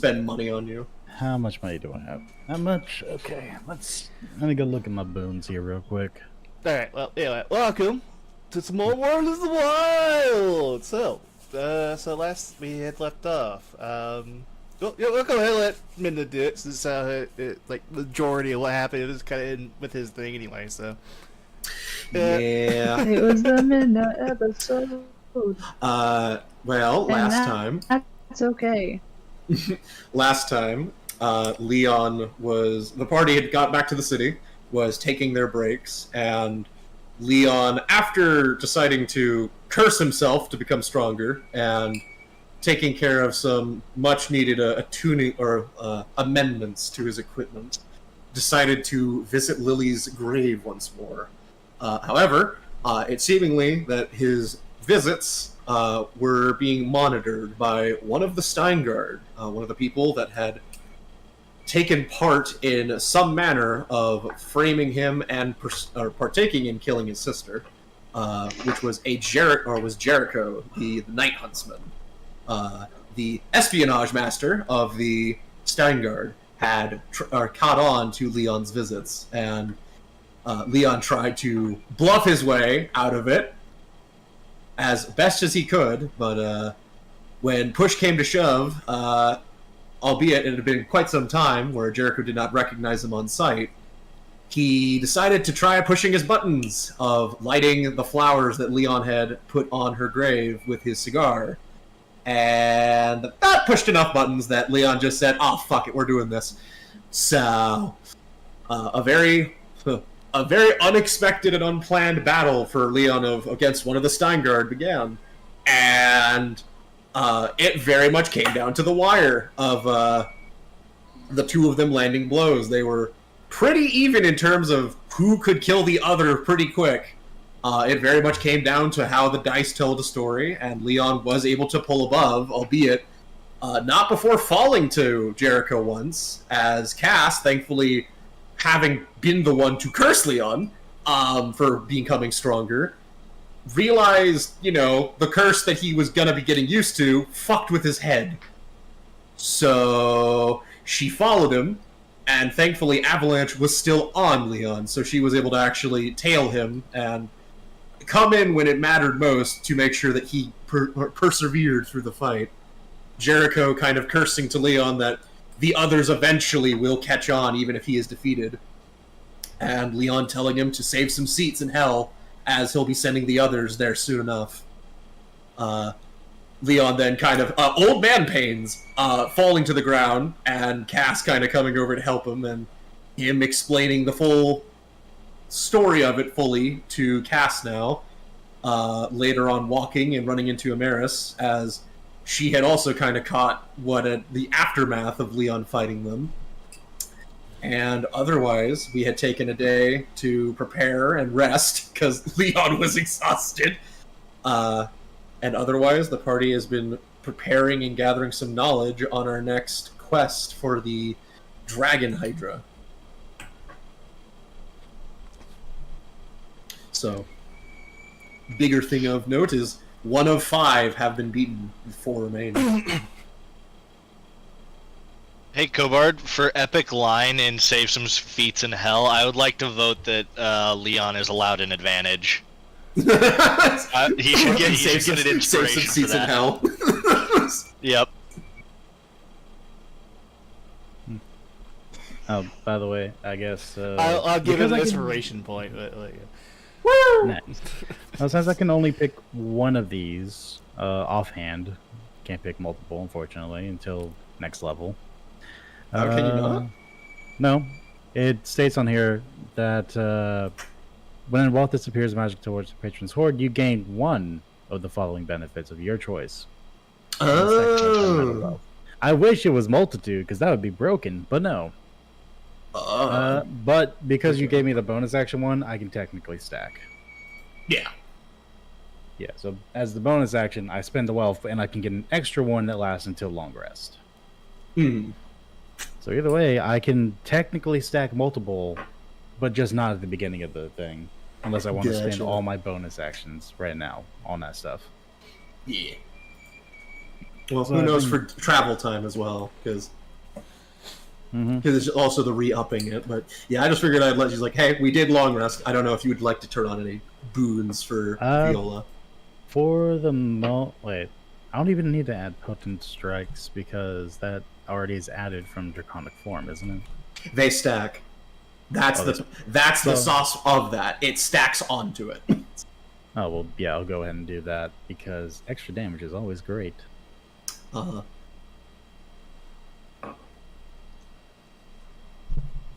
spend money on you. How much money do I have? Not much? Okay, let me go look at my boons here real quick. Alright, well, anyway, welcome to some more World of the Wild! So last we had left off, we'll go ahead and let Minna do it, since like, the majority of what happened was kind of in with his thing anyway, so. Yeah. It was the midnight episode. Well, last time. That's okay. Last time, Leon was... The party had got back to the city, was taking their breaks, and Leon, after deciding to curse himself to become stronger, and taking care of some much-needed tuning or amendments to his equipment, decided to visit Lily's grave once more. However, it seemingly that his visits were being monitored by one of the Steingard, one of the people that had taken part in some manner of framing him and partaking in killing his sister, which was Jericho, the Night Huntsman. The espionage master of the Steingard had caught on to Leon's visits, and Leon tried to bluff his way out of it as best as he could, but when push came to shove, albeit it had been quite some time where Jericho did not recognize him on sight, he decided to try pushing his buttons of lighting the flowers that Leon had put on her grave with his cigar. And that pushed enough buttons that Leon just said, "Oh, fuck it, we're doing this." So, a very unexpected and unplanned battle for Leon against one of the Steingard began. And it very much came down to the wire of the two of them landing blows. They were pretty even in terms of who could kill the other pretty quick. It very much came down to how the dice told the story, and Leon was able to pull above, albeit not before falling to Jericho once, as Cass, thankfully having been the one to curse Leon for becoming stronger, realized, the curse that he was gonna be getting used to fucked with his head. So she followed him, and thankfully Avalanche was still on Leon, so she was able to actually tail him and come in when it mattered most to make sure that he persevered through the fight. Jericho kind of cursing to Leon that the others eventually will catch on even if he is defeated. And Leon telling him to save some seats in hell, as he'll be sending the others there soon enough. Leon then kind of, old man pains, falling to the ground, and Cass kind of coming over to help him, and him explaining the full story of it fully to Cass now, later on walking and running into Amaris, as she had also kind of caught the aftermath of Leon fighting them. And otherwise, we had taken a day to prepare and rest, because Leon was exhausted. And otherwise, the party has been preparing and gathering some knowledge on our next quest for the Dragon Hydra. So, bigger thing of note is 1 of 5 have been beaten, 4 remain. Hey, Kobard, for epic line in Save Some Feats in Hell, I would like to vote that Leon is allowed an advantage. He should get an inspiration save some seats for that. in hell. Yep. Oh, by the way, I guess... I'll give him an I can- inspiration point. But, Woo! Nice. Well, since I can only pick one of these offhand, can't pick multiple, unfortunately, until next level. How can you not? No. It states on here that when wealth disappears magic towards the patron's hoard, you gain one of the following benefits of your choice. Oh. I wish it was multitude, because that would be broken, but no. But because you gave me the bonus action one, I can technically stack. Yeah. Yeah, so as the bonus action, I spend the wealth, and I can get an extra one that lasts until long rest. Hmm. So either way, I can technically stack multiple, but just not at the beginning of the thing. Unless I want to spend all my bonus actions right now on that stuff. Yeah. Well, So who I knows think- for travel time as well, because Mhm. it's also the re-upping it. But yeah, I just figured I'd let you like, hey, we did long rest. I don't know if you would like to turn on any boons for Viola. For the wait, I don't even need to add potent strikes because that already is added from draconic form, isn't it? They stack. That's Oh, that's the so- sauce of that. It stacks onto it. Oh well, yeah, I'll go ahead and do that because extra damage is always great. Uh,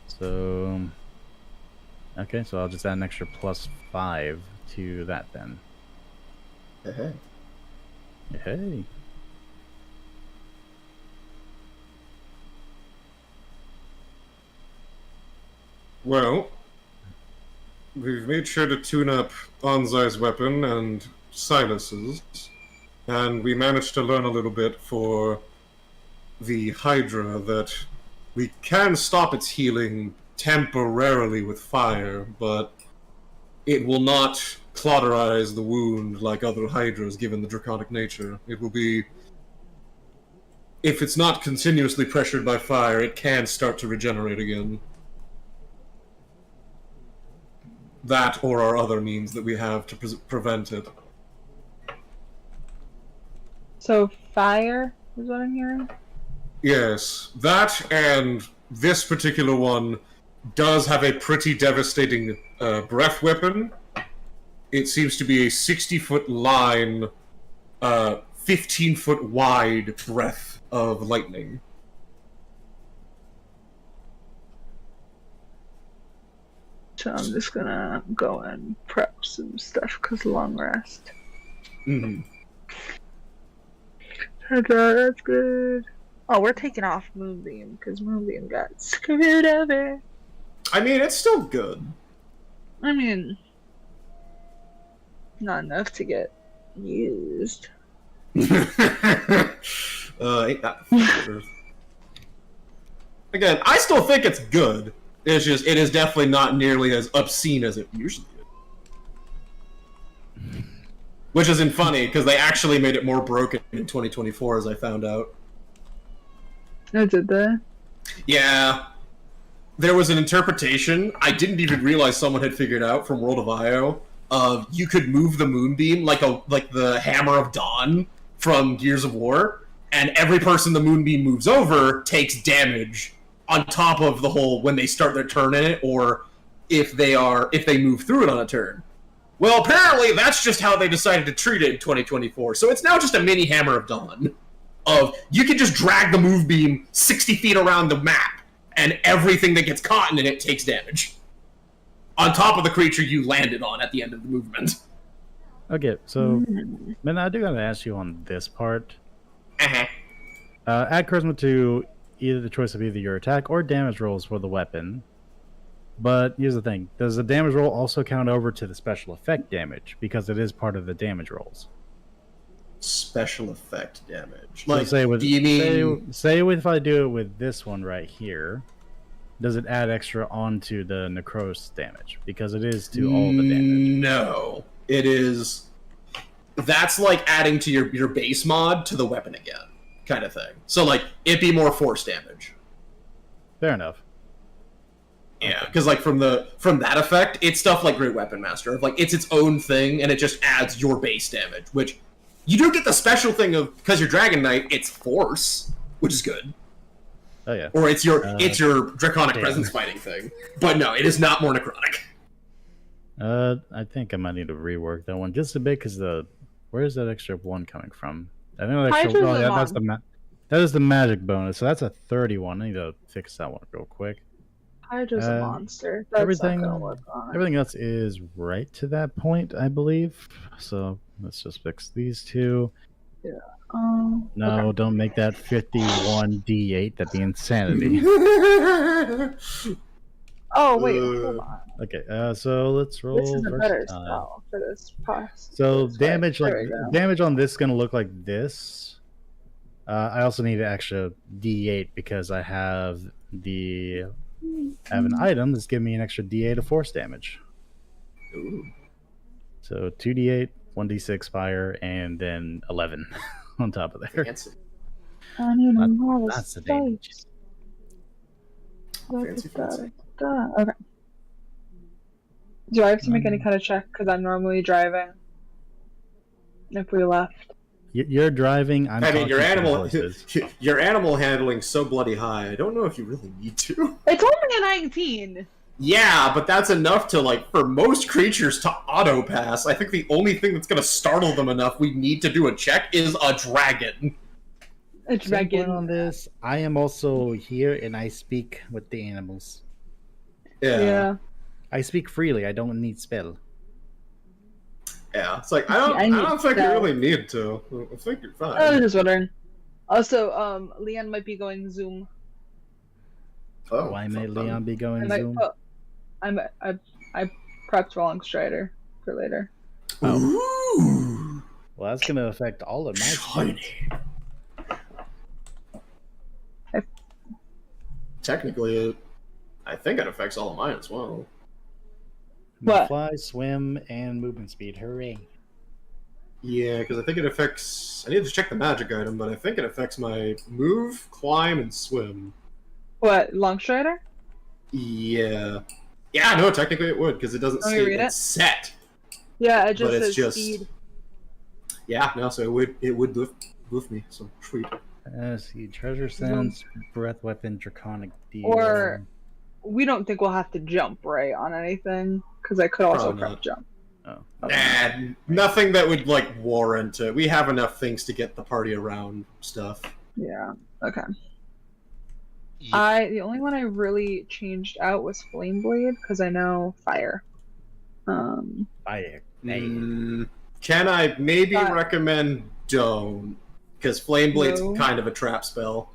So, okay, so I'll just add an extra +5 to that then. hey. Hey. Well, we've made sure to tune up Anzai's weapon and Silas's, and we managed to learn a little bit for the Hydra that we can stop its healing temporarily with fire, but it will not cauterize the wound like other Hydras given the draconic nature. It will be... If it's not continuously pressured by fire, it can start to regenerate again. That or our other means that we have to prevent it. So fire is what I'm hearing. Yes, that and this particular one does have a pretty devastating breath weapon. It seems to be a 60-foot line, 15-foot wide breath of lightning. So I'm just gonna go and prep some stuff because long rest. Mm-hmm. That's good. Oh, we're taking off Moonbeam because Moonbeam got screwed over. I mean, it's still good. I mean, not enough to get used. Ain't that for Again, I still think it's good. It's just, it is definitely not nearly as obscene as it usually is. Which isn't funny, because they actually made it more broken in 2024, as I found out. Oh, did they? Yeah. There was an interpretation, I didn't even realize someone had figured out from World of Io, of you could move the Moonbeam like the Hammer of Dawn from Gears of War, and every person the Moonbeam moves over takes damage on top of the whole when they start their turn in it, or if they move through it on a turn. Well, apparently that's just how they decided to treat it in 2024. So it's now just a mini Hammer of Dawn. Of you can just drag the move beam 60 feet around the map, and everything that gets caught in it takes damage. On top of the creature you landed on at the end of the movement. Okay, so man, I do gotta ask you on this part. Uh-huh. Add charisma to either the choice of either your attack or damage rolls for the weapon. But here's the thing: does the damage roll also count over to the special effect damage because it is part of the damage rolls? Special effect damage. So Like, say with do you mean... say if I do it with this one right here, does it add extra onto the necros damage because it is to all the damage? No, it is. That's like adding to your base mod to the weapon again, kind of thing. So like it'd be more force damage. Fair enough. Yeah, because like from that effect, it's stuff like Great Weapon Master. Like it's its own thing, and it just adds your base damage, which you do get the special thing of because you're Dragon Knight, it's force, which is good. Oh yeah. Or it's your Draconic damn. Presence fighting thing. But no, it is not more necrotic. I think I might need to rework that one just a bit because where is that extra one coming from? I think that extra. Hydra's Oh, a yeah, mon. that is the magic bonus. So that's a 31. I need to fix that one real quick. Hydra's a monster. That's everything- not gonna work on it. Everything else is right to that point, I believe. So let's just fix these two. No, Okay. don't make that 51 D8. That'd be insanity. Oh wait, hold on. Okay, so let's roll. This is a better versatile. spell for this pass. So This damage, way. like There we go. damage on this is gonna look like this. I also need an extra D8 because I have an item that's giving me an extra D8 of force damage. Ooh. So 2D8, 1D6 fire, and then 11 on top of there. Fancy. I need Lot- more Lots of damage. space. Fancy, fancy. Okay. Do I have to make any Mm. kind of check? Because I'm normally driving. If we left. You're driving. I'm I mean, your talking to the animal, horses. your animal handling's so bloody high. I don't know if you really need to. It's only a 19! Yeah, but that's enough to, like, for most creatures to auto pass. I think the only thing that's going to startle them enough we need to do a check is a dragon. A dragon. On this, I am also here and I speak with the animals. Yeah. I speak freely. I don't need spell. Yeah, it's like, I don't think you really need to. I think you're fine. I was just wondering. Also, Leon might be going Zoom. Oh, Why may fun. Leon be I going might Zoom? put. I prepped Wrong Strider for later. Ooh, Well, that's going to affect all of my shiny. Technically, I think it affects all of mine as well. What? Fly, swim, and movement speed. Hooray. Yeah, because I think it affects... I need to check the magic item, but I think it affects my move, climb, and swim. What? Long Strider? Yeah. Yeah, no, technically it would, because it doesn't Let me state read it. it's set. Yeah, it just But it's says just- speed. Yeah, no, so it would lift me, so sweet. Let's see. Treasure sense, breath weapon, draconic deal. Or- We don't think we'll have to jump, right, on anything? Because I could also Probably prep not. jump. Oh. And nothing that would, like, warrant it. We have enough things to get the party around stuff. Yeah. Okay. Ye- The only one I really changed out was Flame Blade because I know fire. Fire. Hey. Can I maybe Uh, recommend don't? Because Flame Blade's No. kind of a trap spell.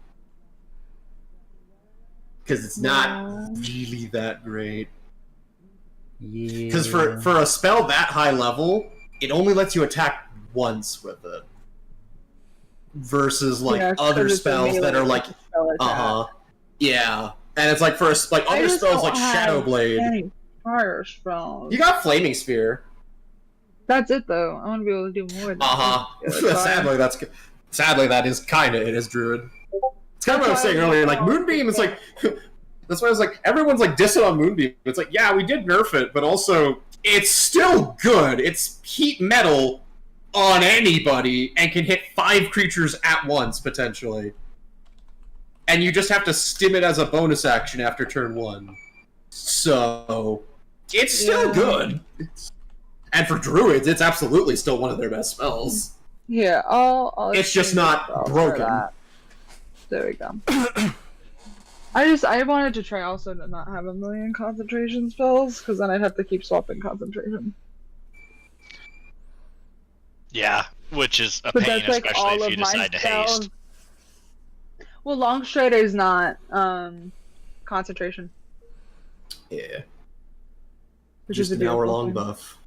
Because it's not No. really that great. Yeah. Because for a spell that high level, it only lets you attack once with it. Versus like Yeah, 'cause other it's a spells that melee are like, spell attack. yeah. And it's like for like I other just spells don't like Shadow have Blade. any fire spells. You got Flaming Sphere. That's it though. I want to be able to do more. Than Sadly, that is kind of it as Druid. It's kind of what I was That's saying why I earlier. was Like Moonbeam is like. That's why I was like, everyone's like dissing on Moonbeam. It's like, yeah, we did nerf it, but also it's still good. It's heat metal on anybody and can hit 5 creatures at once potentially. And you just have to stim it as a bonus action after turn 1. So it's still good. And for druids, it's absolutely still one of their best spells. Yeah, I'll It's just exchange not spells for broken. that. There we go. I wanted to try also to not have a million concentration spells because then I'd have to keep swapping concentration. Yeah, which is a But pain, that's like especially all if you of my decide to spells. haste. Well, Long Strider is not concentration, Yeah. which Just is a an hour beautiful long thing. buff.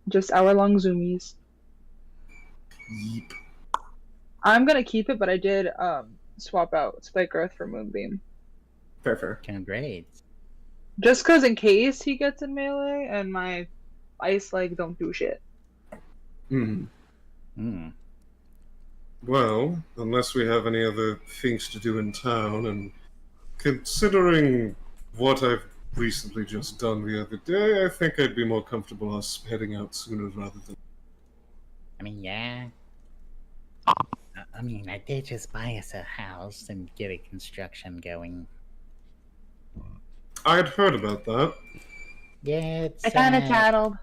Just hour-long zoomies. Yeep. I'm gonna keep it, but I did swap out Spike Growth for Moonbeam. Fair. Congrats. Just because in case he gets in melee and my ice leg don't do shit. Hmm. Well, unless we have any other things to do in town, and considering what I've recently just done the other day, I think I'd be more comfortable us heading out sooner rather than... I mean, yeah. I mean, I did just buy us a house and get a construction going. I'd heard about that. Yeah, it's. I kind of tattled.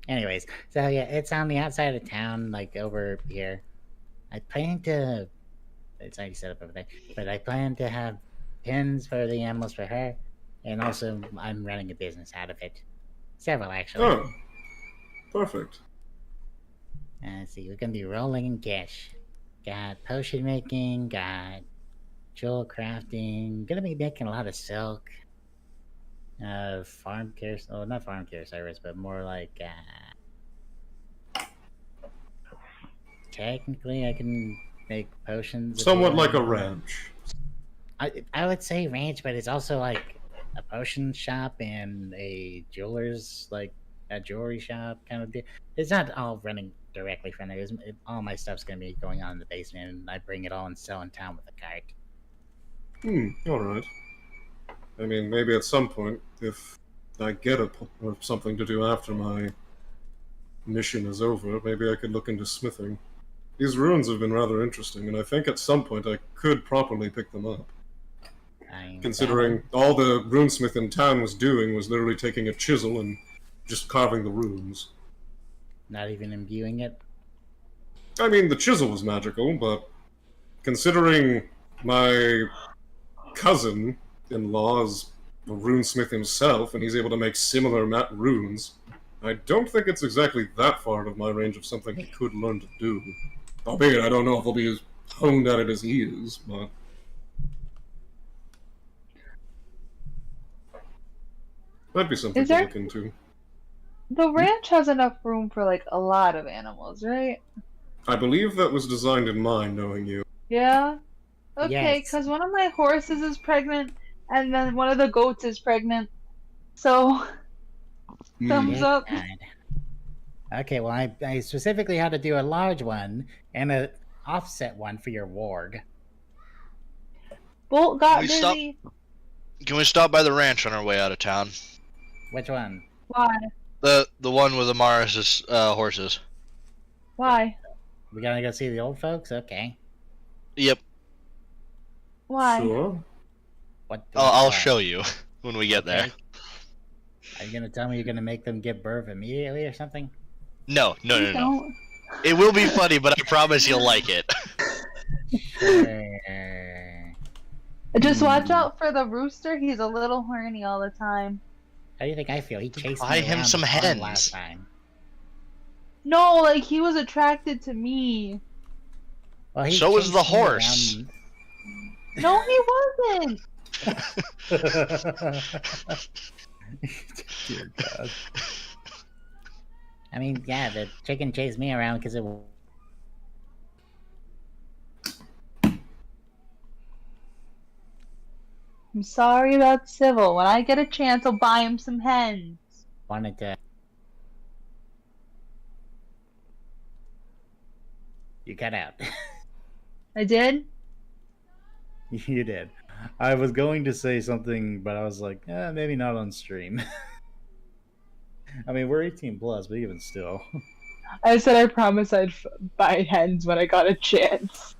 Anyways, so yeah, it's on the outside of town, like over here. I plan to. It's already set up over there, but I plan to have pins for the animals for her, and also I'm running a business out of it. Several, actually. Oh. Perfect. Let's see, we're gonna be rolling in cash. Got potion making, got jewel crafting, gonna be making a lot of silk. Farm care, oh, not farm care service, but more like, technically I can make potions. Somewhat if like a you- ranch. I would say ranch, but it's also like a potion shop and a jeweler's, like a jewelry shop kind of deal. It's not all running directly from there. All my stuff's gonna be going on in the basement, and I bring it all and sell in town with a cart. Alright. I mean, maybe at some point, if I get something to do after my mission is over, maybe I could look into smithing. These ruins have been rather interesting, and I think at some point I could properly pick them up. Considering all the runesmith in town was doing was literally taking a chisel and just carving the runes. Not even imbuing it? I mean, the chisel was magical, but considering my cousin-in-law is a runesmith himself, and he's able to make similar runes, I don't think it's exactly that far out of my range of something he could learn to do. Albeit, I don't know if he'll be as honed at it as he is, but... That'd be something to look into. The ranch has enough room for, like, a lot of animals, right? I believe that was designed in mind, knowing you. Yeah? Okay, Yes. because one of my horses is pregnant, and then one of the goats is pregnant. So, thumbs up. God. Okay, well, I specifically had to do a large one and an offset one for your warg. Bolt got We stop- busy. Can we stop by the ranch on our way out of town? Which one? Why? The one with Amaris' horses. Why? We gotta go see the old folks? Okay. Yep. Why? Sure. What? I'll show you when we get there. Okay. Are you gonna tell me you're gonna make them give birth immediately or something? No. Don't. It will be funny, but I promise you'll like it. Sure. Just watch out for the rooster. He's a little horny all the time. How do you think I feel? He chased Buy me him around some the farm hens. last time. No, like he was attracted to me. Well, he So was chased the me horse. around- No, he wasn't. Dear God. I mean, yeah, the chicken chased me around because it. I'm sorry about Civil. When I get a chance, I'll buy him some hens. Wanted to. You cut out. I did? You did. I was going to say something, but I was like, maybe not on stream. I mean, we're 18 plus, but even still. I said I promised I'd buy hens when I got a chance.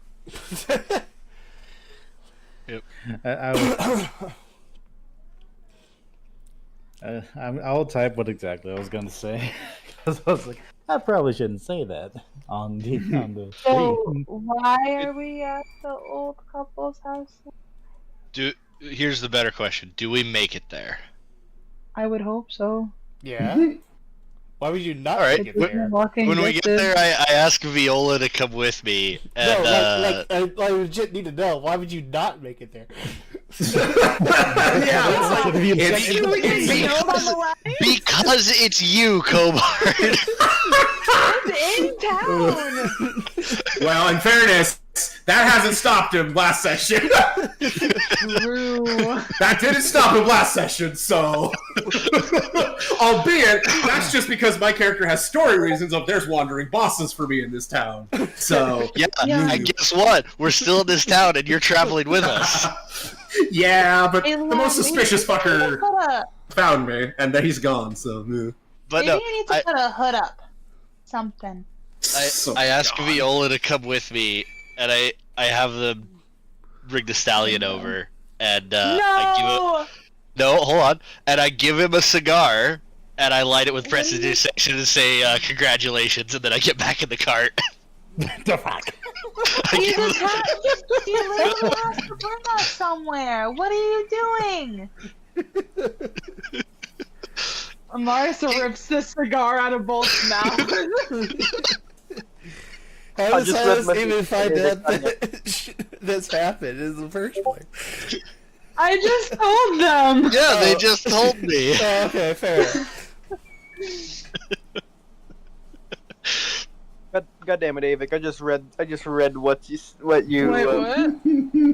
I'll type what exactly I was going to say. Because I was like, I probably shouldn't say that on the So, stream. why are we at the old couple's house? Here's the better question: do we make it there? I would hope so. Yeah. Why would you not Alright, make it there? Walking When we get distance. there, I ask Viola to come with me, and No, I legit need to know. Why would you not make it there? Yeah, it's like, It's killed on the way? because it's you, Cobard. It's in town. well, in fairness, that hasn't stopped him last session. True. That didn't stop him last session, so... Albeit, that's just because my character has story reasons of there's wandering bosses for me in this town. So... Yeah, Yeah. and guess what? We're still in this town, and you're traveling with us. yeah, but Hey, the Lon, most maybe suspicious you need to fucker put a- found me, and then he's gone, so... But Maybe no, you need to put a hood up. Something. I asked Viola to come with me, and I have them bring the stallion over, and I give no, hold on, and I give him a cigar, and I light it with prestidigitation and say congratulations, and then I get back in the cart. The fuck? I You give him- just you literally have to bring us somewhere. What are you doing? Marissa rips the cigar out of Bolt's mouth. How just does read Silas my even find message. out that that's happened in the first place? I just told them. Yeah, they just told me. Oh, okay, fair enough. God damn it, Avik! I just read what you Wait, what?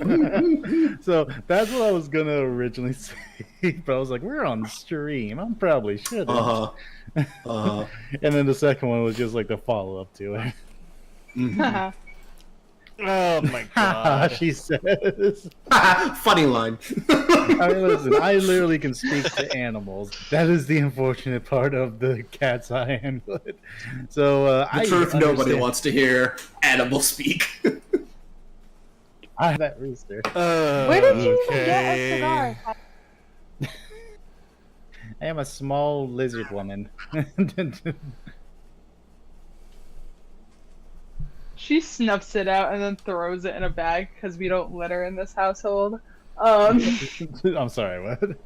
So that's what I was gonna originally say, but I was like, we're on stream. I probably shouldn't. Uh-huh. And then the second one was just like the follow up to it. Mhm. Oh my god. She says. Funny line. I mean, listen, I literally can speak to animals. That is the unfortunate part of the cat's eye amulet. So The I truth nobody understand- wants to hear. Animal speak. I have that rooster. Where did you even get a okay. cigar? I am a small lizard woman. She snuffs it out and then throws it in a bag because we don't litter in this household. I'm sorry, what?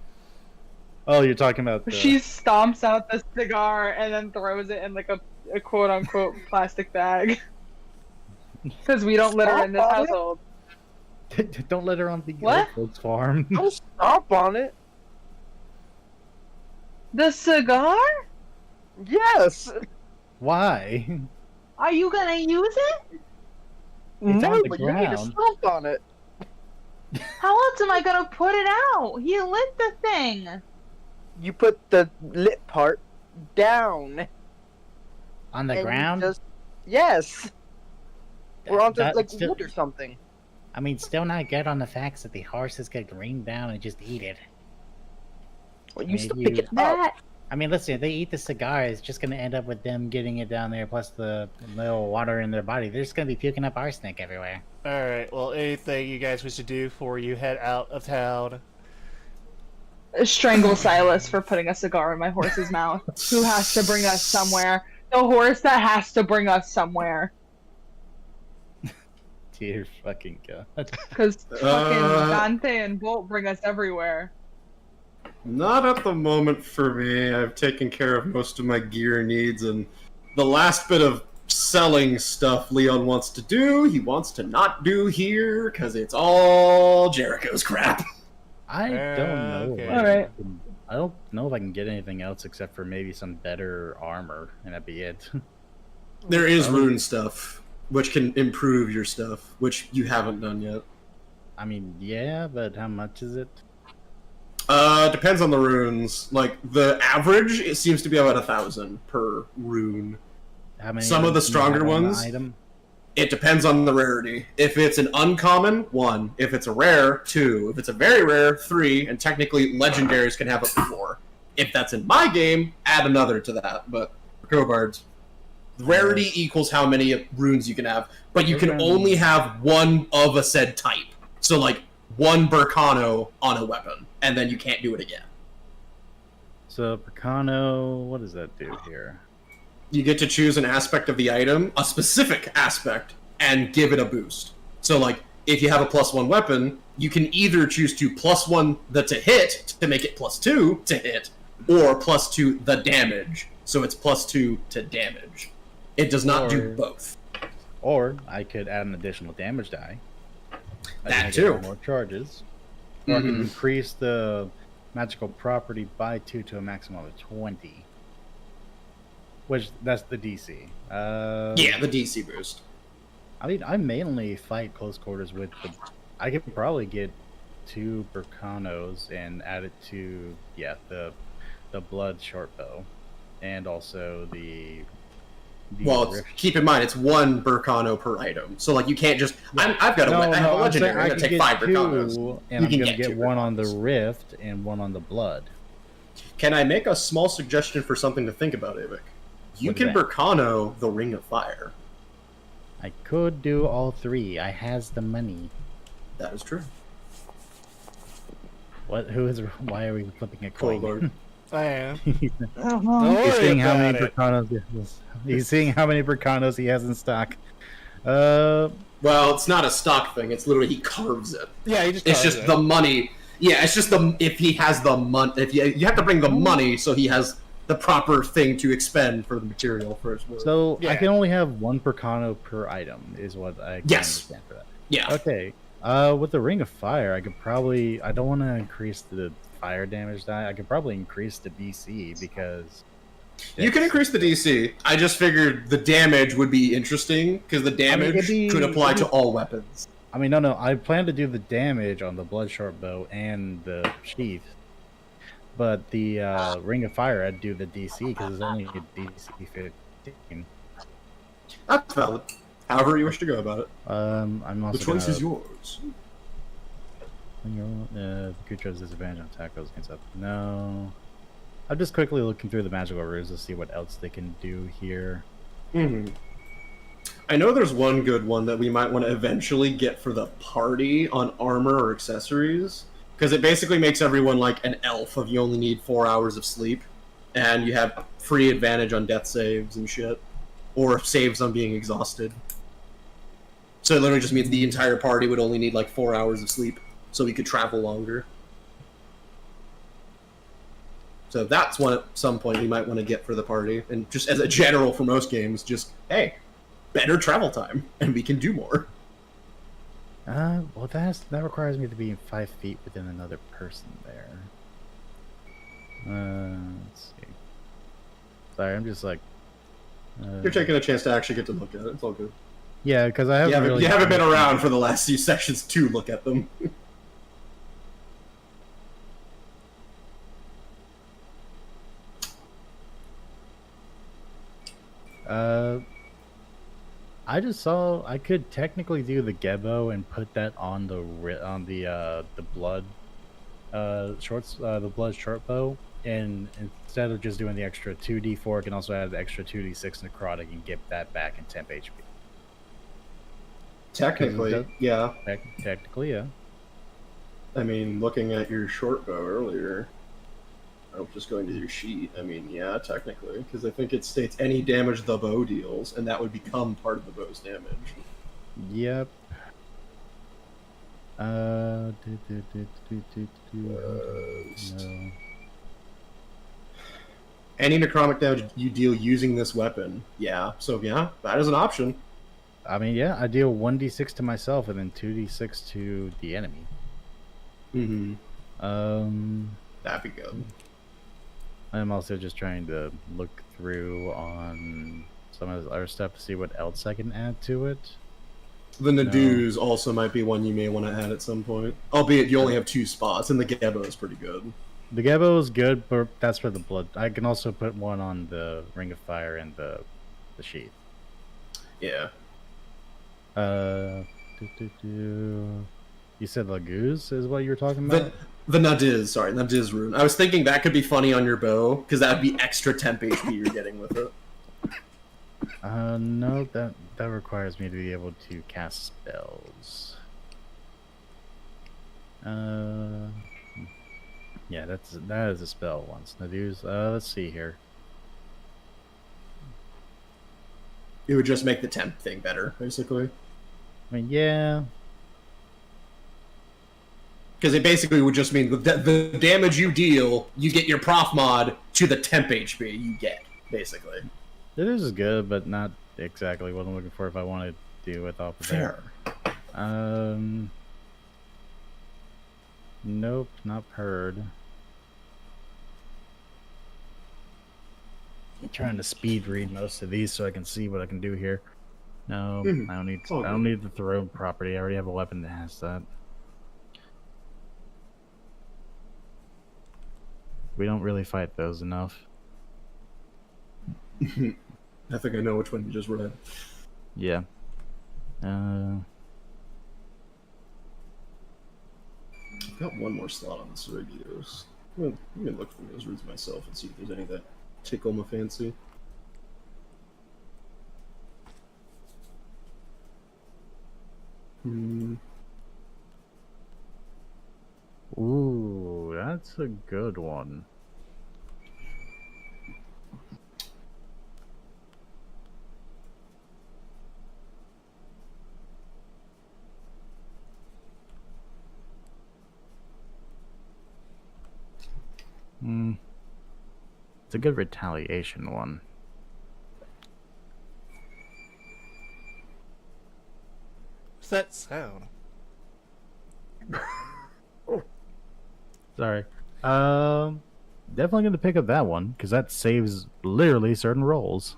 Oh, you're talking about the... She stomps out the cigar and then throws it in like a quote unquote plastic bag. Because we don't litter in this Stop on it. household. Don't let her on the What? old folks farm. Don't stomp on it. The cigar? Yes. Why? Are you gonna use it? It's no, on the but you need to ground. stomp on it. How else am I gonna put it out? He lit the thing. You put the lit part down. On the and you ground? Just... Yes. Or onto That- like still- wood or something. I mean, still not good on the facts that the horses could ring down and just eat it. Well, you mean, still you- pick it up. That I mean, listen, if they eat the cigar, it's just going to end up with them getting it down there, plus the little water in their body. They're just going to be puking up arsenic everywhere. Alright, well, anything you guys wish to do before you head out of town? strangle Silas for putting a cigar in my horse's mouth. Who has to bring us somewhere? The horse that has to bring us somewhere. Dear fucking god. Because fucking Dante and Bolt bring us everywhere. Not at the moment for me. I've taken care of most of my gear needs, and the last bit of selling stuff Leon wants to do, he wants to not do here, because it's all Jericho's crap. I don't know. Okay. if I Alright. can- I don't know if I can get anything else except for maybe some better armor, and that'd be it. There is rune stuff, which can improve your stuff, which you haven't done yet. I mean, yeah, but how much is it? Depends on the runes. Like, the average, it seems to be about 1,000 per rune. How many? Some of the items do you stronger have on the ones? Item? It depends on the rarity. If it's an uncommon, 1. If it's a rare, 2. If it's a very rare, 3. And technically, legendaries can have up to 4. If that's in my game, add another to that. But for Cobards, rarity equals how many runes you can have. But you can Okay. only have one of a said type. So, like, 1 Burkano on a weapon. And then you can't do it again. So, Percano, what does that do here? You get to choose an aspect of the item, a specific aspect, and give it a boost. So, like, if you have a +1 weapon, you can either choose to +1 the to hit to make it +2 to hit, or +2 the damage, so it's +2 to damage. It does not do Or- both. Or I could add an additional damage die. I That can too. get more charges. Or I can Mhm. increase the magical property by 2 to a maximum of 20. Which, that's the DC. Yeah, the DC boost. I mean, I mainly fight close quarters with the... I could probably get 2 Burkanos and add it to, yeah, the blood short bow. And also the Well, rift- keep in mind, it's 1 Burkano per item. So, like, you can't just... I've got No, I have a no, I'm legendary, saying I'm I going can to take get 5 Burkanos. 2, and You I'm can gonna get get 2 one on the Burkanos. rift and one on the blood. Can I make a small suggestion for something to think about, Avik? You What is can that? Burkano the Ring of Fire. I could do all 3. I has the money. That is true. What? Who is? Why are we flipping a coin? Lord. I am. He's Don't worry seeing how many about it. Burkanos he has. He's seeing how many Burkanos he has in stock. Uh, Well, it's not a stock thing. It's literally he carves it. Yeah, you just It's carves just it. the money. Yeah, it's just the if he has the money. If you have to bring the money, so he has the proper thing to expend for the material for his work. so Yeah. I can only have 1 Burkano per item, is what I can Yes. understand for that. yeah, Okay. With the Ring of Fire, I could probably. I don't want to increase the fire damage die. I could probably increase the DC because. you can increase the DC. I just figured the damage would be interesting because the damage it'd be- could apply to all weapons. I mean, no. I plan to do the damage on the blood short bow and the sheath, but the ring of fire, I'd do the DC because it's only a DC 15. That's valid. However you wish to go about it. I'm also The choice gonna, is yours. The creature has disadvantage on attack rolls against that. No. I'm just quickly looking through the magical rules to see what else they can do here. Mm-hmm. I know there's one good one that we might want to eventually get for the party on armor or accessories, because it basically makes everyone like an elf of you only need 4 hours of sleep, and you have free advantage on death saves and shit, or saves on being exhausted. So it literally just means the entire party would only need like 4 hours of sleep, so we could travel longer. So that's one at some point we might want to get for the party, and just as a general for most games, just hey, better travel time, and we can do more. Well, that requires me to be 5 feet within another person there. Let's see. Sorry, I'm just like. You're taking a chance to actually get to look at it. It's all good. Yeah, because I haven't You haven't been around for the last few sessions to look at them. I just saw I could technically do the Gebo and put that on the blood the blood short bow, and instead of just doing the extra 2d4, I can also add the extra 2d6 necrotic and get that back in temp HP. Technically, yeah. Technically, yeah. I mean, looking at your short bow earlier, I was just going to your sheet. I mean, yeah, technically, because I think it states any damage the bow deals, and that would become part of the bow's damage. Yep. No. Any necrotic damage you deal using this weapon, yeah. So yeah, that is an option. I mean, yeah, I deal 1d6 to myself and then 2d6 to the enemy. Mm-hmm. That'd be good. I'm also just trying to look through on some of the other stuff to see what else I can add to it. The Nadoos also might be one you may want to add at some point. Albeit you only have 2 spots, and the Gebo is pretty good. The Gebo is good, but that's for the blood. I can also put one on the Ring of Fire and the sheath. Yeah. You said Laguz is what you were talking about? The Nadiz, sorry, Nadiz rune. I was thinking that could be funny on your bow, because that would be extra temp HP you're getting with it. No, that requires me to be able to cast spells. Yeah, that is a spell once. Nadiz, let's see here. It would just make the temp thing better, basically. I mean, yeah. Because it basically would just mean the damage you deal, you get your prof mod to the temp HP you get, basically. It is good, but not exactly what I'm looking for if I want to do it off of there. Nope, not heard. I'm trying to speed read most of these so I can see what I can do here. No, I don't need. I don't need the throne property. I already have a weapon that has that. We don't really fight those enough. I think I know which one you just read. Yeah. I've got one more slot on the Sergios. I'm gonna look for those roots myself and see if there's any that tickle my fancy. Ooh, that's a good one. It's a good retaliation one. What's that sound? Sorry. Definitely going to pick up that one because that saves literally certain rolls.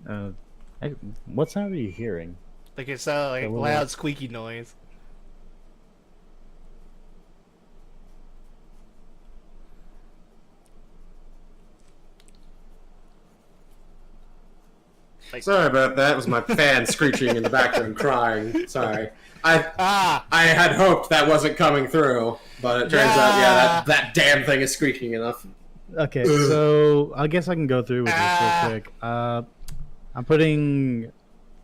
And What sound are you hearing? Like it sounded like A a little- loud squeaky noise. Sorry about that. It was my fan screeching in the background, crying. Sorry. I Ah! had hoped that wasn't coming through, but it turns out, that damn thing is screeching enough. Okay, so I guess I can go through with this real quick. I'm putting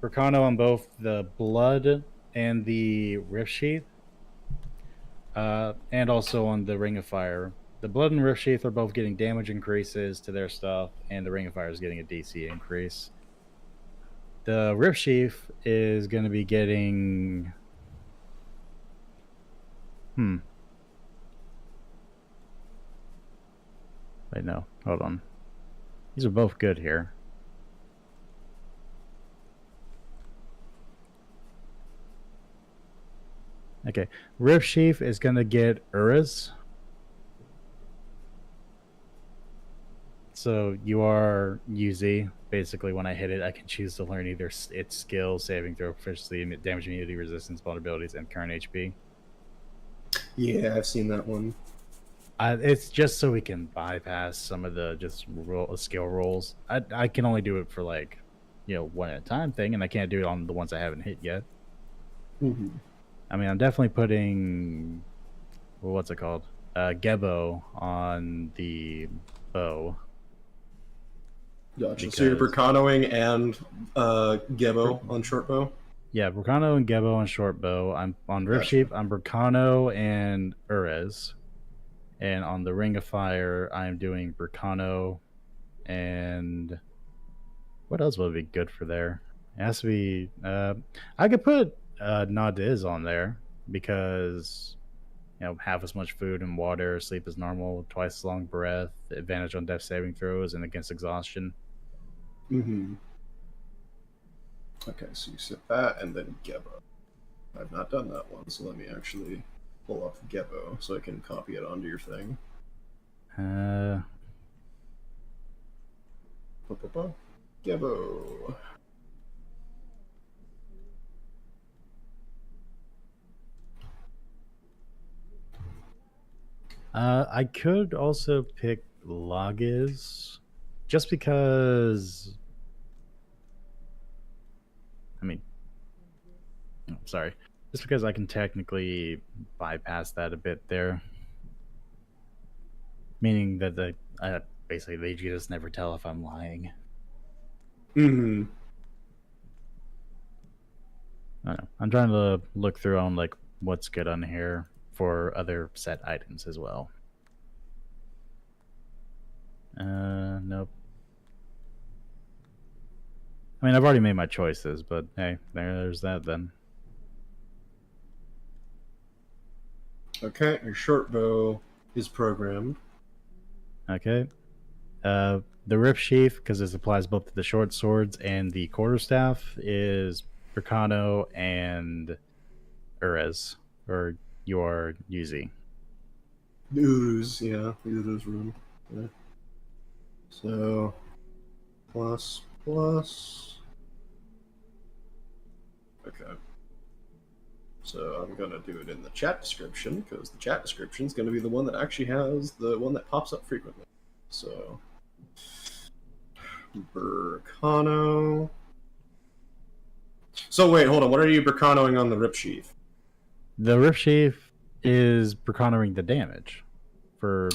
Bracano on both the Blood and the Rift Sheath, and also on the Ring of Fire. The Blood and Rift Sheath are both getting damage increases to their stuff, and the Ring of Fire is getting a DC increase. The Rift Sheath is going to be getting... Wait, no. Hold on. These are both good here. Okay. Rift Sheath is going to get Uruz. So you are UZ. Basically, when I hit it, I can choose to learn either its skill, saving throw, proficiency, damage immunity, resistance, vulnerabilities, and current HP. Yeah, I've seen that one. It's just so we can bypass some of the just skill rolls. I can only do it for like, one at a time thing, and I can't do it on the ones I haven't hit yet. Mm-hmm. I mean, I'm definitely putting, what's it called? Gebo on the bow. Gotcha. So you're Bracanoing and Gebo on short bow? Yeah, Bracano and Gebo on short bow. I'm on Rift Sheath. I'm Bracano and Urez. And on the Ring of Fire, I'm doing Bracano and what else would be good for there? It has to be. I could put Nadiz on there because half as much food and water, sleep as normal, twice as long breath, advantage on death saving throws, and against exhaustion. Mm-hmm. Okay, so you set that and then Gebo. I've not done that one, so let me actually pull up Gebo so I can copy it onto your thing. Gebo. I could also pick Lagiz, just because. I mean, sorry, just because I can technically bypass that a bit there, meaning that basically they just never tell if I'm lying. Mm-hmm. I don't know. I'm trying to look through on like what's good on here for other set items as well. Nope. I mean, I've already made my choices, but hey, there's that then. Okay, your short bow is programmed. Okay. The Rift Sheath, because this applies both to the short swords and the quarterstaff, is Bracano and Urez, or your Yuzi. Ooze, yeah, Ooze room. Yeah. So, plus. Okay. So I'm gonna do it in the chat description because the chat description is gonna be the one that actually has the one that pops up frequently. So, Bracano. So wait, hold on. What are you Bracanoing on the Rift Sheath? The Rift Sheath is Bracanoing the damage for.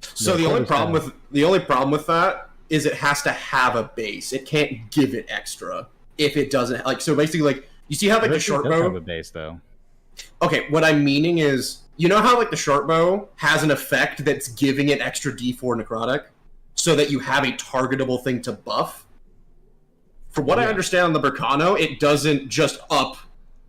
So the only problem with that is it has to have a base. It can't give it extra if it doesn't. Like, so basically, like, you see how like the short bow have a base though. Okay, what I'm meaning is, you know how like the short bow has an effect that's giving it extra D4 necrotic, so that you have a targetable thing to buff. From what I understand on the Bracano, it doesn't just up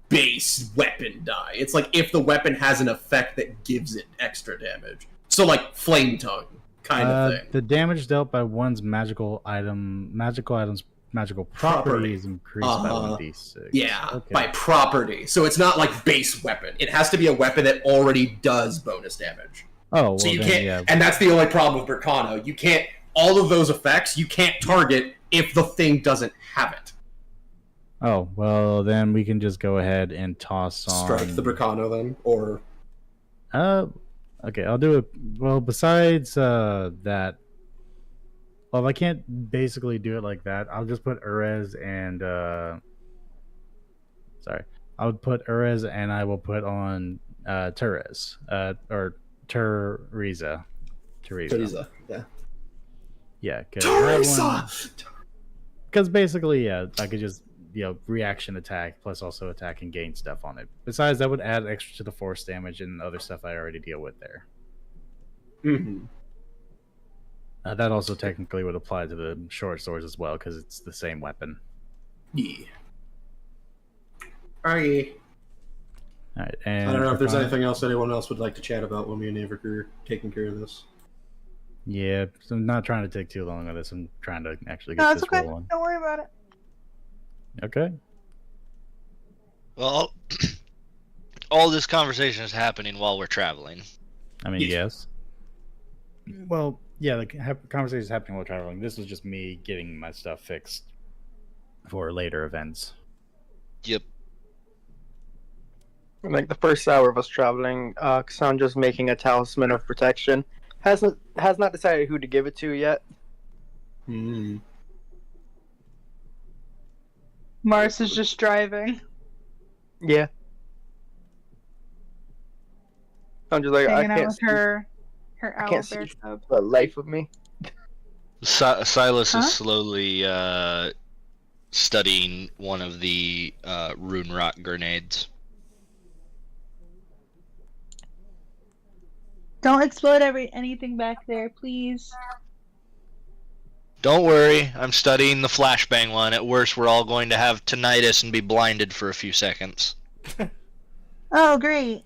base weapon die. It's like if the weapon has an effect that gives it extra damage. So like Flame Tongue kind of thing. The damage dealt by one's magical items, magical properties increased by 1d6. Yeah, okay. By property. So it's not like base weapon. It has to be a weapon that already does bonus damage. Oh, well, so you then, can't, yeah. And that's the only problem with Bracano. You can't, all of those effects, you can't target if the thing doesn't have it. Oh, well, then we can just go ahead and toss on... Strike the Bricano then, or... Okay, I'll do it. Well, besides that... Well, if I can't basically do it like that, I'll just put Urez and... Sorry. I would put Urez and I will put on Terez. Or Teresa. Teresa, yeah. Yeah, Teresa! Because basically, yeah, I could just, reaction attack plus also attack and gain stuff on it. Besides, that would add extra to the force damage and other stuff I already deal with there. Mm-hmm. That also technically would apply to the short swords as well, because it's the same weapon. Yeah. Alright. Alright, and I don't know if there's anything else anyone else would like to chat about when me and Averick are taking care of this. Yeah, so I'm not trying to take too long on this. I'm trying to actually get No, it's this okay. rolling. Don't worry about it. Okay. Well, all this conversation is happening while we're traveling. I mean, Yeah. yes. Well, yeah, the conversation is happening while traveling. This is just me getting my stuff fixed for later events. Yep. Like the first hour of us traveling, Cassandra's making a talisman of protection. Has not decided who to give it to yet. Hmm. Mars is just driving, Yeah. I'm just like, I hanging out can't with see her I owl can't bear see cub. the life of me. Silas Huh? is slowly studying one of the rune rock grenades. Don't explode anything back there, please. Don't worry, I'm studying the flashbang one. At worst, we're all going to have tinnitus and be blinded for a few seconds. Oh, great.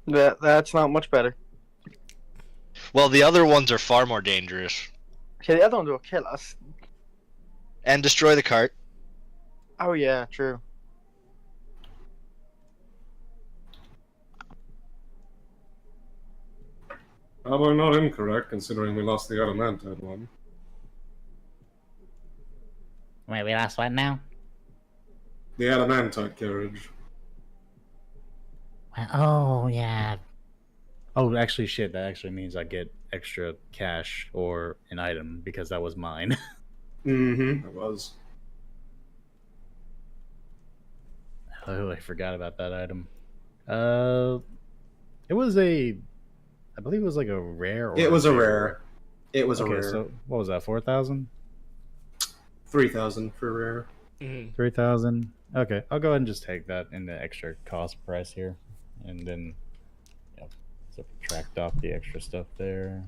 That's not much better. Well, the other ones are far more dangerous. Okay, the other ones will kill us. And destroy the cart. Oh yeah, true. Probably not incorrect, considering we lost the adamantite one. Wait, we lost what now? The adamantite carriage. Oh, yeah. Oh, actually, shit, that actually means I get extra cash or an item because that was mine. Mm-hmm. It was. Oh, I forgot about that item. It was I believe it was like a rare. Or It was a rare. rare. It was a Okay, rare. so what was that? 4,000? 3,000 for rare. Mm-hmm. 3,000. Okay, I'll go ahead and just take that in the extra cost price here, and then subtract off the extra stuff there.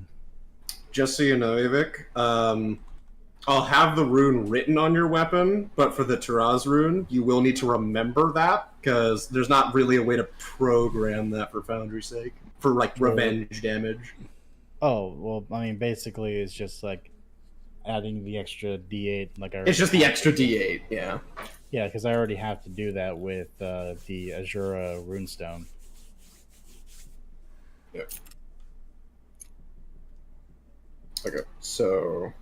Just so you know, Avik, I'll have the rune written on your weapon, but for the Taraz rune, you will need to remember that, because there's not really a way to program that for Foundry's sake, for, like, revenge damage. Oh, well, I mean, basically, it's just, like, adding the extra D8. It's just the extra D8, yeah. Yeah, because I already have to do that with the Azura runestone. Yep. Okay, so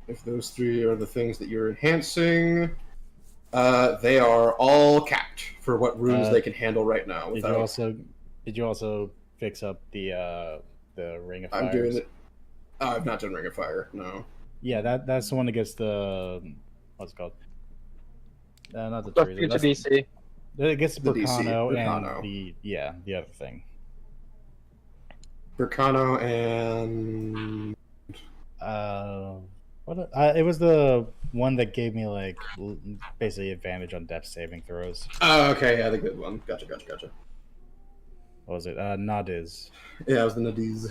if those three are the things that you're enhancing, they are all capped for what runes they can handle right now. Did you also fix up the Ring of Fire? I'm doing it. I've not done Ring of Fire. No. Yeah, that's the one that gets the what's it called? Not the Plus Teresa. future DC. It gets the The DC, Burkano Burkano. and the other thing. Burkano and it was the one that gave me like basically advantage on depth saving throws. oh, okay, yeah, the good one. Gotcha. What was it? Nadiz. Yeah, it was the Nadiz.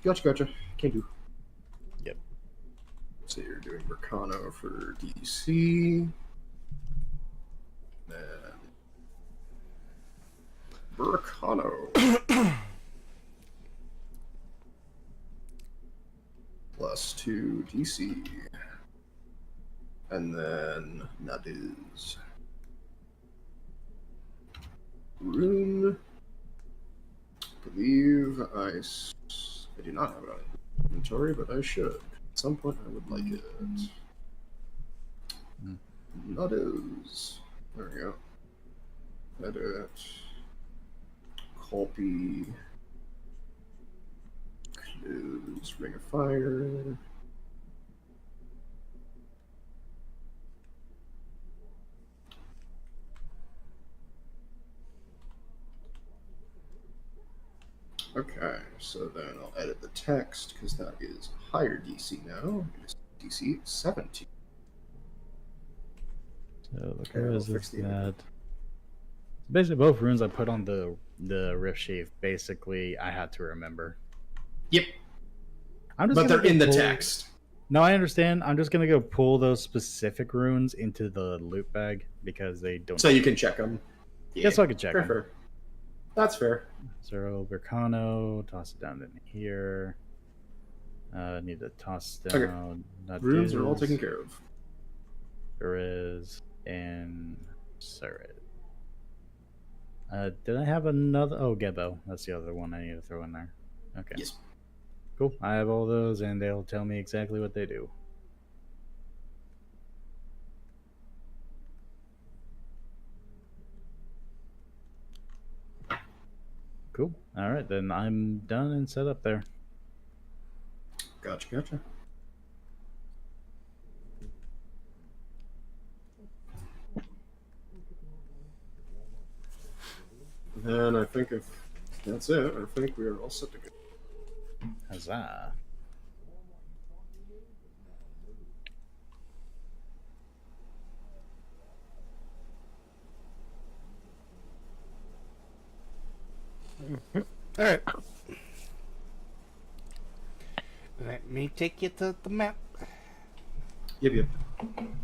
Gotcha. Can do. Yep. So you're doing Burkano for DC. Then Burkano. Plus 2 DC. And then Nadiz. Rune. I believe I do not have it on inventory, but I should. At some point I would like it. Nutters. There we go. Edit. Copy. Close. Ring of Fire. Okay, so then I'll edit the text because that is higher DC now. It's DC 17. So the Okay, color I'll is fix the that. Basically, both runes I put on the rift sheath. Basically, I had to remember. Yep, I'm just but gonna they're in go the pull- text. No, I understand. I'm just gonna go pull those specific runes into the loot bag because they don't. So you can check them. Yeah, so I can check fair, them. fair. That's fair. Zero Bercano, toss it down in here. Need to toss Okay. down. Runes are all taken care of. There is and Surit. Did I have another? Oh, Gebo. That's the other one I need to throw in there. Okay. Yes. Cool. I have all those, and they'll tell me exactly what they do. Cool. All right, then I'm done and set up there. Gotcha. Then I think if that's it, I think we are all set to go. Huzzah. Alright. Let me take you to the map. Yep.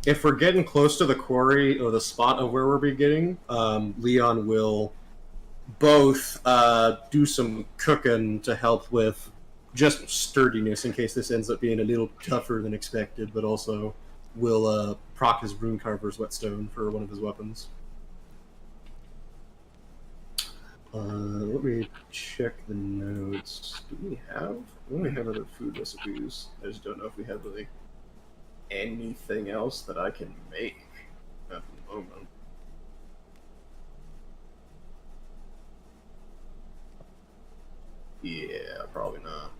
If we're getting close to the quarry or the spot of where we're beginning, Leon will both do some cooking to help with just sturdiness in case this ends up being a little tougher than expected, but also will proc his rune carver's whetstone for one of his weapons. Let me check the notes. Do we have? We only have other food recipes. I just don't know if we have really anything else that I can make at the moment. Yeah, probably not.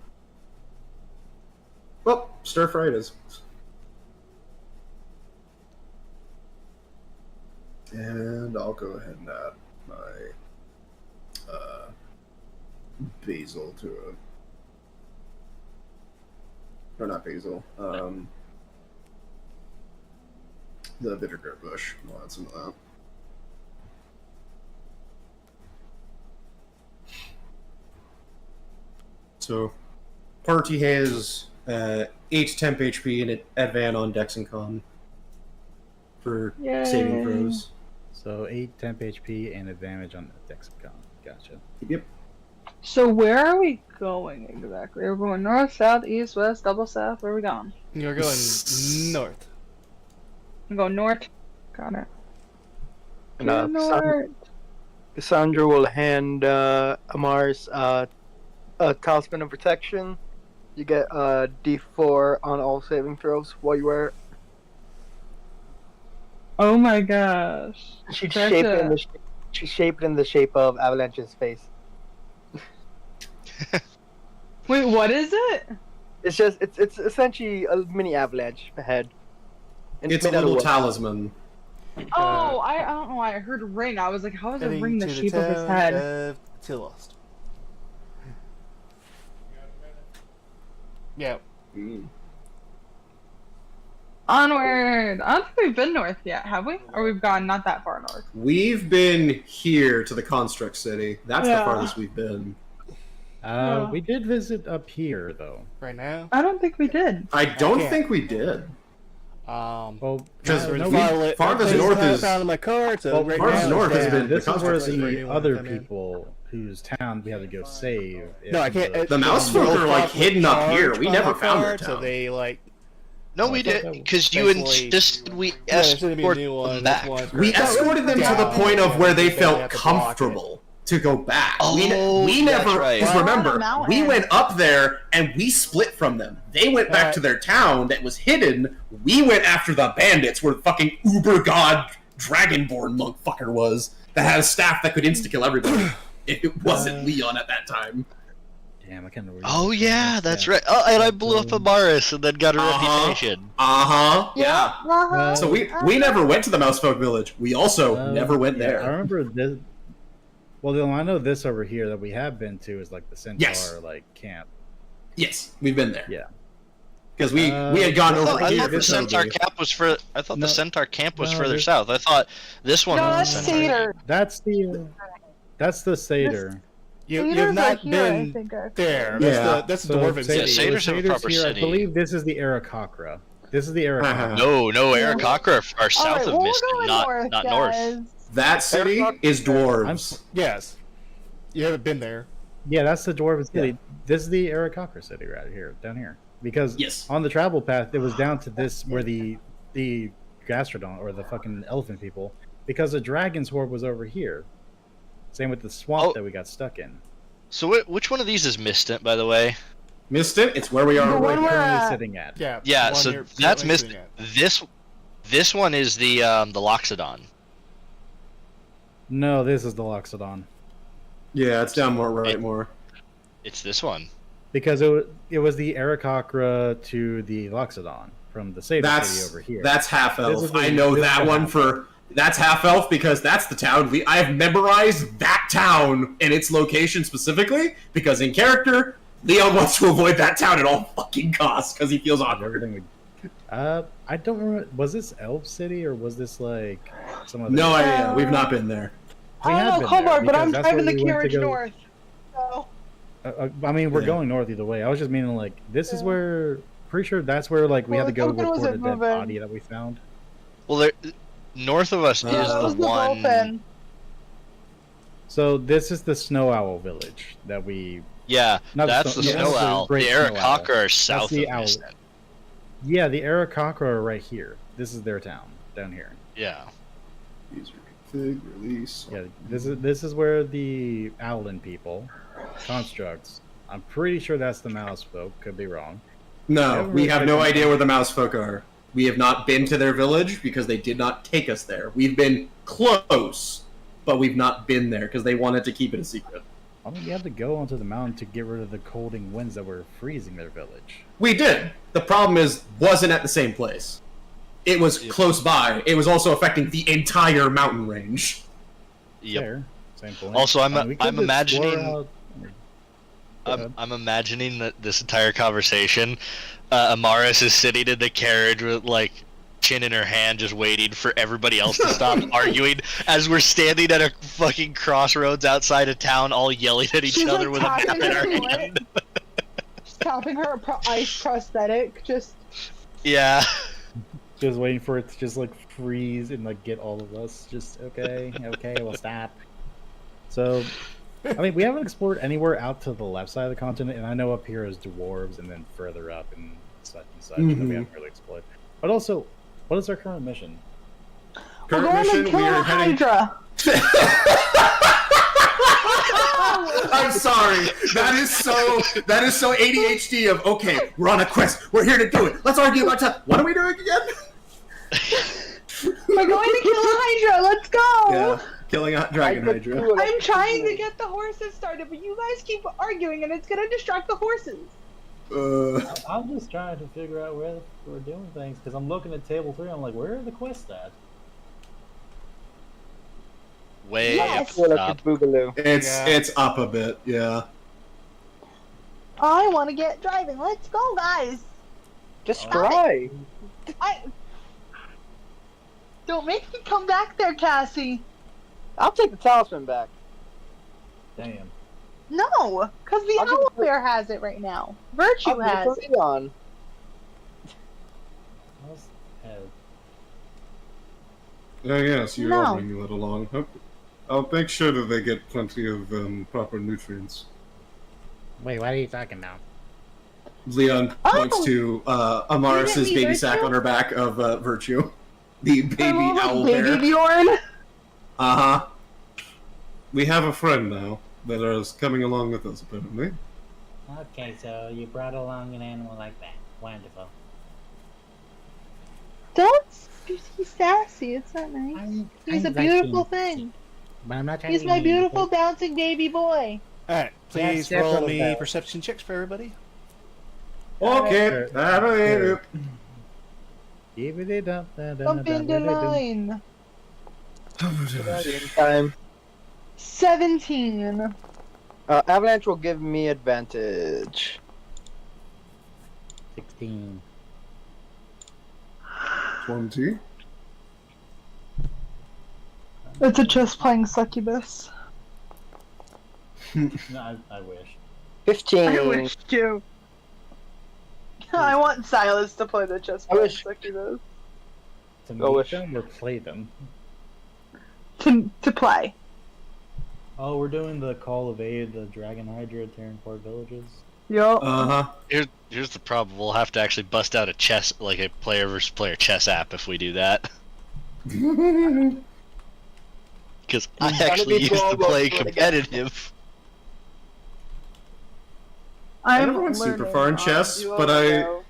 Well, stir fry it is. And I'll go ahead and add my basil to it. Or not basil. The vinegar bush. I'll add some of that. So, party has 8 temp HP and advan on Dex and Con for Yay. saving throws. So 8 temp HP and advantage on the Dex Con. Gotcha. Yep. So where are we going exactly? Are we going north, south, east, west, double south? Where are we going? You're going north. I'm going north. Got it. And, To north. Cassandra will hand Amar's a talisman of protection. You get a D4 on all saving throws while you wear it. Oh my gosh. She's That's shaped a- in the shape of Avalanche's face. Wait, what is it? It's just it's essentially a mini avalanche head. And It's a made out of little wood. talisman. Oh, I don't know why I heard ring. I was like, how is a Heading ring the to shape of his town head? of Tillost. Yeah. Mm. Onward! I don't think we've been north yet, have we? Or we've gone not that far north. We've been here to the Construct City. That's the Yeah. farthest we've been. We did visit up here, though. Right now. I don't think we did. I don't can't. think we did. Well, Because no, farthest north is found in my card. So Well, right farthest now, north has yeah. been the this is where Construct City. for the anyone other to come in. people whose town we had to go save. No, I can't. The mouse folk are, like, hidden up here. We never found their So town. they like. No, Oh, we I thought did that was because you basically- insisted we Yeah, there should be a escort new one. them That's back. why it's We correct. escorted them to the Yeah. point of where they They felt have to block it. comfortable to go back. Oh, we that's never. right. Because We're on a remember, mountain. we went up there and we split from them. They went back to their town that was hidden. We went after the bandits, where the fucking uber god dragonborn motherfucker was that had a staff that could insta kill everybody. If it wasn't Leon at that time. Damn, I can't remember. Oh yeah, that's right. Oh, and I blew up Amaris and then got a reputation. Yeah. So we never went to the Mousefolk village. We also never went there. I remember this. Well, I know this over here that we have been to is like the Centaur like camp. Yes, we've been there. Yeah. Because we had gone over I here. thought the Centaur camp was for. I thought the Centaur camp was further south. I thought this one No, was that's the Centaur. Cedar. That's the Satyr. You've Cedar's not right here, I been think. there. Yeah. That's the So Dwarven Satyr- city. Satyrs have a Satyr's proper here. city. I believe this is the Arakocra. This is the Arakocra. No, Arakocra are south Alright, of well, Mystic, we're going not guys. north. That city is dwarves. Yes. You haven't been there. Yeah, that's the Dwarven city. This is the Arakocra city right here, down here. Because on the travel path, it was down to this where the Gastrodon or the fucking elephant people, because the dragon's horde was over here. Same with the swamp that we got stuck in. So which one of these is Mistant, by the way? Mistant, it's where we are We're right currently now. sitting at. Yeah. So that's Mistant. This one is the Loxodon. No, this is the Loxodon. Yeah, it's down more right more. It's this one. Because it was the Arakocra to the Loxodon from the Satyr city over here. That's half This elf. is the- I know this is that the one half for. That's half elf because that's the town. I have memorized that town and its location specifically because in character, Leon wants to avoid that town at all fucking costs because he feels awkward. Everything I don't remember. Was this Elf City or was this like some other? No idea. We've not been there. We I have don't know, been Cobart, there but I'm because that's driving where the we went to carriage go- north. So. I mean, we're Yeah. going north either way. I was just meaning like this is where. Pretty sure that's where like we Well, had to go the token report a wasn't dead moving. body that we found. Well, north of us is That the was the one. dolphin. So this is the Snow Owl village that we. Yeah, Not the that's the snow- Snow that's the Owl. The Great Snow Owl. Arakocra are south the of owl. Mistant. Yeah, the Arakocra are right here. This is their town down here. Yeah. User config release. Yeah, this is where the Owlin people, constructs. I'm pretty sure that's the mouse folk. Could be wrong. No, we have no idea where the mouse folk are. We have not been to their village because they did not take us there. We've been close, but we've not been there because they wanted to keep it a secret. I mean, you have to go onto the mountain to get rid of the colding winds that were freezing their village. We did. The problem wasn't at the same place. It was close by. It was also affecting the entire mountain range. Yep. Fair. Same point. Also, I mean, we could I'm just imagining. explore out- Go ahead. I'm imagining that this entire conversation, Amaris is sitting in the carriage with like chin in her hand, just waiting for everybody else to stop arguing as we're standing at a fucking crossroads outside of town, all yelling at each She's, other like, with a map tapping in her our foot. hand. She's tapping her ice prosthetic. Just Yeah. Just waiting for it to just like freeze and like get all of us. Just okay, we'll stop. So, I mean, we haven't explored anywhere out to the left side of the continent, and I know up here is dwarves, and then further up and such that we haven't really explored. But also, what is our current mission? we're going to kill a Hydra. I'm sorry. That is so ADHD of okay, we're on a quest. We're here to do it. Let's argue about time. What are we doing again? We're going to kill a Hydra. Let's go. Yeah, killing a dragon hydra. I'm trying to get the horses started, but you guys keep arguing, and it's gonna distract the horses. I'm just trying to figure out where we're doing things because I'm looking at table 3. I'm like, where are the quests at? Way Yes. Well, up. that's a boogaloo. It's up a bit. Yeah. I want to get driving. Let's go, guys. Just Stop try. Don't make me come back there, Cassie. I'll take the talisman back. Damn. No, because the I'll give owl it- bear has it right now. Virtue I'll has give it. it on. Oh yes, you No. are bringing that along. I'll make sure that they get plenty of proper nutrients. Wait, what are you talking about? Leon Oh! points to Amaris's me baby sack Virtue? on her back of Virtue, the baby I love owl baby bear. Bjorn. Uh huh. we have a friend now that is coming along with us, apparently. Okay, so you brought along an animal like that. Wonderful. Don't be sassy. It's not nice. He's a I'm beautiful being thing. But I'm not trying He's to my be mean, beautiful okay? bouncing baby boy. Alright, please That's roll definitely me valid. perception checks for everybody. Okay, Jump into line. In time. 17. Avalanche will give me advantage. 16. 20. It's a chess playing succubus. No, I wish. 15. I wish too. I want Silas to play the chess I playing wish- succubus. To Go meet with- them or play them? To play. Oh, we're doing the Call of Aid, the Dragon Hydra tearing apart villages. Yup. Uh-huh. Here's the problem. We'll have to actually bust out a chess, like a player versus player chess app if we do that. Because I It's gotta actually be used to global play for the competitive. I I'm never went super learning far in on chess, Duolingo. but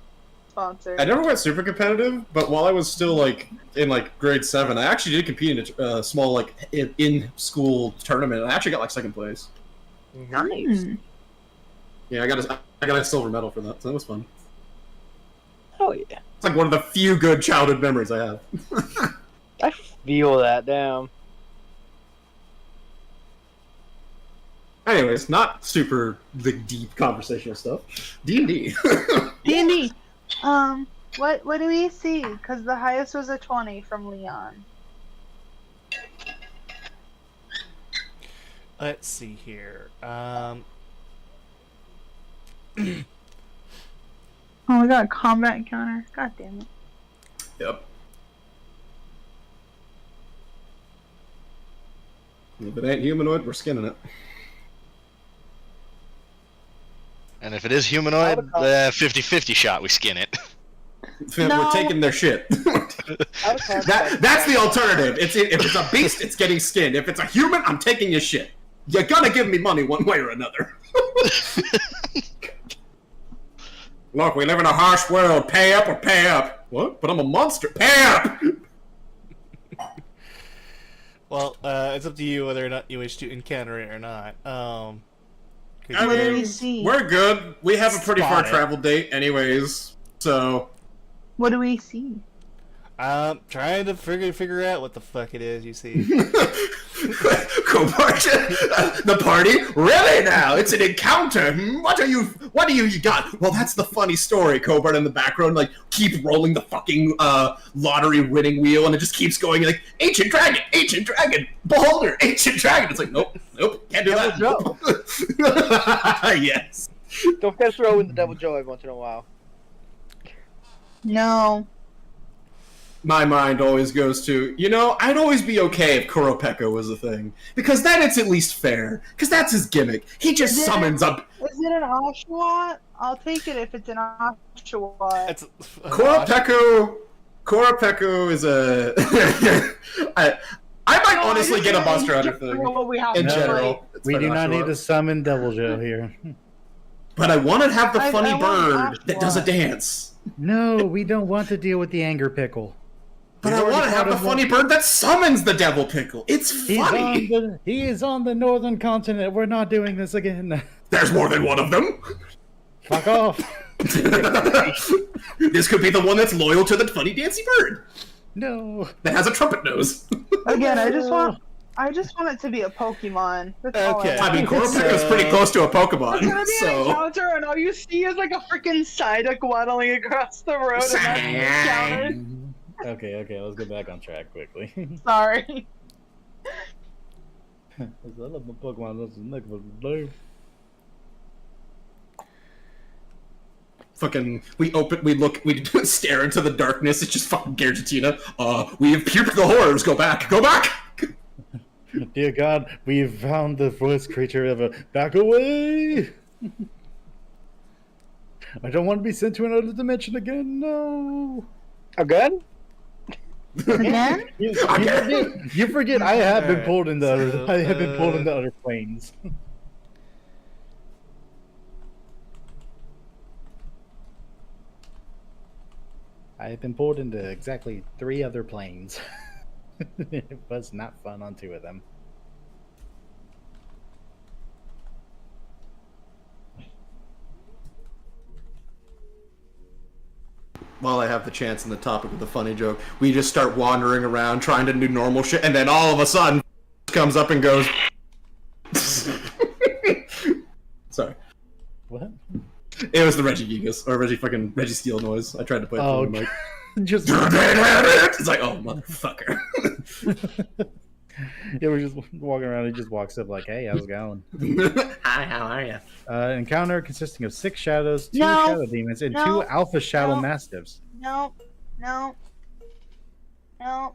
Sponsored. I never went super competitive, but while I was still like in like grade 7, I actually did compete in a small like in-school tournament. And I actually got like second place. Nice. Yeah, I got a silver medal for that, so that was fun. Oh yeah. It's like one of the few good childhood memories I have. I feel that, damn. Anyways, not super the deep conversational stuff. D&D. D&D. What do we see? Because the highest was a 20 from Leon. Let's see here. Oh, we got a combat encounter. God damn it. Yep. If it ain't humanoid, we're skinning it. And if it is humanoid, 50-50 shot, we skin it. No. We're taking their shit. That's the alternative. If it's a beast, it's getting skinned. If it's a human, I'm taking your shit. You're gonna give me money one way or another. Look, we live in a harsh world. Pay up or pay up. What? But I'm a monster. Pay up! Well, it's up to you whether or not you wish to encounter it or not. I What do we mean, see? we're good. We have a pretty far Spot it. travel date anyways, so... What do we see? Trying to figure out what the fuck it is you see. Cobart, the party? Really now? It's an encounter. What do you got? Well, that's the funny story, Cobart in the background, like, keep rolling the fucking lottery winning wheel, and it just keeps going, like, ancient dragon, beholder, ancient dragon. It's like, nope, can't do that. Devil Yes. Don't forget to throw in the Devil Joe every once in a while. No. My mind always goes to, I'd always be okay if Kuropeko was a thing. Because then it's at least fair. Because that's his gimmick. He just Is it- summons up... Is it an Oshawott? I'll take it if it's an Oshawott. That's Kuropeko is a... I might honestly get a Monster Hunter thing. What we have In to general. It's We been do not Oshawott. need to summon Devil Joe here. But I want to have the I funny want bird that does a Oshawott. dance. No, we don't want to deal with the anger pickle. But We've I want to already have the fought him funny bird that summons the devil pickle. It's funny. He is on the northern continent. We're not doing this again. There's more than one of them. Fuck off. This could be the one that's loyal to the funny dancey bird No. that has a trumpet nose. Again, I just want it to be a Pokemon. That's all Okay. I mean, It's, Kuropeko is pretty close to a It's gonna Pokemon, be an so... encounter, and all you see is like a freaking Psyduck waddling across the road, and that's the encounter. Okay, let's get back on track quickly. Sorry. I love my Pokemon. That's the next one. No. Fucking, we stare into the darkness. It's just fucking Gargetina. We have puked the horrors. Go back. Dear God, we've found the worst creature ever. Back away! I don't want to be sent to another dimension again. No. Again? Again? You forget I have been Alright, pulled into so, I have been pulled into other planes. I have been pulled into exactly 3 other planes. It was not fun on 2 of them. While I have the chance and the topic of the funny joke, we just start wandering around trying to do normal shit, and then all of a sudden comes up and goes. Sorry. What? It was the Reggie Gigas, or Reggie Steele noise. I tried to play it Oh, for the mic. just It's like, oh, motherfucker. yeah, we're just walking around. He just walks up like, "Hey, how's it going?" Hi, how are you? Encounter consisting of 6 shadows, 2 No. shadow demons, and No. 2 alpha shadow No. mastiffs. No. No. No.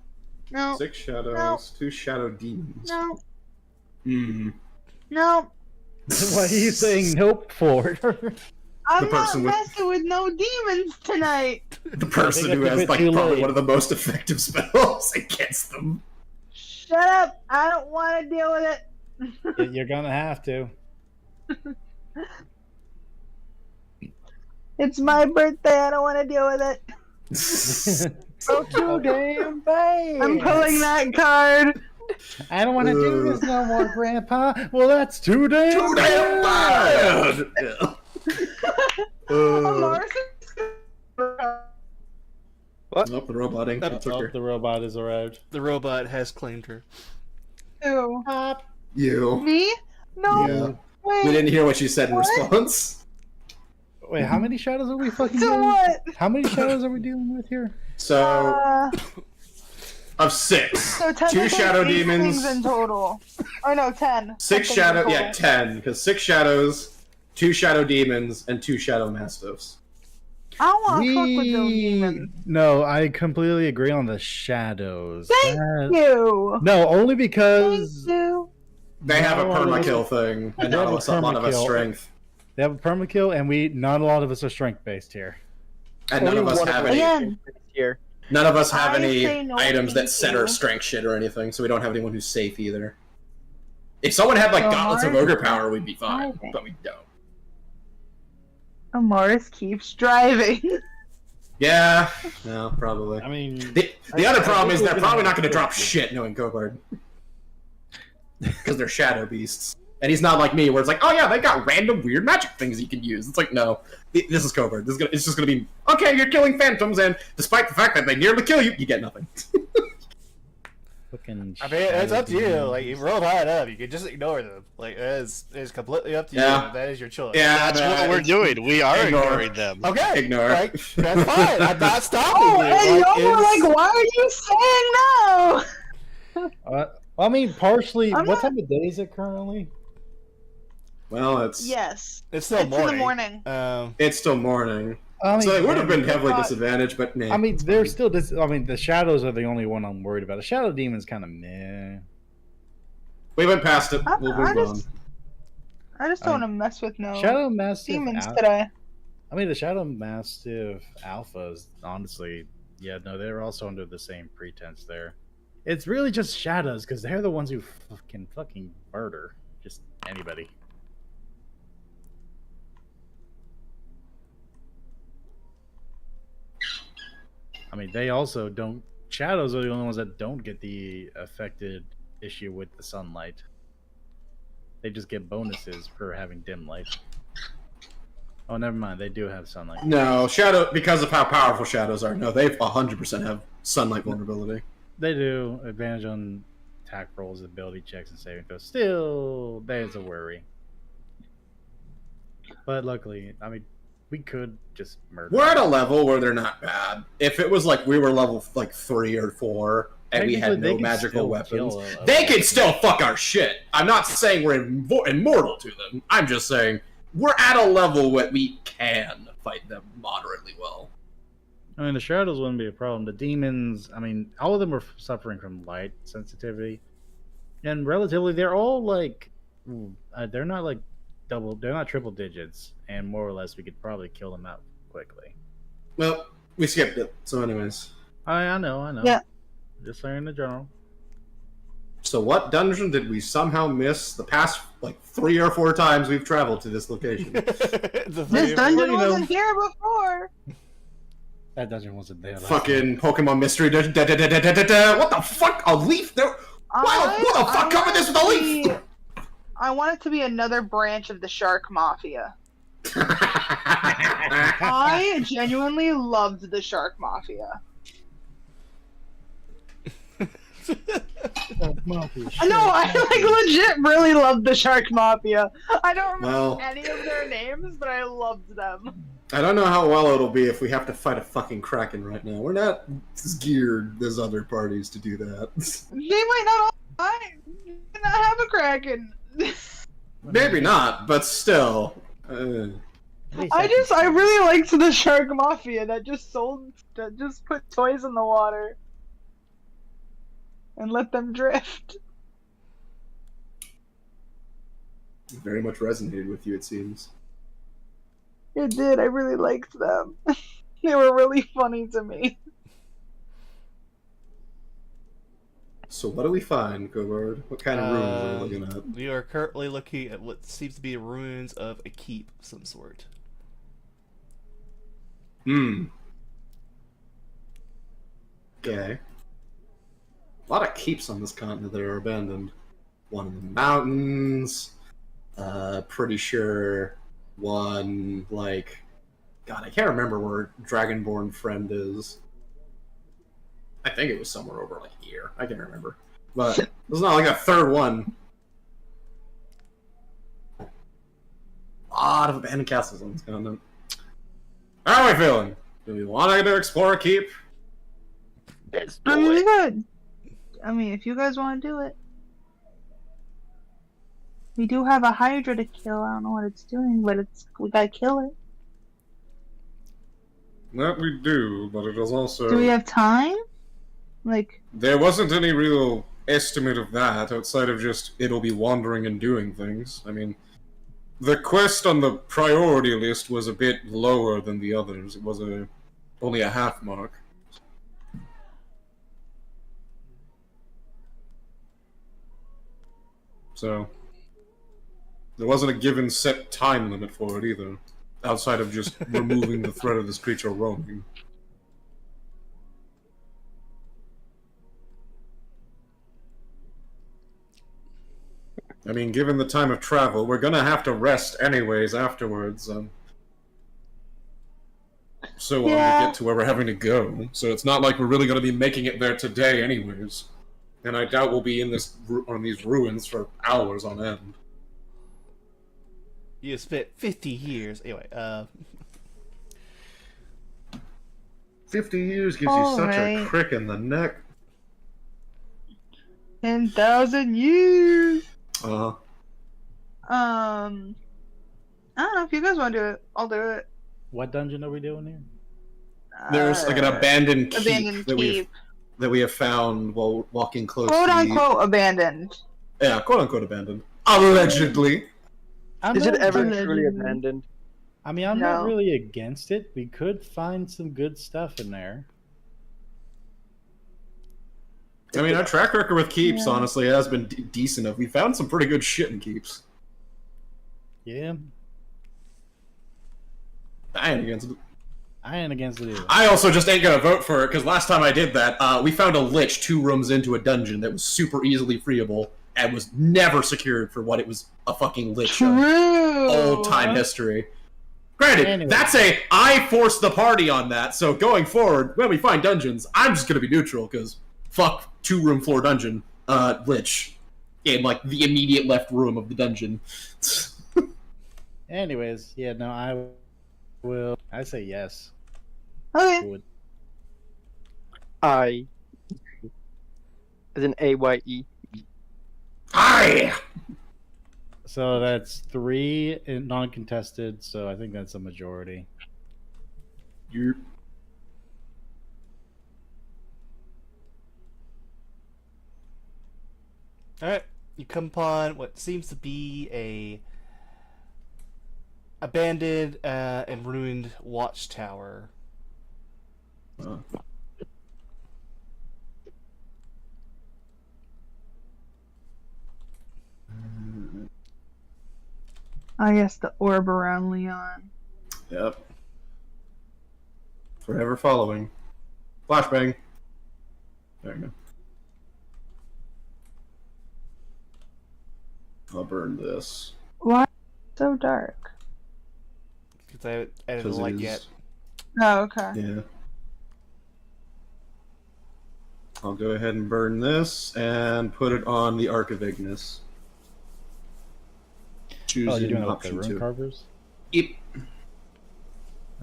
No. 6 shadows, 2 shadow demons. No. Hmm. No. Why are you saying nope for? I'm The person not with- messing with no demons tonight. The person I who think that's a has bit like too probably late. one of the most effective spells against them. Shut up. I don't want to deal with it. You're gonna have to. It's my birthday. I don't want to deal with it. So too damn bad. I'm pulling that card. I don't want to do this no more, Grandpa. Well, that's too damn Too damn bad! Amars Nope, the robot ain't That- took Oh, her. the robot has arrived. The robot has claimed her. Who? You. Me? No. Yeah. Wait. We didn't hear what you said in What? response. Wait, how many shadows are we fucking To dealing what? How many shadows are we dealing with here? So, of 6. So 2 shadow 8 demons. things in total. Oh no, 10. 6 Something shadow, in yeah, total. 10. Because 6 shadows, 2 shadow demons, and 2 shadow mastiffs. I don't want to fuck with those demons. No, I completely agree on the shadows. Thank That- you. No, only Thank because you. They have a Not lot of us- permakill thing, and They not have a lot of us permakill. strength. They have a permakill, and not a lot of us are strength based here. And none of us Only have one any. Again. here. None of us have I any say no, items that thank center you. strength shit or anything, so we don't have anyone who's safe either. If someone had like So gauntlets of Mars- ogre power, we'd be fine, Driving. but we don't. Amaris keeps driving. Yeah, no, probably. I mean, The other problem is think they're we're probably gonna not going to drop have to- shit knowing Cobard. Because they're shadow beasts. And he's not like me, where it's like, oh yeah, they got random weird magic things you can use. It's like, no, this is Cobard. It's just going to be, okay, you're killing phantoms, and despite the fact that they nearly kill you, you get nothing. fucking I mean, it's up to you. shadow Like, you rolled high enough, you can just ignore them. Like, it's completely up to you. Yeah. That is your choice. Yeah, That's no, what we're it's- doing. We are Ignore. ignoring them. Okay. Ignore. Like, that's fine. I'm not stopping Oh, you. hey, Like, y'all were it's- like, why are you saying no? I mean, partially. I'm What not- time of day is it currently? Well, it's Yes. It's still It's in the morning. morning. it's still morning. I mean, So they would have been they're heavily not- disadvantaged, but nah. I mean, they're still. I mean, the shadows are the only one I'm worried about. The shadow demon's kind of meh. We went past it. I- We'll I move just- on. I just don't want to mess with no Shadow Mastiff. demons Al- today. I mean, the Shadow Mastiff alphas, honestly, yeah, no, they're also under the same pretense there. It's really just shadows because they're the ones who can fucking murder just anybody. I mean, they also don't. Shadows are the only ones that don't get the affected issue with the sunlight. They just get bonuses for having dim light. Oh, never mind. They do have sunlight. No, shadow, because of how powerful shadows are. No, they 100% have sunlight vulnerability. They do advantage on attack rolls, ability checks, and saving throws. Still, there's a worry. But luckily, I mean, we could just murder. We're at a them. level where they're not bad. If it was like we were level like 3 or 4 and we had Technically, they no could magical still weapons, kill a they person. could still fuck our shit. I'm not saying we're immortal to them. I'm just saying we're at a level where we can fight them moderately well. I mean, the shadows wouldn't be a problem. The demons, I mean, all of them are suffering from light sensitivity, and relatively, they're all like, they're not like they're not triple digits, and more or less, we could probably kill them out quickly. Well, we skipped it. So, anyways, I know. Yeah. Just saying the general. So what dungeon did we somehow miss the past, like, 3 or 4 times we've traveled to this location? This dungeon wasn't here before. That dungeon wasn't there. Fucking Pokemon Mystery Dungeon. What the fuck? A leaf? There? Wow, who the fuck covered this with a leaf? I want it to be another branch of the Shark Mafia. I genuinely loved the Shark Mafia. I like legit really loved the Shark Mafia. I don't remember any of their names, but I loved them. I don't know how well it'll be if we have to fight a fucking Kraken right now. We're not as geared as other parties to do that. They might not all not have a Kraken. Maybe not, but still. I really liked the Shark Mafia that just put toys in the water and let them drift. Very much resonated with you, it seems. It did. I really liked them. They were really funny to me. So what do we find, Cobard? What kind of ruins are we looking at? We are currently looking at what seems to be ruins of a keep of some sort. Okay. A lot of keeps on this continent that are abandoned. One in the mountains. Pretty sure one, like... God, I can't remember where Dragonborn Friend is. I think it was somewhere over, like, here. I can't remember. But there's not, like, a third one. A lot of abandoned castles on this continent. How are we feeling? Do we want to explore a keep? Let's I do mean, it. we could. I mean, if you guys want to do it. We do have a Hydra to kill. I don't know what it's doing, but we gotta kill it. That we do, but it is also... Do we have time? Like... There wasn't any real estimate of that, outside of just, it'll be wandering and doing things. I mean, the quest on the priority list was a bit lower than the others. It was only a half mark. So, there wasn't a given set time limit for it either, outside of just removing the threat of this creature roaming. I mean, given the time of travel, we're gonna have to rest anyways afterwards, so on to get to where we're having to go. So it's not like we're really gonna be making it there today anyways. And I doubt we'll be in on these ruins for hours on end. You spent 50 years. Anyway, 50 years gives you such a crick in the neck. 10,000 years! Uh-huh. I don't know, if you guys want to do it, I'll do it. What dungeon are we doing here? There's like an abandoned keep, keep. that we have found while walking close Quote to unquote abandoned. Yeah, quote unquote abandoned. Allegedly. Is it ever truly abandoned? I mean, I'm No. not really against it. We could find some good stuff in there. I mean, our track record with keeps, honestly, has been decent. We found some pretty good shit in keeps. Yeah, I ain't against it. I ain't against it either. I also just ain't gonna vote for it, because last time I did that, we found a lich 2 rooms into a dungeon that was super easily freeable, and was never secured for what it was a fucking lich of. True! Old time history. Granted, Anyway. that's I forced the party on that, so going forward, when we find dungeons, I'm just gonna be neutral, because fuck 2-room floor dungeon, lich. In, like, the immediate left room of the dungeon. Anyways, yeah, no, I say yes. Okay. Would. I. As in AYE. Aye! So that's 3 in non-contested, so I think that's a majority. You. alright. You come upon what seems to be a abandoned and ruined watchtower. I guess the orb around Leon. Yep. Forever following. Flashbang. There you go. I'll burn this. Why so dark? Because I haven't added a 'Cause it light is- yet. Oh, okay. Yeah. I'll go ahead and burn this and put it on the Arc of Ignis. Choosing Oh, you're doing that with the option rune 2. carvers? Yep.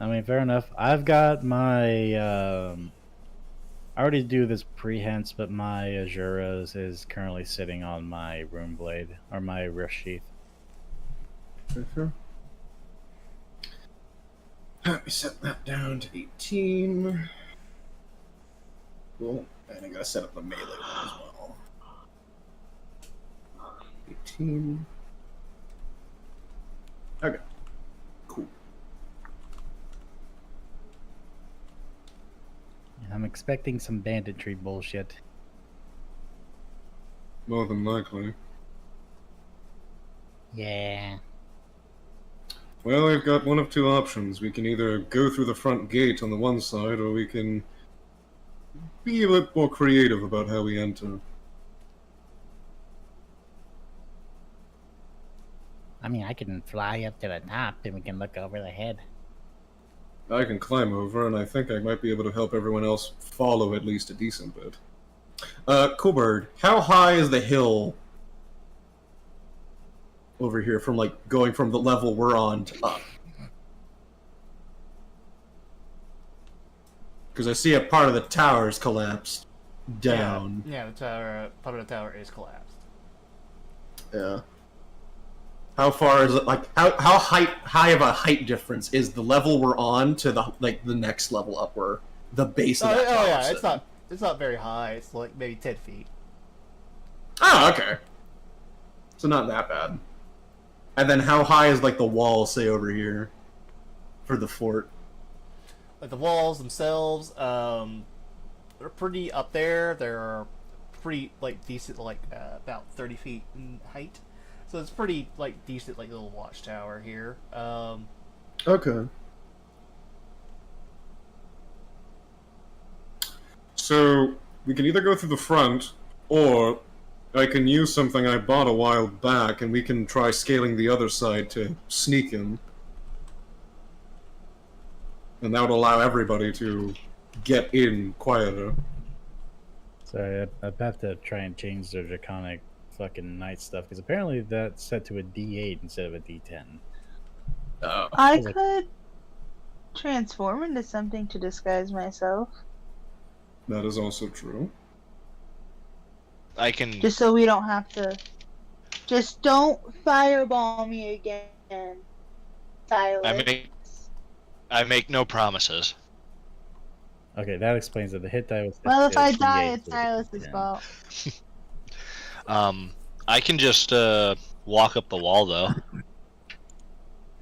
I mean, fair enough. I've got my. I already do this prehence, but my Azuras is currently sitting on my rune blade or my rift sheath. Let me set that down to 18. Cool. And I gotta set up the melee one as well. 18. Okay. Cool. I'm expecting some banditry bullshit. More than likely. Yeah. Well, we've got one of two options. We can either go through the front gate on the one side, or we can be a bit more creative about how we enter. I mean, I can fly up to the top and we can look over the head. I can climb over, and I think I might be able to help everyone else follow at least a decent bit. Coolbird, how high is the hill over here from, like, going from the level we're on to up? Because I see a part of the tower's collapsed down. Yeah, the tower. Part of the tower is collapsed. Yeah. How far is it? Like, how high of a height difference is the level we're on to the the next level up, where the base of that tower yeah, is it's sitting? not very high. It's like maybe 10 feet. Oh, okay. So not that bad. And then how high is, like, the wall, say, over here for the fort? Like the walls themselves, they're pretty up there. They're pretty like decent, like about 30 feet in height. So it's pretty like decent, like little watchtower here. Okay. So we can either go through the front, or I can use something I bought a while back, and we can try scaling the other side to sneak in. And that would allow everybody to get in quieter. Sorry, I'd have to try and change the draconic fucking night stuff, because apparently that's set to a D8 instead of a D10. Oh. I like- could transform into something to disguise myself, That is also true. I can. just so we don't have to. Just don't fireball me again, Silas. I make no promises. Okay, that explains it. The hit die was. set Well, if to I D8 die, it's instead of Silas's D10. fault. I can just walk up the wall though.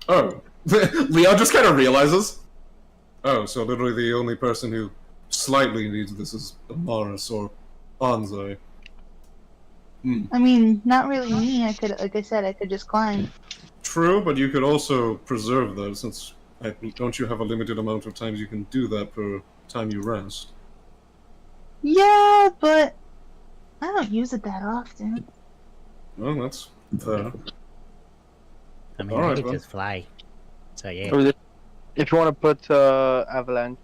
Oh. Leon just kind of realizes. Oh, so literally the only person who slightly needs this is Amaris or Anzai. I mean, not really me. I could, like I said, I could just climb. True, but you could also preserve that, since don't you have a limited amount of times you can do that per time you rest? Yeah, but I don't use it that often. Well, that's fair. I mean, Alright, I could well. just fly. So yeah. Or if you want to put Avalanche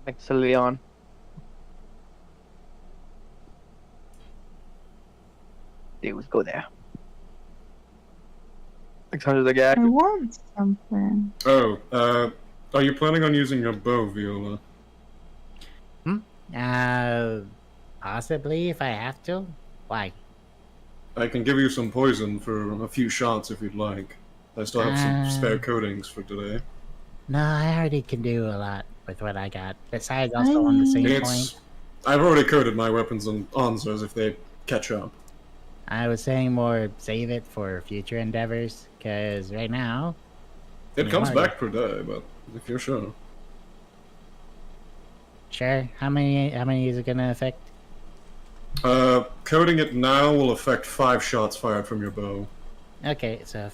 next to Leon. They would go there. 600 the gag. I want something. Oh, are you planning on using your bow, Viola? Possibly if I have to. Why? I can give you some poison for a few shots if you'd like. I still have some spare coatings for today. No, I already can do a lot with what I got. Besides, also on the same point, I've already coated my weapons on Anzas if they catch up. I was saying more save it for future endeavors. Because right now, It Yeah, comes I- back per day, but if you're sure. sure. How many is it gonna affect? Coating it now will affect 5 shots fired from your bow. Okay, so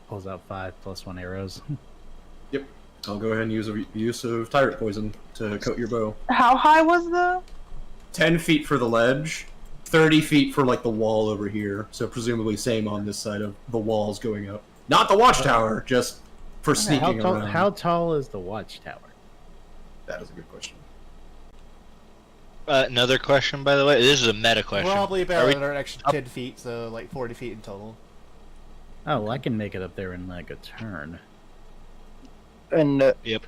Pulls out 5 plus 1 arrows. Yep. I'll go ahead and use a use of tyrant poison to coat your bow. How high was the? 10 feet for the ledge, 30 feet for like the wall over here. So presumably same on this side of the walls going up. Not the watchtower, just for sneaking around. How tall is the watchtower? That is a good question. Another question, by the way. This is a meta question. Probably about Are we- another extra 10 feet, so like 40 feet in total. Oh, well, I can make it up there in like a turn. And Yep.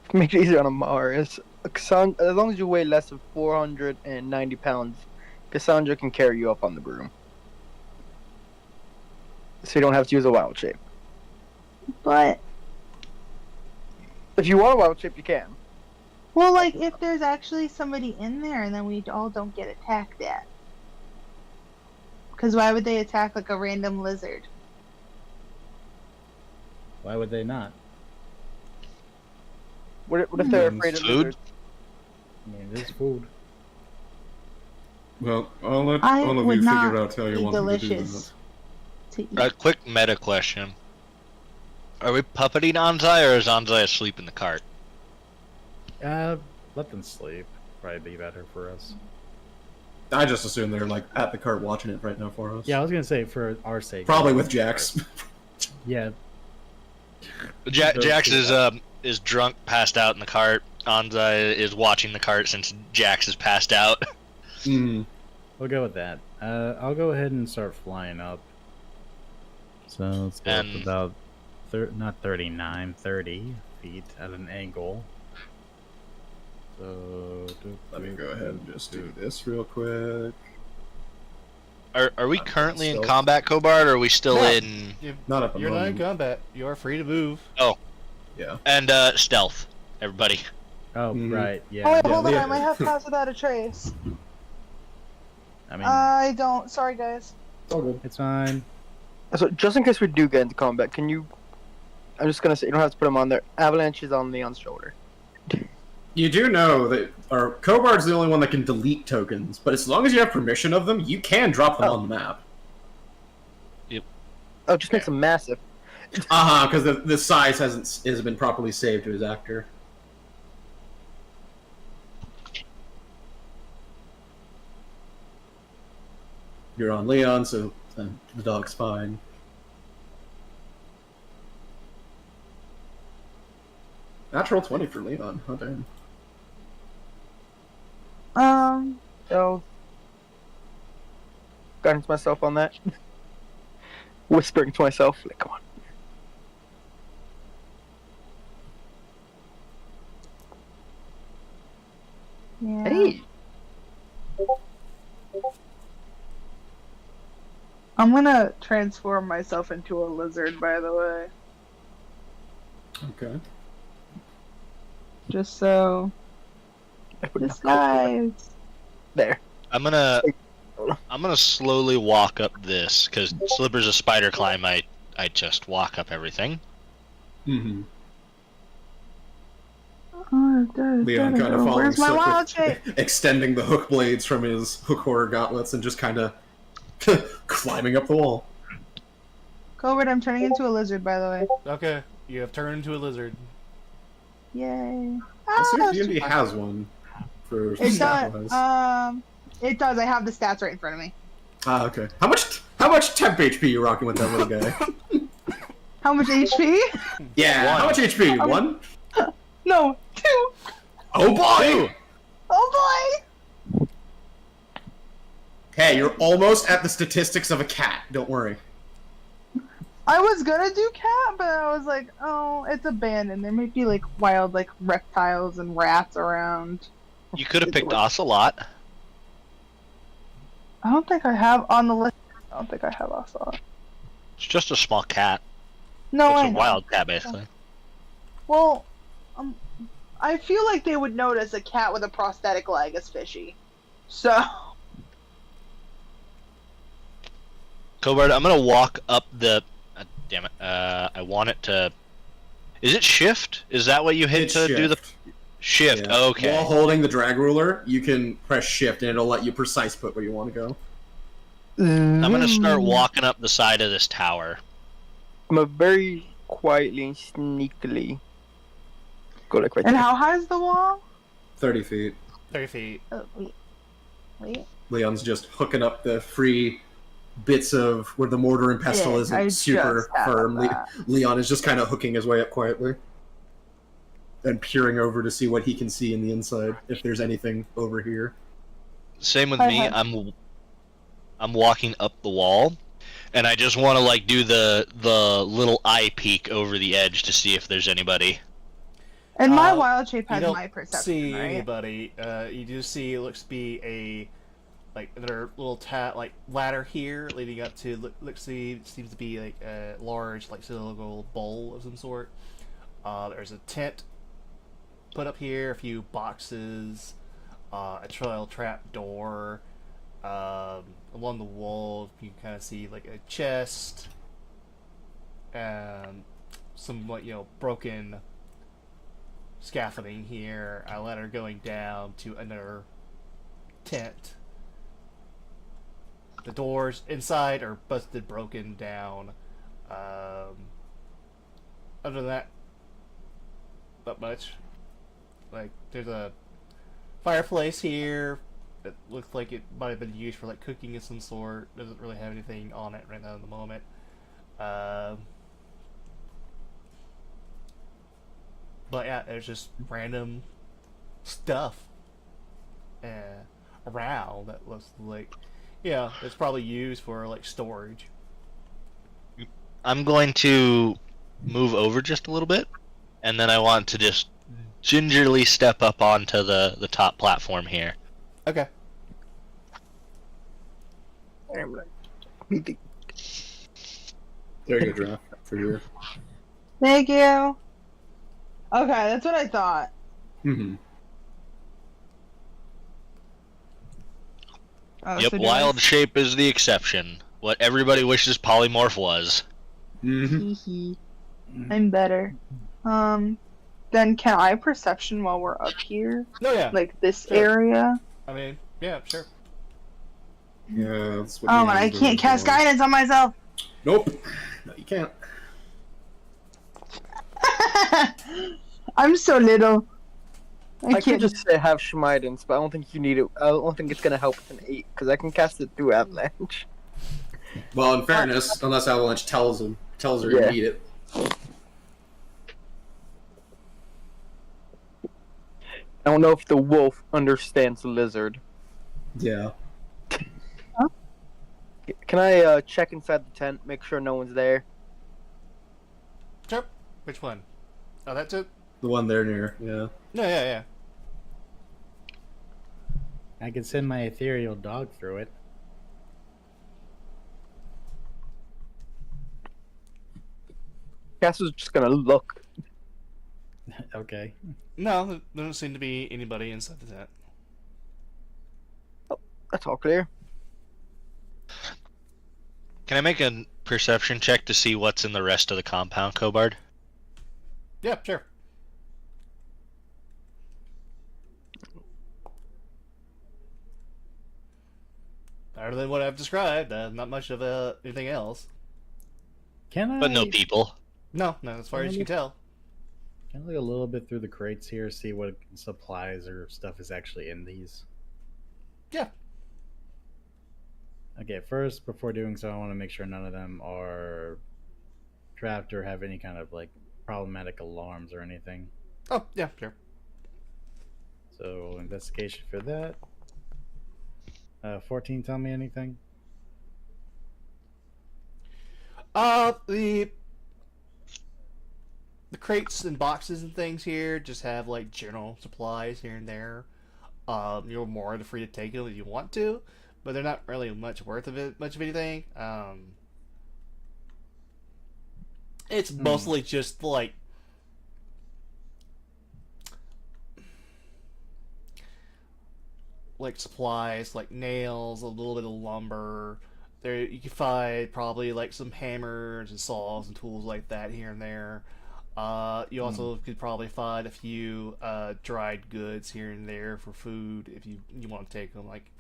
to make it easier on Mars, as long as you weigh less than 490 pounds, Cassandra can carry you up on the broom. So you don't have to use a wild shape. But If you want a wild shape, you can. well, like if there's actually somebody in there, and then we all don't get attacked at. Because why would they attack like a random lizard? Why would they not? What if they're Mm, afraid of food? lizards? I mean, it is food. Well, I'll let I all of would you not figure out how you be want me to do delicious that. to eat. A quick meta question. Are we puppeting Anzai, or is Anzai asleep in the cart? Let them sleep. Probably be better for us. I just assume they're like at the cart watching it right now for us. Yeah, I was gonna say for our sake. Probably with Jax. Yeah. Jax is drunk, passed out in the cart. Anzai is watching the cart since Jax is passed out. Mm. We'll go with that. I'll go ahead and start flying up. So let's go up And- about not 39, 30 feet at an angle. So Let me go ahead and just do this real quick. Are we currently in Stealth. combat, Kobart, or are we still No. in... Not at the You're not in moment. combat. You are free to move. Yeah. And, stealth, everybody. Oh Mhm. right, yeah. Oh wait, Yeah, hold on. Leah- I might have pass without a trace. I mean, I don't. Sorry, guys. It's all good. it's fine. So just in case we do get into combat, can you? I'm just gonna say you don't have to put them on there. Avalanche is on Leon's shoulder. You do know that our Kobard's the only one that can delete tokens, but as long as you have permission of them, you can drop them Oh. on the map. Oh, it just makes them massive. Because the size hasn't been properly saved to his actor. You're on Leon, so the dog's fine. Natural 20 for Leon. Oh, damn. So, guidance myself on that. Whispering to myself, like, come on. Yeah. Hey, I'm gonna transform myself into a lizard, by the way. Okay. Just so. I put enough Disguise. there. I'm gonna slowly walk up this, because Slipper's a spider climb, I just walk up everything. Mm-hmm. Oh, it does. Leon There kind we of go. following Where's my suit with- wild shape? extending the hook blades from his hook horror gauntlets and just kind of climbing up the wall. Cobra, I'm turning into a lizard, by the way. Okay, you have turned into a lizard. Yay. Let's see Ah, if D&D has one for it stat does. wise. It does. I have the stats right in front of me. Okay. How much temp HP you rocking with that little guy? How much HP? Yeah. One. How much HP? One? No, 2. Oh boy! Oh boy. Hey, you're almost at the statistics of a cat. Don't worry. I was gonna do cat, but I was like, oh, it's abandoned. There might be like wild, like reptiles and rats around. You could have picked Ocelot. I don't think I have on the list. I don't think I have Ocelot. It's just a small cat. No, It's I a know. wild cat, basically. Well, I feel like they would notice a cat with a prosthetic leg is fishy. So, Cobart, I'm gonna walk up the... damn it. I want it to... Is it shift? Is that what you hit It's to do the... Shift, Yeah. okay. While holding the drag ruler, you can press shift and it'll let you precise put where you want to go. I'm gonna start walking up the side of this tower. I'm a very quietly and sneakily go like right And there. how high is the wall? 30 feet. 30 feet. Oh, wait. Leon's just hooking up the free bits of where the mortar and pestle Yeah, I isn't super just have firm. that. Leon is just kind of hooking his way up quietly and peering over to see what he can see in the inside, if there's anything over here. Same with I me. have- I'm walking up the wall, and I just want to like do the little eye peek over the edge to see if there's anybody. And my Uh, wild shape You has don't my perception, see right? anybody. You do see, it looks to be a like another little like ladder here leading up to seems to be like a large like cylindrical bowl of some sort. There's a tent put up here, a few boxes, a trail trap door. Along the wall, you can kind of see like a chest, and some broken scaffolding here. A ladder going down to another tent. The doors inside are busted, broken down. Other than that, not much. Like, there's a fireplace here that looks like it might have been used for like cooking of some sort. Doesn't really have anything on it right now at the moment. But yeah, there's just random stuff around that looks like, it's probably used for like storage. I'm going to move over just a little bit, and then I want to just gingerly step up onto the top platform here. Okay. There you go, Draft, for your... Thank you. Okay, that's what I thought. Mm-hmm. Oh, Yep, so do wild shape is the exception. What everybody wishes polymorph was. Mm-hmm. I'm better. Then can I perception while we're up here? No, yeah. Like this Sure. area? I mean, yeah, sure. Yeah, that's what Oh, Leon's and I doing can't as cast well. guidance on myself. Nope. No, you can't. I'm so little. I I could can't just say have Schmidance, but I don't think you need it. I don't think it's gonna help with an 8 because I can cast it through Avalanche. Well, in fairness, unless Avalanche tells her Yeah. you need it. I don't know if the wolf understands the lizard. Yeah. Can I check inside the tent, make sure no one's there? Sure. Which one? Oh, that's it? The one there near, yeah. No, yeah. I could send my ethereal dog through it. Cass just gonna look. Okay. No, there doesn't seem to be anybody inside the tent. That's all clear. Can I make a perception check to see what's in the rest of the compound, Cobard? Yeah, sure. Better than what I've described. Not much of anything else. Can I? But no people. No, as far as you can tell. Can I look a little bit through the crates here, see what supplies or stuff is actually in these? Yeah. Okay, first, before doing so, I want to make sure none of them are trapped or have any kind of like problematic alarms or anything. Oh, yeah, sure. So investigation for that. 14 tell me anything? The crates and boxes and things here just have like general supplies here and there. You're more than free to take them if you want to, but they're not really much of anything. It's mostly just like supplies, like nails, a little bit of lumber. There you can find probably like some hammers and saws and tools like that here and there. You also could probably find a few dried goods here and there for food if you want to take them. Like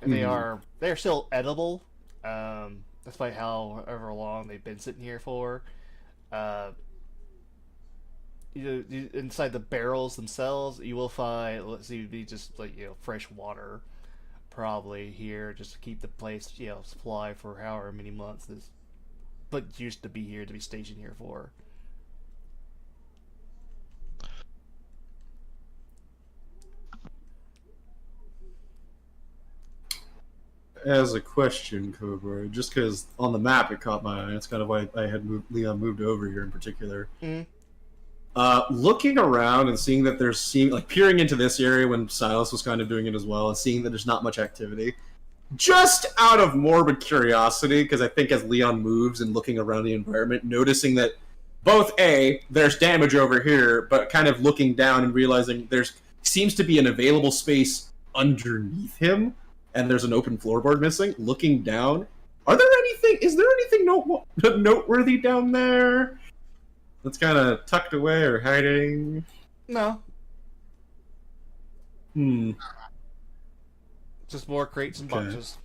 they're still edible, despite however long they've been sitting here for. Inside the barrels themselves, you will find, let's see, be just like fresh water, probably here, just to keep the place supply for however many months this, but used to be here to be stationed here for. As a question, Cobra, just because on the map it caught my eye, that's kind of why I had Leon moved over here in particular. Mm-hmm. Looking around and seeing that there's peering into this area when Silas was kind of doing it as well, and seeing that there's not much activity, just out of morbid curiosity, because I think as Leon moves and looking around the environment, noticing that both there's damage over here, but kind of looking down and realizing there's seems to be an available space underneath him, and there's an open floorboard missing. Looking down, is there anything noteworthy down there that's kind of tucked away or hiding? No. Hmm. Just more crates and boxes.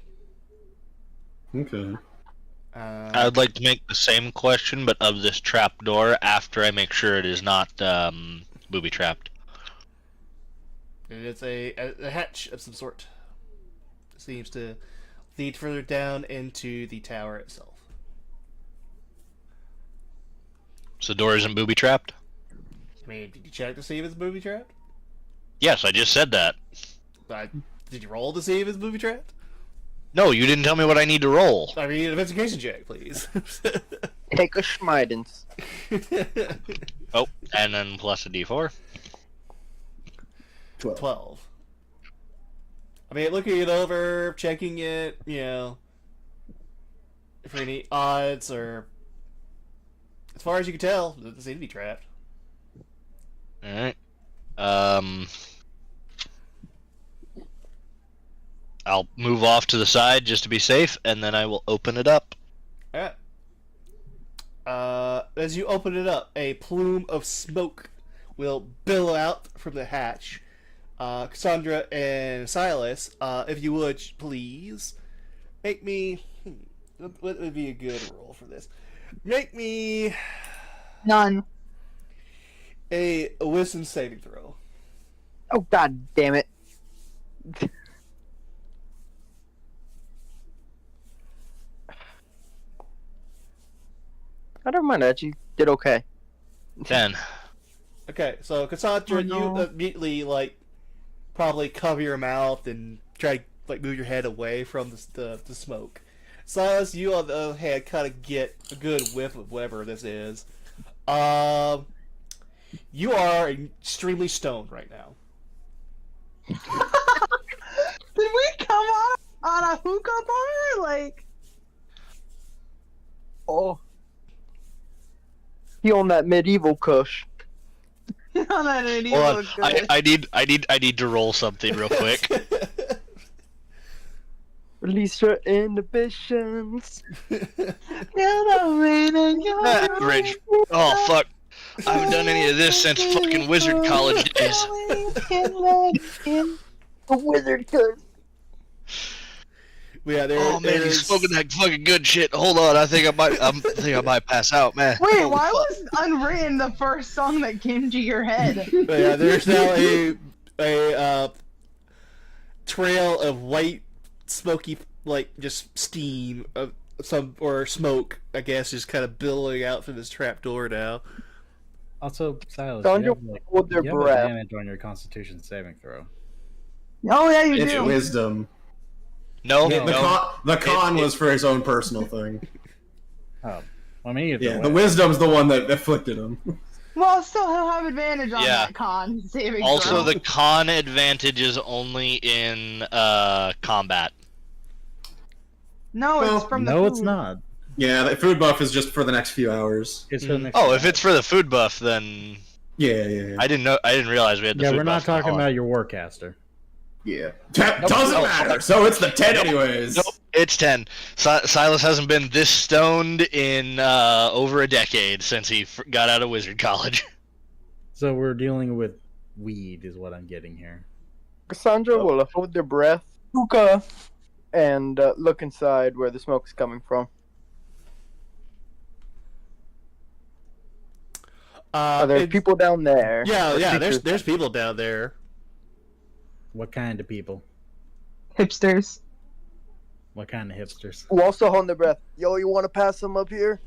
Okay. I would like to make the same question, but of this trapdoor after I make sure it is not booby trapped. It is a hatch of some sort. It seems to lead further down into the tower itself. So the door isn't booby trapped? I mean, did you check to see if it's booby trapped? Yes, I just said that. Did you roll to see if it's booby trapped? No, you didn't tell me what I need to roll. I mean, an investigation check, please. Take a schmidens. Oh, and then plus a d4. 12. I mean, looking it over, checking it, for any odds or... As far as you can tell, it doesn't seem to be trapped. Alright. I'll move off to the side just to be safe, and then I will open it up. Alright. As you open it up, a plume of smoke will billow out from the hatch. Cassandra and Silas, if you would, please, make me... What would be a good roll for this? Make me... None. A wisdom saving throw. Oh, god damn it. I don't mind that. You did okay. 10. Okay, so Cassandra, Oh, no. you immediately, probably cover your mouth and try to, move your head away from the smoke. Silas, you on the other hand kind of get a good whiff of whatever this is. You are extremely stoned right now. Did we come on a hookah bar? Oh. He on that medieval kush. On that medieval Hold on. kush. I need to roll something real quick. Release your inhibitions. Rich. Oh fuck. I haven't done any of this since fucking wizard college days. The wizard kush. Yeah, Oh man, he's smoking that fucking good shit. Hold on, I think I might pass out, man. Wait, why was Unwritten the first song that came to your head? But yeah, there's now a trail of white, smoky, just steam of or smoke, I guess, just kind of billowing out from this trap door now. Also, Silas, Don't you you have, hold their you have breath. advantage on your Constitution saving throw. Oh yeah, you It's do. wisdom. No, No. no. The con was for his own personal thing. Oh, I mean, either Yeah, way. the wisdom's the one that afflicted him. Well, still he'll have advantage on Yeah. that con saving Also, throw. the con advantage is only in combat. No, Well, it's from the No, food. it's not. Yeah, that food buff is just for the next few hours. It's for the next Oh, round. if it's for the food buff, then Yeah. I didn't realize we had the Yeah, food we're not buff. talking Oh. about your Warcaster. Yeah. Doesn't no, matter. So it's the 10 anyways. Nope, it's 10. Silas hasn't been this stoned in over a decade since he got out of wizard college. So we're dealing with weed, is what I'm getting here. Cassandra will hold their breath. Hookah. and look inside where the smoke is coming from. Are there people down there? Yeah, Or yeah. creatures? There's people down there. What kind of people? Hipsters. What kind of hipsters? We'll also hold their breath. Yo, you want to pass some up here?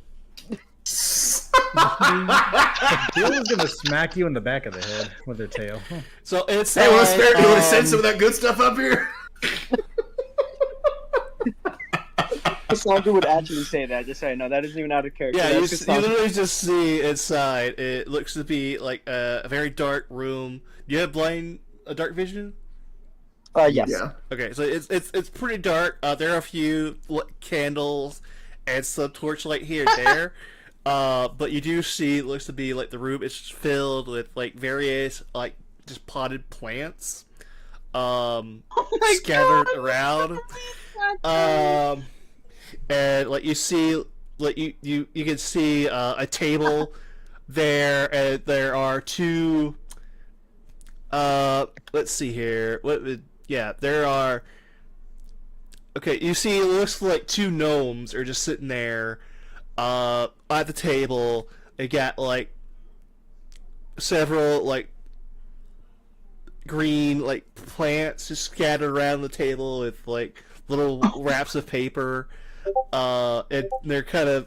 Bill is gonna smack you in the back of the head with their tail. So it's Hey, you want to send some of that good stuff up here? Cassandra would actually say that, just so I know. That isn't even out of character. Yeah, That's you Cassandra. literally just see inside. It looks to be like a very dark room. Do you have a dark vision? Yes. Yeah. Okay, so it's pretty dark. There are a few candles and some torchlight here and there. But you do see it looks to be like the room is filled with like various like just potted plants scattered around. And like you see like you can see a table there, and there are two let's see here. There are. Okay, you see, it looks like two gnomes are just sitting there, at the table. They got like several like green like plants just scattered around the table with like little wraps of paper. And they're kind of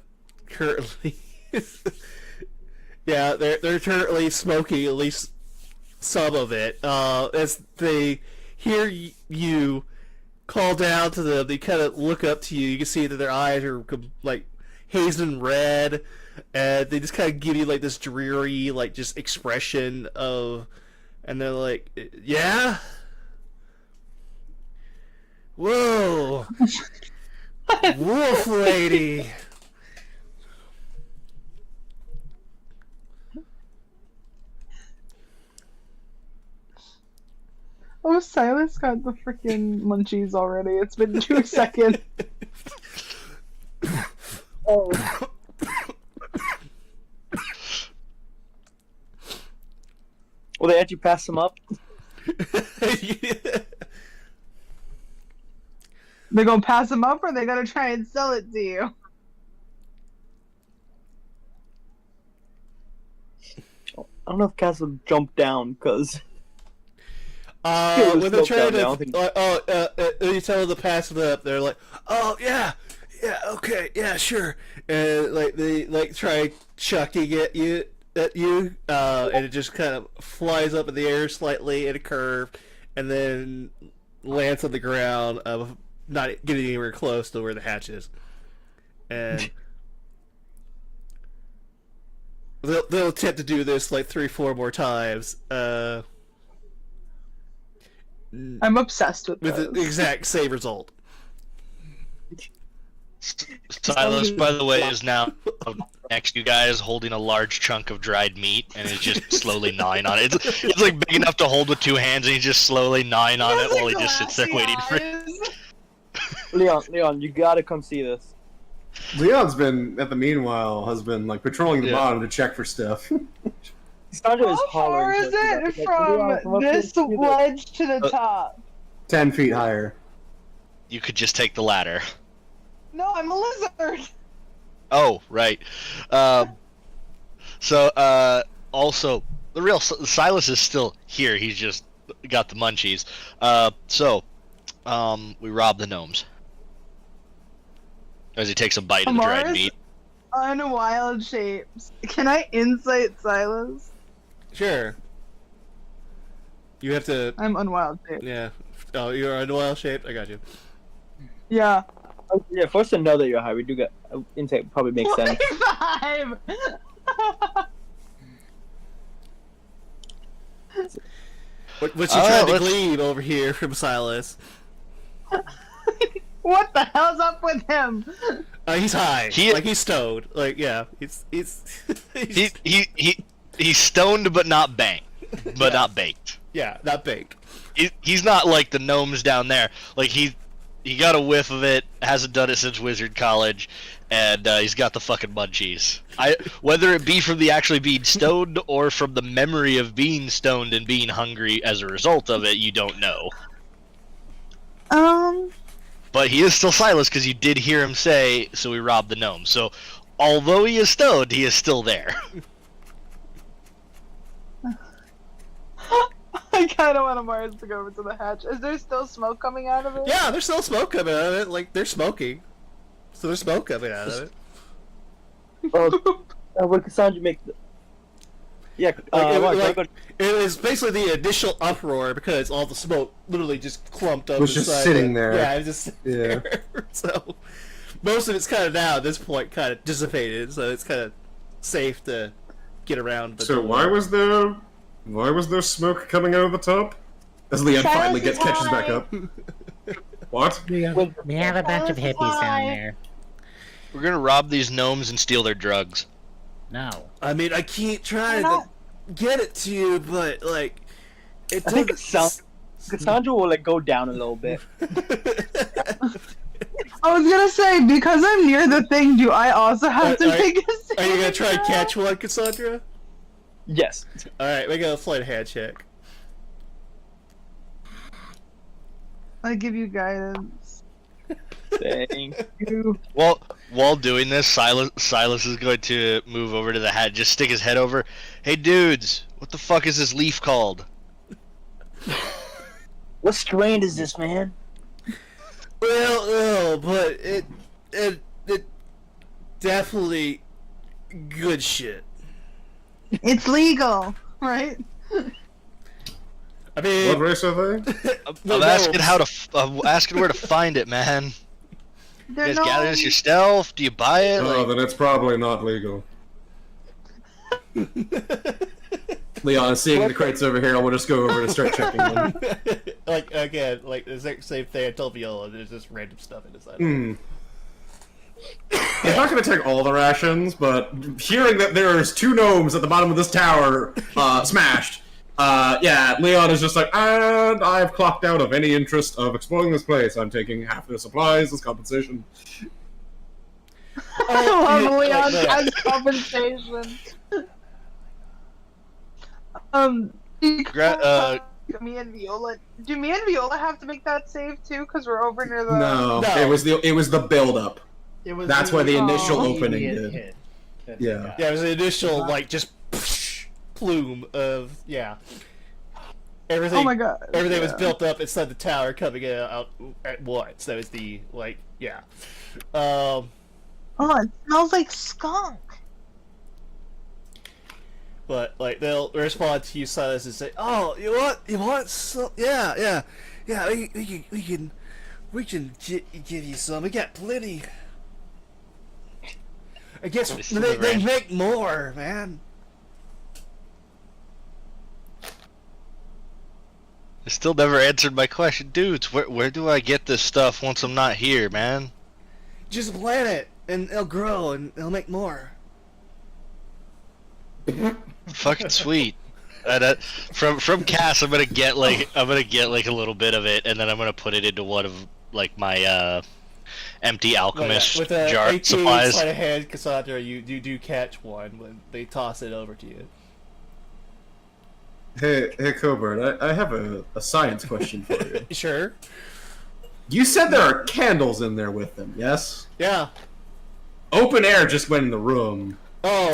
currently, yeah, they're currently smoking at least some of it. As they hear you call down to them, they kind of look up to you. You can see that their eyes are like hazen red, and they just kind of give you like this dreary, like just expression of, and they're like, "Yeah, whoa, wolf lady." Oh, Silas got the freaking munchies already. It's been 2 seconds. Oh. Will they actually pass them up? They're gonna pass them up, or they're gonna try and sell it to you? I don't know if Cass will jump down, because... When they're trying down, to, you tell them to pass it up, they're like, "Oh yeah, okay, yeah, sure," and like they like try chucking it at you, and it just kind of flies up in the air slightly in a curve, and then lands on the ground, not getting anywhere close to where the hatch is, and they'll attempt to do this like 3-4 more times. I'm obsessed with With those. the exact same result. Silas, by the way, is now next to you guys holding a large chunk of dried meat and is just slowly gnawing on it. It's like big enough to hold with 2 hands, and he's just slowly gnawing on it while he just sits there waiting for it. Leon, you gotta come see this. Leon's been, at the meanwhile, has been like patrolling the bottom to check for stuff. Cassandra is How far hollering. is it Leon, from come up here and this see this. ledge to the top? 10 feet higher. You could just take the ladder. No, I'm a lizard. Oh, right. Also, the real Silas is still here. He's just got the munchies. We rob the gnomes. As he takes a bite of the dried Amara's meat. on wild shapes. Can I insight Silas? Sure. You have to. I'm on wild shapes. Yeah. Oh, you're in wild shape. I got you. Yeah. Yeah, for us to know that you're high, we do get intake. Probably makes sense. 25! What you trying to glean over here from Silas? What the hell's up with him? He's high. He- Like he's stoned. Like yeah, he's He's stoned but not banked. But not baked. yeah, not baked. He's not like the gnomes down there. Like he got a whiff of it, hasn't done it since wizard college, and he's got the fucking munchies. Whether it be from the actually being stoned or from the memory of being stoned and being hungry as a result of it, you don't know. but he is still Silas because you did hear him say, "So we robbed the gnome." So, although he is stoned, he is still there. I kind of want Mars to go over to the hatch. Is there still smoke coming out of it? Yeah, there's still smoke coming out of it. Like they're smoking, so there's smoke coming out of it. When Cassandra make the... Yeah, It was basically the initial uproar because all the smoke literally just clumped up. Was just inside sitting the- there. Yeah, it was just sitting there. So most of it's kind of now at this point kind of dissipated, so it's kind of safe to get around. So why was there smoke coming out of the top? As Leon finally catches back up. What? We have a bunch of hippies down there. We're gonna rob these gnomes and steal their drugs. No. I mean, I keep trying to get it to you, but like, it I think doesn't. Cassandra will like go down a little bit. I was gonna say, because I'm near the thing, do I also have to make a save? Are you gonna try and catch one, Cassandra? Yes. All right, we got a sleight of hand check. I give you guidance. Thank You. While doing this, Silas is going to move over to the hat, just stick his head over. Hey dudes, what the fuck is this leaf called? What strain is this, man? Well, but it definitely good shit. It's legal, right? I mean, What race are they? I'm asking I'm asking where to find it, man. You They're guys gather this yourself? Do you buy it? Oh, Like, then it's probably not legal. Leon is seeing the crates over here. We'll just go over and start checking them. like again, like the exact same thing I told Viola. There's just random stuff inside. He's not going to take all the rations, but hearing that there's 2 gnomes at the bottom of this tower smashed, yeah, Leon is just like, and I've clocked out of any interest of exploring this place. I'm taking half their supplies as compensation. I love yeah, Leon like, as compensation. Me and Viola. Do me and Viola have to make that save too? Because we're over near the. No, it was the build up. That's why the initial opening did. Hit. Yeah. Yeah, it was the initial like just plume of everything. Oh my god. Everything was built up inside the tower, coming out at once. That was the Oh, it smells like skunk. But like they'll respond to you, Silas, and say, "Oh, you want some? Yeah. We can give you some. We got plenty. I guess they make more, man." I still never answered my question, dudes. Where do I get this stuff once I'm not here, man? Just plant it, and it'll grow, and it'll make more. Fucking sweet. From Cass, I'm gonna get like a little bit of it, and then I'm gonna put it into one of like my empty alchemist With a jar 18 supplies. sleight of hand, Cassandra, you do catch one when they toss it over to you. Hey, Coburn, I have a science question for you. Sure. You said there are candles in there with them, yes? Yeah. Open air just went in the room. Oh,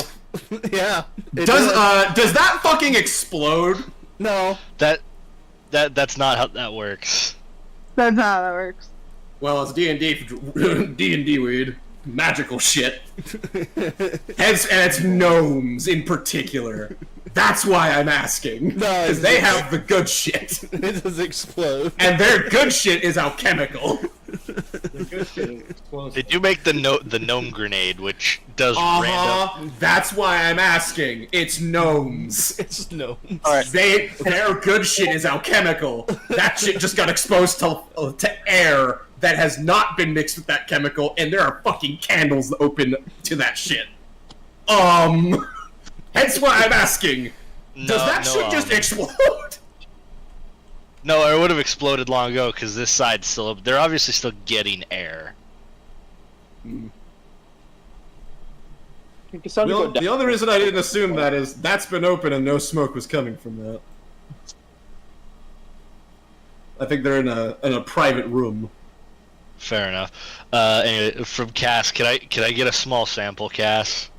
yeah. It Does that fucking explode? No. That's not how that works. That's not how that works. Well, it's D&D weed. Magical shit. and it's gnomes in particular. That's why I'm asking. No, because they have the good shit. It does explode. And their good shit is alchemical. They do make the gnome grenade, which does random. That's why I'm asking. It's gnomes. It's gnomes. Alright. Their good shit is alchemical. That shit just got exposed to air that has not been mixed with that chemical, and there are fucking candles that open to that shit. Hence why I'm asking. Does that shit just explode? No, it would have exploded long ago because this side's still. They're obviously still getting air. Cassandra go down. The only reason I didn't assume that is that's been open and no smoke was coming from that. I think they're in a private room. Fair enough. Anyway, from Cass, can I get a small sample, Cass?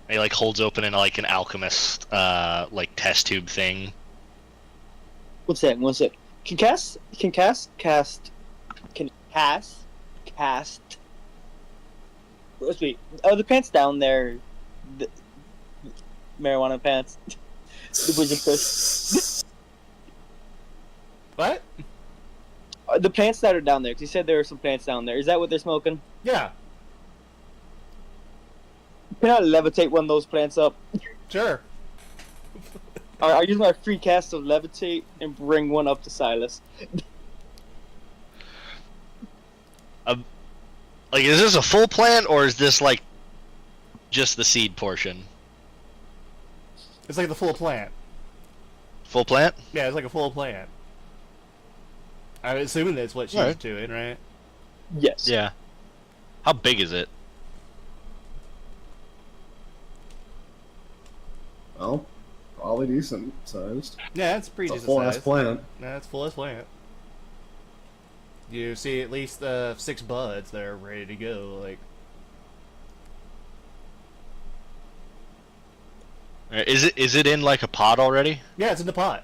He like holds open in like an alchemist like test tube thing. One sec. Can Cass cast? Let's wait. Are the pants down there? The marijuana pants. The Wizard Kush. What? The plants that are down there, because you said there are some plants down there. Is that what they're smoking? Yeah. Can I levitate one of those plants up? Sure. I use my free cast of levitate and bring one up to Silas. Like, is this a full plant or is this like just the seed portion? It's like the full plant. Full plant? Yeah, it's like a full plant. I'm assuming that's what she's Alright. doing, right? Yes. Yeah. How big is it? Well, probably decent sized. Yeah, it's pretty It's a decent full ass size. plant. Yeah, it's full as plant. You see at least 6 buds that are ready to go. Like, Is it in like a pot already? yeah, it's in the pot.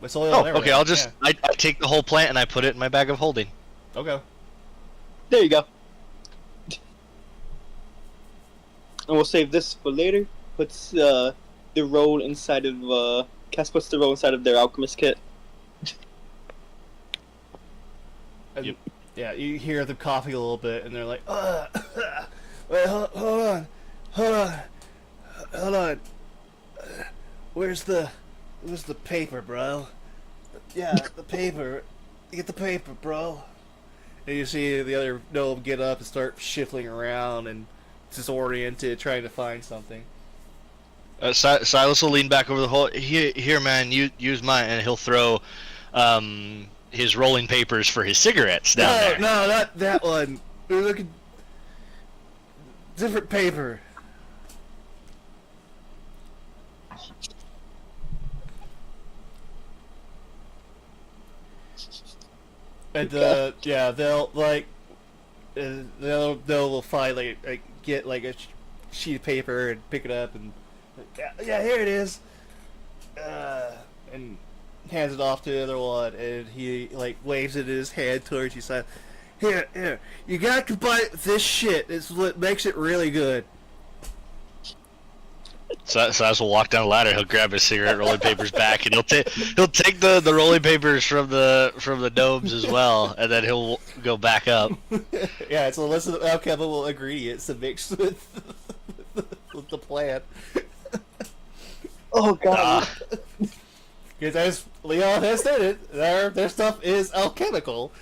With soil Oh, and everything. okay. I'll just I take the whole plant and I put it in my bag of holding. Yeah. Okay. There you go. And we'll save this for later. Puts the roll inside of Cass puts the roll inside of their alchemist kit. And, Yep. Yeah, you hear them coughing a little bit, and they're like, wait, hold on. Where's the paper, bro? Yeah, the paper. Get the paper, bro. And you see the other gnome get up and start shifting around and disoriented, trying to find something. Silas will lean back over the hole. Here, man, use mine, and he'll throw his rolling papers for his cigarettes down there. No, not that one. We're looking different paper. And yeah, they'll like they'll finally get like a sheet of paper and pick it up and yeah, here it is. And hands it off to the other one, and he like waves it in his hand towards you. Saying, "Here, you gotta combine it with this shit. It's what makes it really good." Silas will walk down the ladder. He'll grab his cigarette rolling papers back, and he'll take the rolling papers from the gnomes as well, and then he'll go back up. Yeah, it's a list of alchemical ingredients to mix with with the plant. Oh god. Because as Leon has stated, their stuff is alchemical.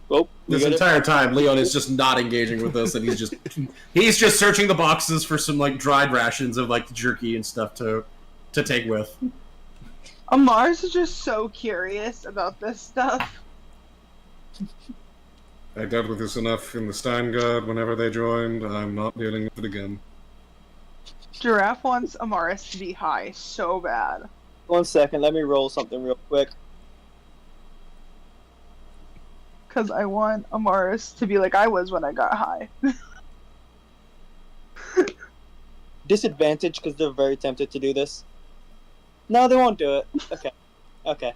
Well, we This got it. entire time, Leon is just not engaging with us, and he's just searching the boxes for some like dried rations of like jerky and stuff to take with. Mars is just so curious about this stuff. I dealt with this enough in the Steingard whenever they joined. I'm not dealing with it again. Giraffe wants Amaris to be high so bad. 1 second, let me roll something real quick. Because I want Amaris to be like I was when I got high. Disadvantage because they're very tempted to do this. No, they won't do it. Okay.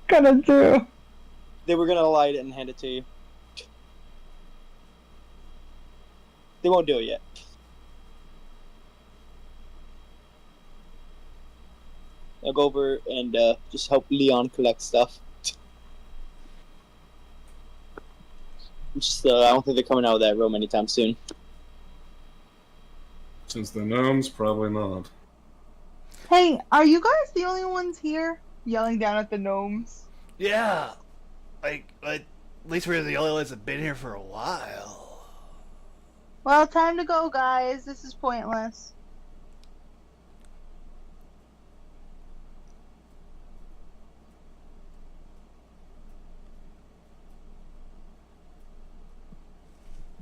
Gonna do. They were gonna light it and hand it to you. They won't do it yet. I'll go over and just help Leon collect stuff. Just, I don't think they're coming out of that room anytime soon. Since the gnomes, probably not. Hey, are you guys the only ones here? Yelling down at the gnomes. Yeah, like at least we're the only ones that've been here for a while. Well, time to go, guys. This is pointless.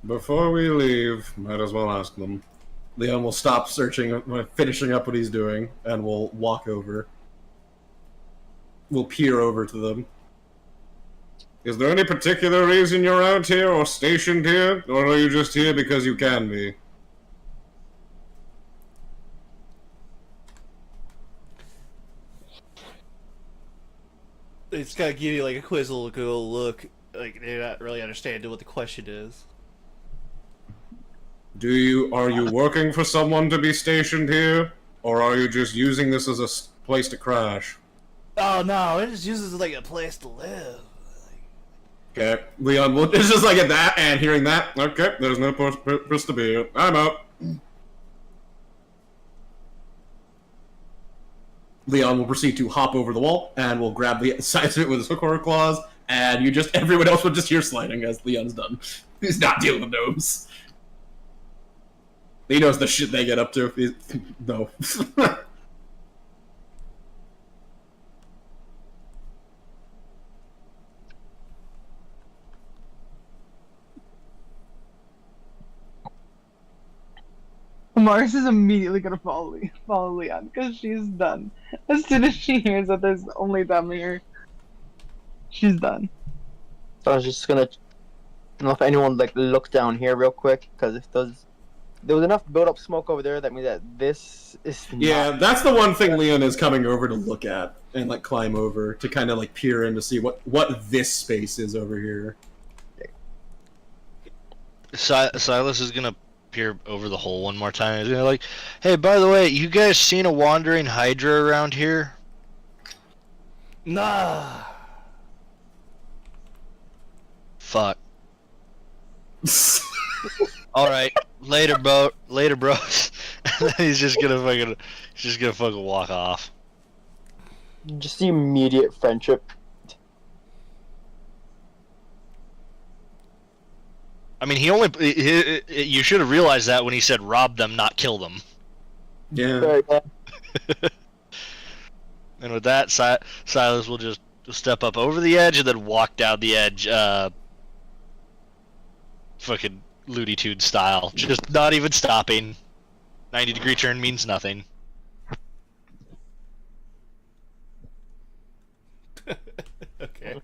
Before we leave, might as well ask them. Leon will stop searching, finishing up what he's doing, and will walk over. We'll peer over to them. Is there any particular reason you're out here or stationed here? Or are you just here because you can be? It's gotta give you like a quizzical look, like they're not really understanding what the question is. Are you working for someone to be stationed here? Or are you just using this as a place to crash? Oh no, it just uses it like a place to live. Okay, Leon will. It's just like at that, and hearing that. Okay, there's no purpose to be here. I'm out. Leon will proceed to hop over the wall, and will grab the sides of it with his hook horror claws, and everyone else will just hear sliding as Leon's done. He's not dealing with gnomes. He knows the shit they get up to. No. Mars is immediately gonna follow Leon because she's done. As soon as she hears that there's only them here, she's done. So I was just gonna, I don't know if anyone like look down here real quick, because if there was enough build up smoke over there, that means that this is Yeah, that's the one thing Leon is coming over to look at and like climb over to kind of like peer in to see what this space is over here. Silas is gonna peer over the hole one more time. He's gonna like, hey, by the way, you guys seen a wandering hydra around here? Nah. Fuck. All right, later, bros. And then he's just gonna fucking walk off. just the immediate friendship. I mean, you should have realized that when he said rob them, not kill them. Yeah. Right, man. And with that, Silas will just step up over the edge and then walk down the edge, fucking Looney Tunes style. Just not even stopping. 90-degree turn means nothing. Okay.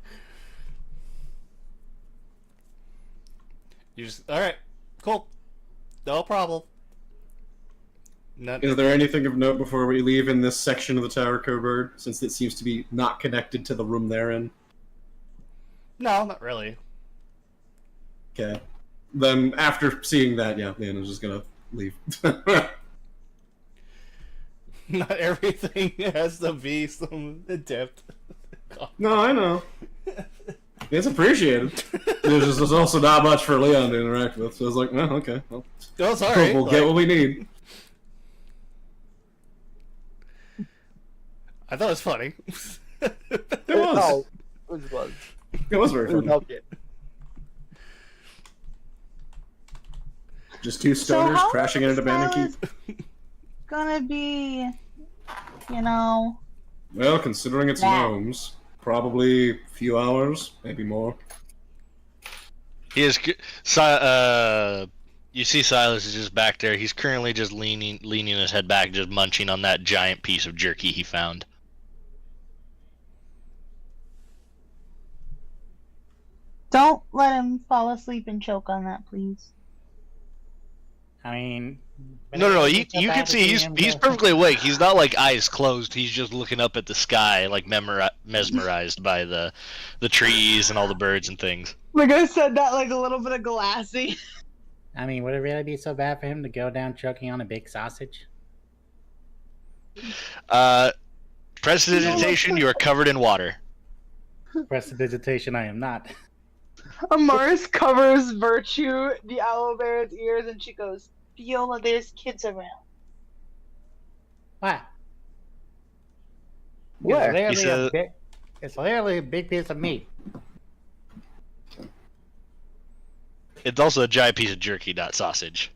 You just alright, cool. No problem. Is there anything of note before we leave in this section of the tower, Coburn, since it seems to be not connected to the room they're in? No, not really. Okay. Then after seeing that, yeah, Leon is just gonna leave. Not everything has to be some depth. No, I know. It's appreciated. There's also not much for Leon to interact with, so I was like, well, okay. Well, No, it's alright. we'll get what we need. I thought it was funny. It was. No, it was. It was very funny. Loved it. Just two So stoners how crashing in an abandoned keep. keep? Gonna be, you know. Well, considering it's Yeah. gnomes, probably a few hours, maybe more. He is. You see Silas is just back there. He's currently just leaning his head back, just munching on that giant piece of jerky he found. Don't let him fall asleep and choke on that, please. I mean, No. You can see he's perfectly awake. He's not like eyes closed. He's just looking up at the sky, like mesmerized by the trees and all the birds and things. Like I said that like a little bit of glassy. I mean, would it really be so bad for him to go down choking on a big sausage? Prestidigitation, you are covered in water. Prestidigitation, I am not. Mars covers Virtue, the owl bear's ears, and she goes, Viola, there's kids around. What? Where? It's literally a big piece of meat. It's also a giant piece of jerky, not sausage.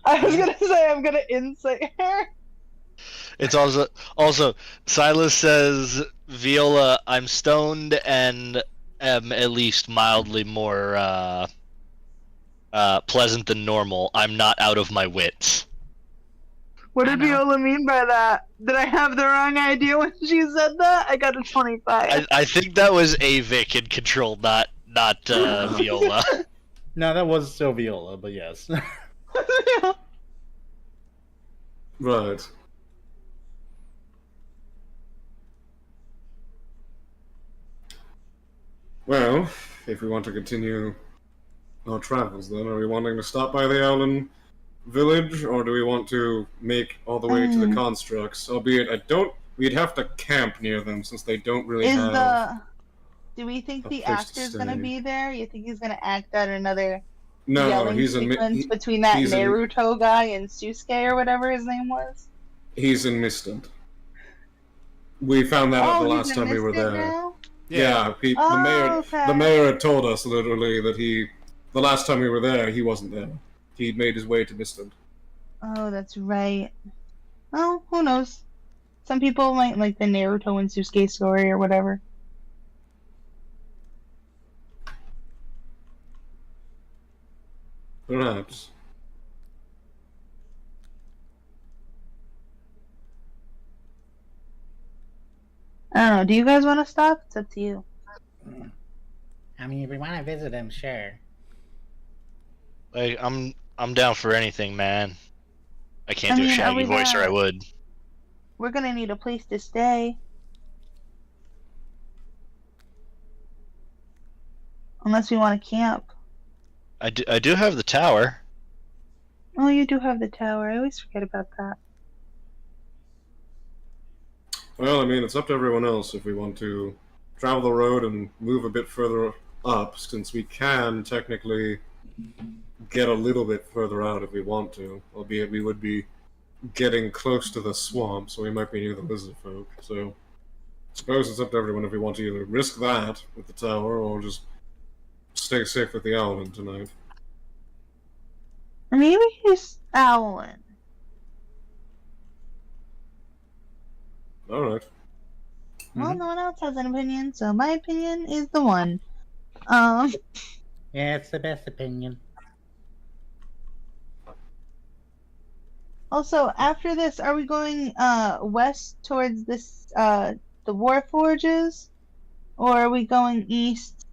I was gonna say I'm gonna insight her. It's also Silas says, Viola, I'm stoned and am at least mildly more pleasant than normal. I'm not out of my wits. What I did know. Viola mean by that? Did I have the wrong idea when she said that? I got a 25. I think that was Avik in control, not Viola. No, that was still Viola, but yes. Right. Well, if we want to continue our travels, then are we wanting to stop by the Owlin village, or do we want to make all the way to the constructs? Albeit, we'd have to camp near them since they don't really have. Do we think a the place to actor's gonna stay. be there? You think he's gonna act out another No, yelling he's in. sequence between that he's in- Naruto guy and Susuke or whatever his name was? He's in Mistant. We found that out the last time we were there. Now? Yeah, the mayor. Okay. The mayor had told us literally that the last time we were there, he wasn't there. He'd made his way to Mistant. Oh, that's right. Well, who knows? Some people might like the Naruto and Susuke story or whatever. Perhaps. I don't know. Do you guys want to stop? It's up to you. I mean, if we want to visit him, sure. Like, I'm down for anything, man. I can't I do mean, a are shaggy we voice, or I gonna- would. We're gonna need a place to stay. Unless we want to camp. I do have the tower. Oh, you do have the tower. I always forget about that. Well, I mean, it's up to everyone else if we want to travel the road and move a bit further up, since we can technically get a little bit further out if we want to. Albeit we would be getting close to the swamp, so we might be near the lizard folk. So, I suppose it's up to everyone if we want to either risk that with the tower or just stay safe with the Owlin tonight. Or maybe he's Owlin. Alright. Well, no one else has an opinion, so my opinion is the one. Yeah, it's the best opinion. Also, after this, are we going west towards this the War Forges, or are we going east?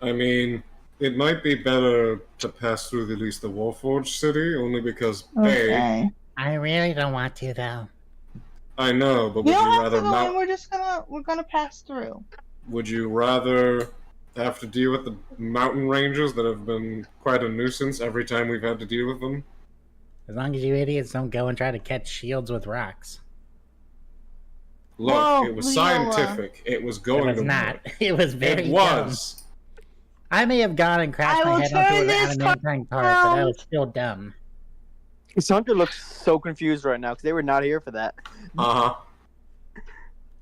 I mean, it might be better to pass through at least the Warforged city, only because Okay. I really don't want to, though. I know, but We would don't you have rather to go in. mount? We're gonna pass through. Would you rather have to deal with the mountain ranges that have been quite a nuisance every time we've had to deal with them? As long as you idiots don't go and try to catch shields with rocks. Look, Whoa, it was Leola. scientific. It was It going was to not. work. It was very It was. dumb. I may have gone and crashed I my will head onto turn an this adamantine part, but that was still dumb. Sandra looks so confused right now because they were not here for that. Uh huh.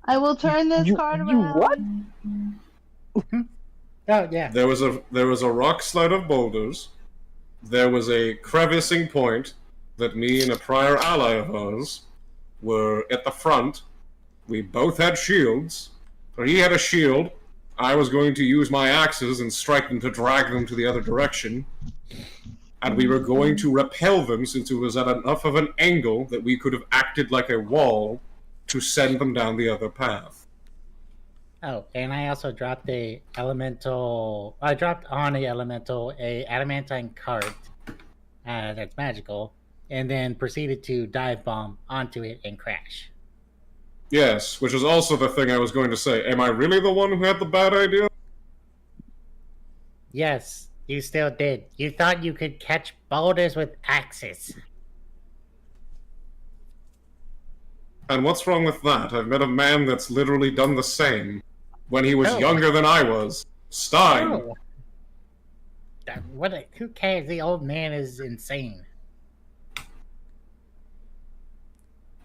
I will turn this card around. What? Oh, yeah. There was a rock slide of boulders. There was a crevicing point that me and a prior ally of ours were at the front. We both had shields. So he had a shield. I was going to use my axes and strike them to drag them to the other direction. And we were going to repel them since it was at enough of an angle that we could have acted like a wall to send them down the other path. Oh, and I also dropped a elemental. I dropped on a elemental a adamantine cart that's magical, and then proceeded to dive bomb onto it and crash. Yes, which is also the thing I was going to say. Am I really the one who had the bad idea? Yes, you still did. You thought you could catch boulders with axes. And what's wrong with that? I've met a man that's literally done the same when he was Oh. younger than I was. Stein. Oh. Who cares? The old man is insane.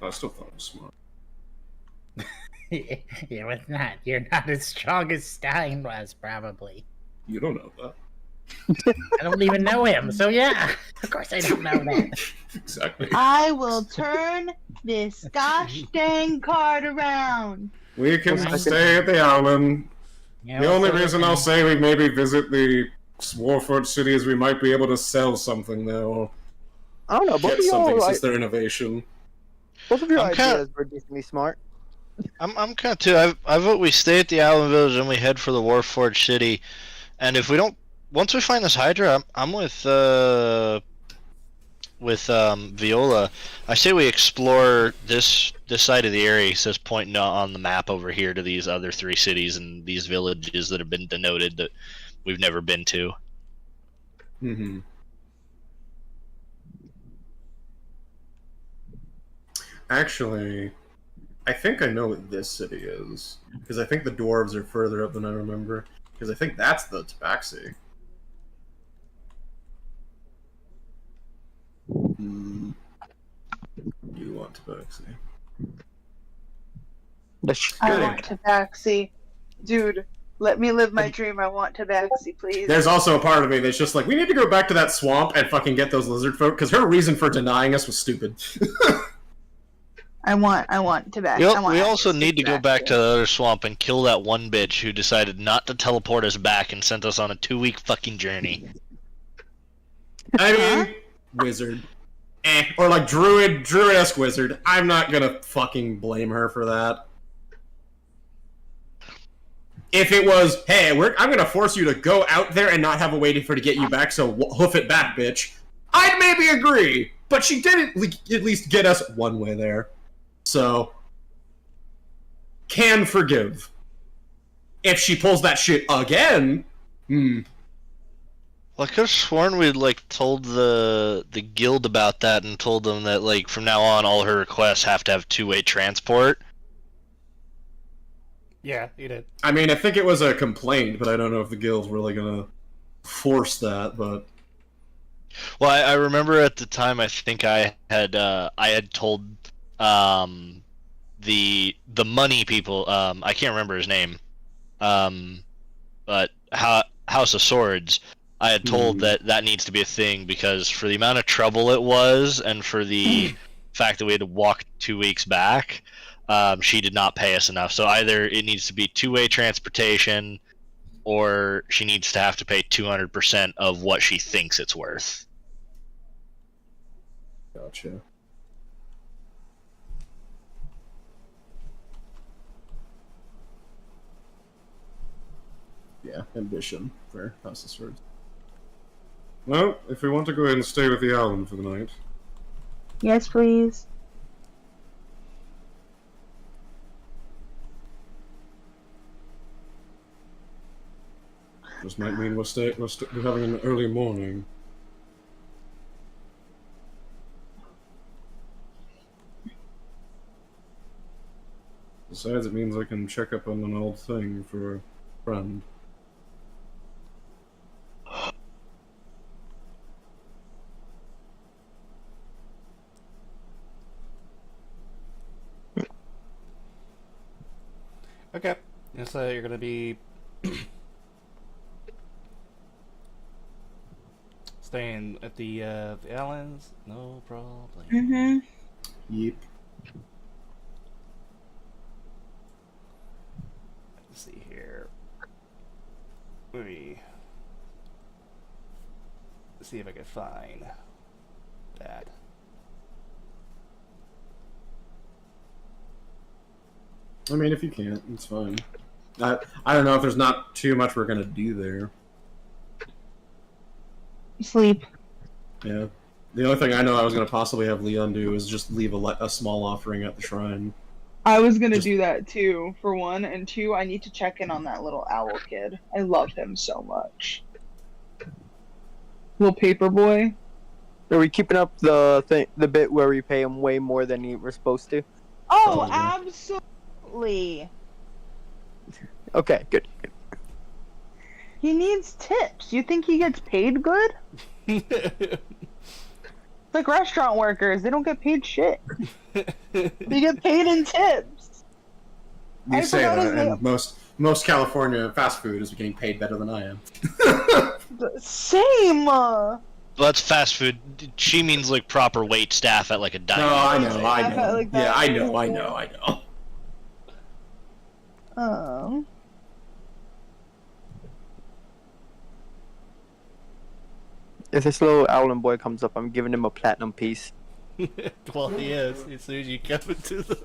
I still thought it was smart. It was not. You're not as strong as Stein was, probably. You don't know that. I don't even know him, so yeah. Of course I don't know that. Exactly. I will turn this gosh dang card around. We can Well, stay at the island. Yeah, The we'll only see what reason I'll happens. say we maybe visit the Warford City is we might be able to sell something there, or I don't know. Both get of something y'all, since they're innovation. both of your I'm kinda- ideas were decently smart. I'm kind of too. I vote we stay at the Island Village and we head for the Warforged City. And if we don't, once we find this Hydra, I'm with Viola. I say we explore this side of the area. He says pointing on the map over here to these other 3 cities and these villages that have been denoted that we've never been to. Mm-hmm. Actually, I think I know what this city is. Because I think the dwarves are further up than I remember. Because I think that's the Tabaxi. You want Tabaxi. I want Tabaxi. Dude, let me live my dream. I want Tabaxi, please. There's also a part of me that's just like, we need to go back to that swamp and fucking get those lizard folk, because her reason for denying us was stupid. I want Tabaxi. We also need to go back to the other swamp and kill that one bitch who decided not to teleport us back and sent us on a 2-week fucking journey. I mean, wizard. Or like druid-esque wizard. I'm not gonna fucking blame her for that. If it was, hey, I'm gonna force you to go out there and not have a way for to get you back, so hoof it back, bitch, I'd maybe agree. But she did at least get us one way there. So, can forgive. If she pulls that shit again, Well, I could have sworn we'd told the guild about that and told them that from now on all her requests have to have 2-way transport. Yeah, you did. I mean, I think it was a complaint, but I don't know if the guild's really gonna force that. But well, I remember at the time I think I had told the money people, I can't remember his name, but House of Swords. I had told that needs to be a thing because for the amount of trouble it was and for the fact that we had to walk 2 weeks back, she did not pay us enough. So either it needs to be 2-way transportation or she needs to have to pay 200% of what she thinks it's worth. gotcha. Yeah, ambition for House of Swords. Well, if we want to go ahead and stay with the island for the night, Yes, please. this might mean we're having an early morning. Besides, it means I can check up on an old thing for a friend. Okay. So you're gonna be staying at the islands, no problem. Mm-hmm. Yep. Let's see here. Let me see if I can find that. I mean, if you can't, it's fine. I don't know if there's not too much we're gonna do there. Sleep. Yeah. The only thing I know I was gonna possibly have Leon do is just leave a small offering at the shrine. I was gonna do that too, for one, and two, I need to check in on that little owl kid. I love him so much. Little paper boy. Are we keeping up the bit where we pay him way more than we were supposed to? Oh, Probably. absolutely. Okay, good. He needs tips. You think he gets paid good? It's like restaurant workers. They don't get paid shit. They get paid in tips. You I say forgot his that, and most California fast food is getting paid better than I am. Same. Well, that's fast food. She means proper wait staff at a diner. No, I know. Like that. Yeah, I know. Oh. If this little Owlin boy comes up, I'm giving him a platinum piece. Well, he is. As soon as you come into the.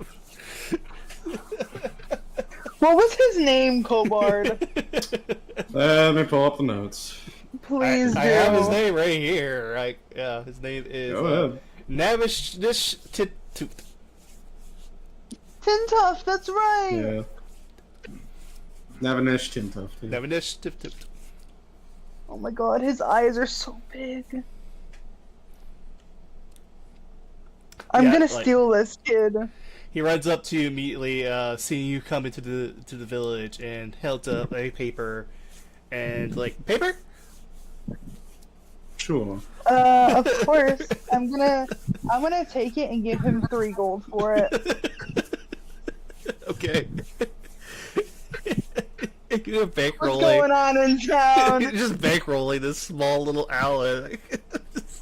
What was his name, Cobard? Let me pull up the notes. Please I do. have his name right here. Right? Yeah, his name is Go ahead. Navish Tintuff, that's right. Yeah. Navanesh Tintuff. Yeah. Navish Tip. Oh my god, his eyes are so big. I'm Yeah, gonna like- steal this kid. He runs up to you immediately, seeing you come into the village, and held up a paper, and like paper. Sure. Of course. I'm gonna take it and give him 3 gold for it. Okay. You're What's bankrolling. going on in town? You're just bankrolling this small little owl.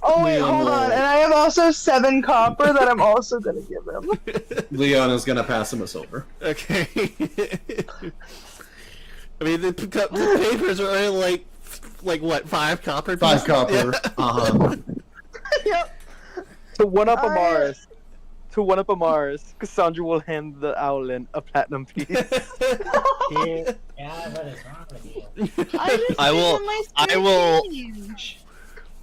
Oh wait, Leon hold on. will- And I have also 7 copper that I'm also gonna give him. Leon is gonna pass him a silver. Okay. I mean, the papers are only like what, 5 copper? 5 pieces? copper. Yeah. Uh-huh. Yep. To one up a I- Mars. To one up a Mars, Cassandra will hand the Owlin a platinum piece. Yeah, what is wrong with you? I just I gave will- him my I spare will- change.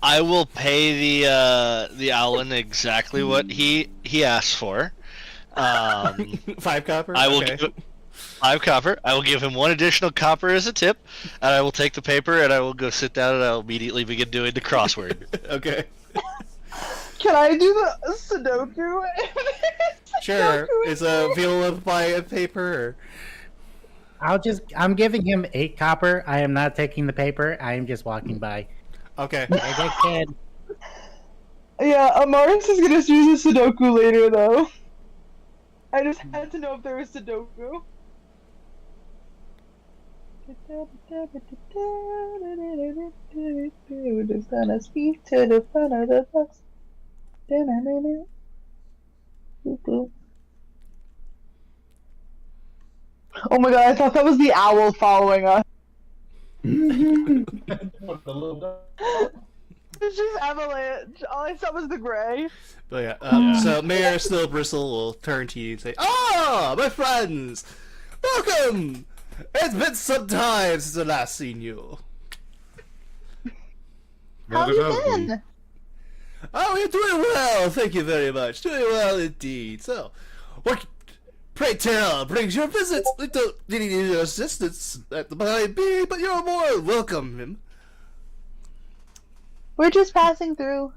I will pay the Owlin exactly what he asked for. 5 copper. I will Okay. give 5 copper. I will give him 1 additional copper as a tip, and I will take the paper and I will go sit down and I'll immediately begin doing the crossword. Okay. Can I do the Sudoku? Sure. Sudoku Is available by a paper. I'm giving him 8 copper. I am not taking the paper. I am just walking by. Or... Okay. Hey, good kid. Yeah, Amaris is gonna use a Sudoku later, though. I just had to know if there was Sudoku. Just gonna speak to the front of the bus. Oh my god, I thought that was the owl following us. It's just avalanche. All I saw was the gray. But yeah, so Mayor Snow Bristle will turn to you and say, "Ah, my friends! Welcome! It's been some time since I last seen you. How have you been? Oh, you're doing well, thank you very much. Doing well indeed. So, what, pray tell, brings your visit? We don't need your assistance at the behind me, but you're more welcome. We're just passing through.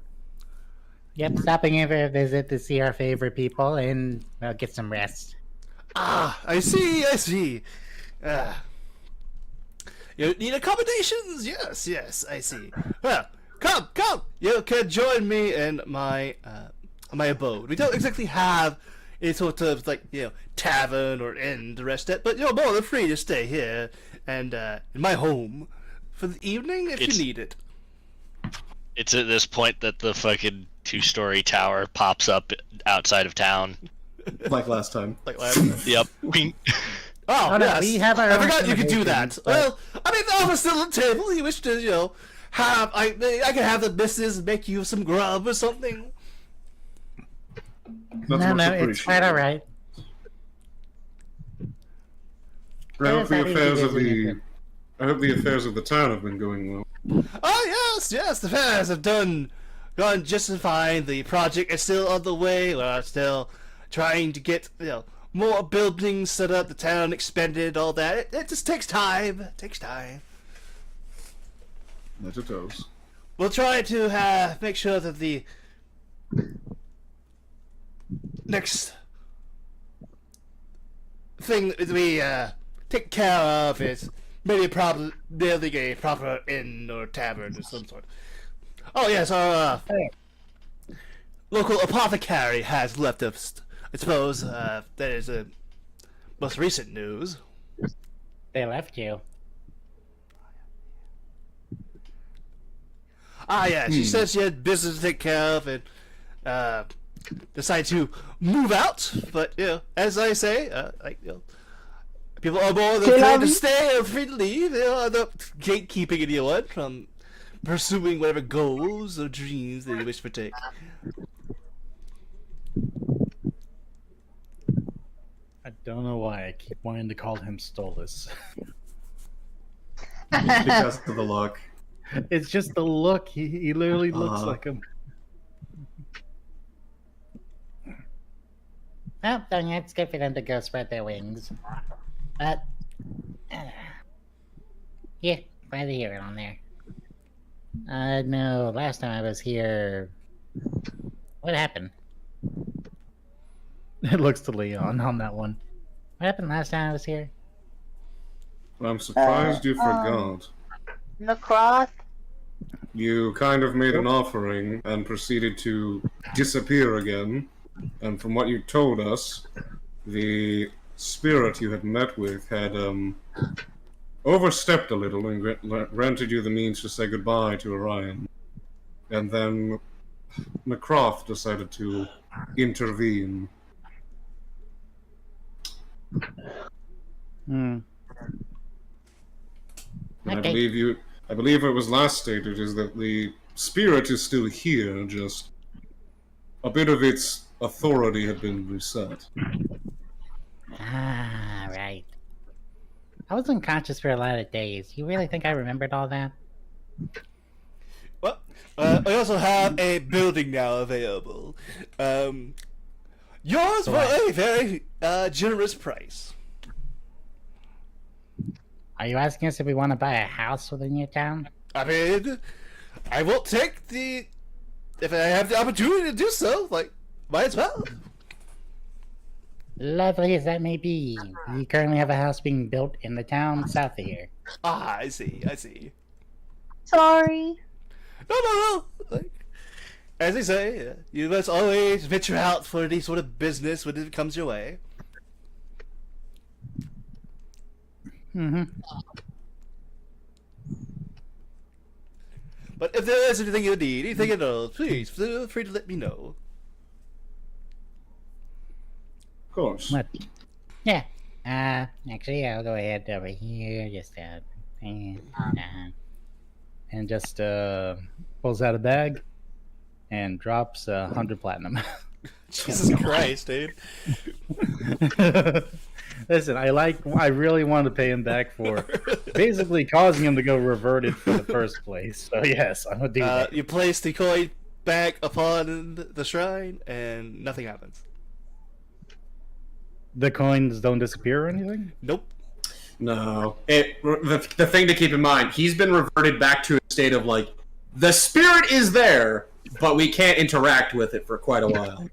Yep, stopping in for a visit to see our favorite people and get some rest. Ah, I see. You need accommodations? Yes, I see. Well, come! You can join me in my my abode. We don't exactly have any sort of tavern or inn to rest at, but you're more than free to stay here and in my home for the evening if you need it. It's at this point that the fucking 2-story tower pops up outside of town. Like last time. Like last. Yep. Oh, no, yes. we have our I own forgot you could do that. accommodations, Well, I mean, the offer's still on the table. You wish to, have I can have the missus make you some grub or something. That's No, much it's quite appreciated. alright. I hope the affairs of the town have been going well. Oh yes, the fairs have gone just fine. The project is still on the way. We're still trying to get more buildings set up, the town expanded, all that. It just takes time. That it does. We'll try to make sure that the next thing that we take care of is maybe building a proper inn or tavern of some sort. Oh yes, our local apothecary has left us. I suppose that is the most recent news. They left you. Ah, yeah, she said she had business to take care of and decided to move out. But, as I say, people are more than free to stay or free to leave. I'm not gatekeeping anyone from pursuing whatever goals or dreams that you wish to take. I don't know why I keep wanting to call him Stolas. Because of the look. It's just the look. He literally looks like him. Well, then it's good for them to go spread their wings. But, yeah, glad to hear it on there. No, last time I was here, what happened? It looks to Leon on that one. What happened last time I was here? I'm surprised you forgot. Necroth? You kind of made an offering and proceeded to disappear again. And from what you told us, the spirit you had met with had overstepped a little and granted you the means to say goodbye to Orion. And then Necroth decided to intervene. Hmm. And Okay. I believe it was last stated is that the spirit is still here, just a bit of its authority had been reset. Ah, right. I was unconscious for a lot of days. You really think I remembered all that? Well, I also have a building now available. Yours for a very generous price. Are you asking us if we want to buy a house within your town? I mean, I will take if I have the opportunity to do so, like, might as well. Lovely as that may be, we currently have a house being built in the town south of here. Ah, I see. Sorry. No. Like, as they say, you must always venture out for any sort of business when it comes your way. Mm-hmm. But if there is anything you need, anything at all, please feel free to let me know. Of course. What? Yeah. Actually, I'll go ahead over here, just and And just pulls out a bag and drops 100 platinum. Jesus Christ, dude. Listen, I really want to pay him back for basically causing him to go reverted for the first place. So yes, I'm gonna do that. You place the coin back upon the shrine, and nothing happens. The coins don't disappear or anything? Nope. No. The thing to keep in mind, he's been reverted back to a state of, like, the spirit is there, but we can't interact with it for quite a while.